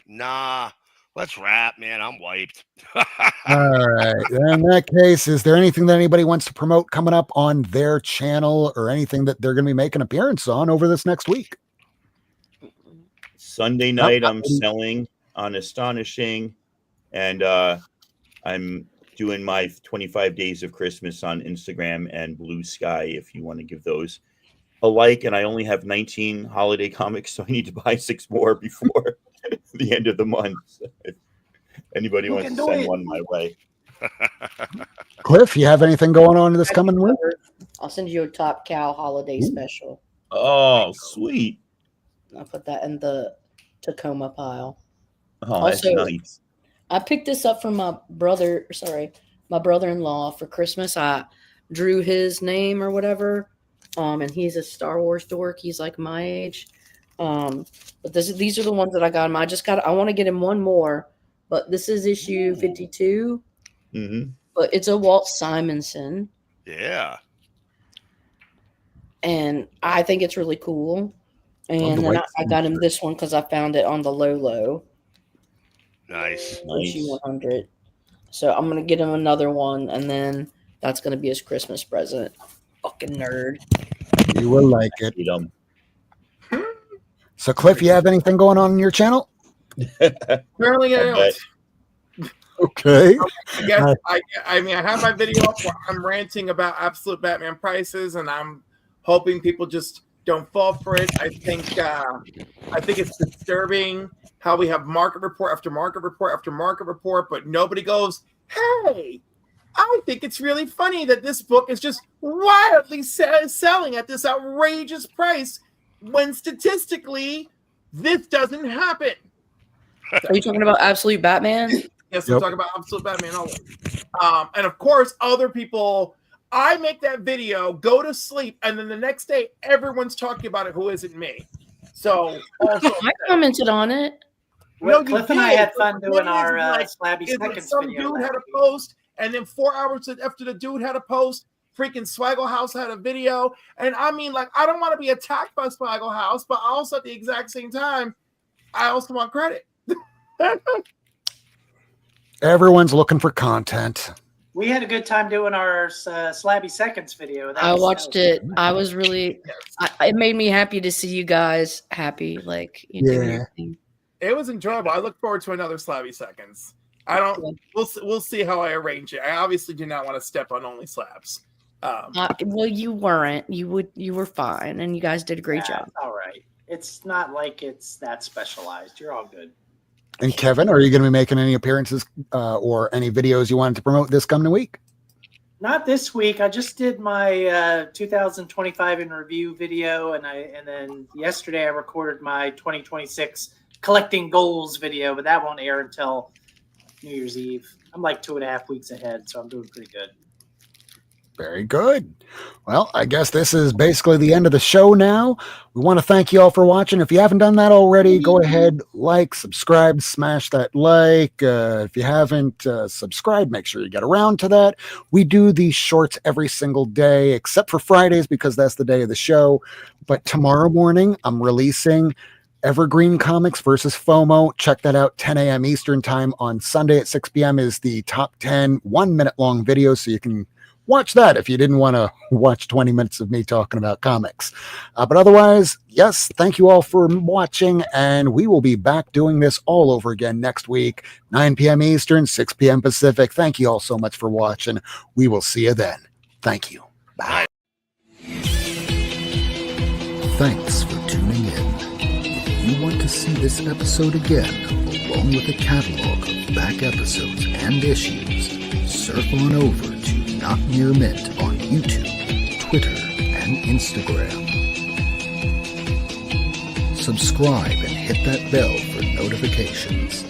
S2: Nah. Let's wrap, man. I'm wiped.
S1: All right. In that case, is there anything that anybody wants to promote coming up on their channel, or anything that they're going to be making an appearance on over this next week?
S3: Sunday night, I'm selling on Astonishing, and I'm doing my 25 days of Christmas on Instagram and Blue Sky if you want to give those a like. And I only have 19 holiday comics, so I need to buy 6 more before the end of the month. So if anybody wants to send one my way.
S1: Cliff, you have anything going on this coming week?
S5: I'll send you a Top Cow holiday special.
S3: Oh, sweet.
S5: I'll put that in the Tacoma pile.
S3: Oh, that's
S5: Also,
S3: nice.
S5: I picked this up from my brother-in-law for Christmas. I drew his name or whatever. And he's a Star Wars dork. He's like my age. But these are the ones that I got him. I want to get him one more, but this is issue 52.
S3: Mm-hmm.
S5: But it's a Walt Simonson,
S2: Yeah.
S5: and I think it's really cool. And then I got him this one because I found it on the low.
S2: Nice.
S5: Issue 100. So I'm gonna get him another one, and then that's gonna be his Christmas present. Fucking nerd.
S1: You will like it.
S3: Eat 'em.
S1: So, Cliff, you have anything going on your channel?
S4: Apparently, I
S3: I
S4: don't.
S1: Okay.
S4: I guess I mean I have my video up where I'm ranting about absolute Batman prices, and I'm hoping people just don't fall for it. I think it's disturbing how we have market report after market report after market report, but nobody goes, "Hey, I think it's really funny that this book is just wildly selling at this outrageous price when statistically this doesn't happen."
S5: Are you talking about Absolute Batman?
S4: Yes, we're talking about Absolute Batman always. And of course, other people, I make that video, go to sleep, and then the next day, everyone's talking about it who isn't me. So, also,
S5: I commented on it.
S4: no, you
S8: Cliff and I
S4: did,
S8: had
S4: but
S8: fun
S4: the
S8: doing
S4: thing is,
S8: our
S4: like,
S8: Slabby
S4: is that
S8: Seconds
S4: some
S8: video.
S4: dude had
S8: last
S4: a
S8: week.
S4: post, and then 4 hours after the dude had a post, freaking Swaggle House had a video. And I mean, like, I don't want to be attacked by Swaggle House, but also at the exact same time, I also want credit.
S1: Everyone's looking for content.
S8: We had a good time doing our Slabby Seconds video.
S5: I watched it. I was really. It made me happy to see you guys happy, like you doing your thing.
S4: It was enjoyable. I look forward to another Slabby Seconds. I don't. We'll see how I arrange it. I obviously do not want to step on only slabs.
S5: Well, you weren't. You were fine, and you guys did a great job.
S8: All right. It's not like it's that specialized. You're all good.
S1: And Kevin, are you going to be making any appearances or any videos you wanted to promote this coming week?
S8: Not this week. I just did my 2025 in review video, and then yesterday I recorded my 2026 collecting goals video, but that won't air until New Year's Eve. I'm like 2.5 weeks ahead, so I'm doing pretty good.
S1: Very good. Well, I guess this is basically the end of the show now. We want to thank you all for watching. If you haven't done that already, go ahead, like, subscribe, smash that like. If you haven't subscribed, make sure you get around to that. We do these shorts every single day, except for Fridays because that's the day of the show. But tomorrow morning, I'm releasing Evergreen Comics versus FOMO. Check that out, 10 a.m. Eastern time. On Sunday at 6 p.m. is the top 10 1-minute long videos, so you can watch that if you didn't want to watch 20 minutes of me talking about comics. But otherwise, yes, thank you all for watching, and we will be back doing this all over again next week, 9 p.m. Eastern, 6 p.m. Pacific. Thank you all so much for watching. We will see you then. Thank you. Bye. Thanks for tuning in. If you want to see this episode again, along with a catalog of back episodes and issues, surf on over to Not Near Mint on YouTube, Twitter, and Instagram. Subscribe and hit that bell for notifications.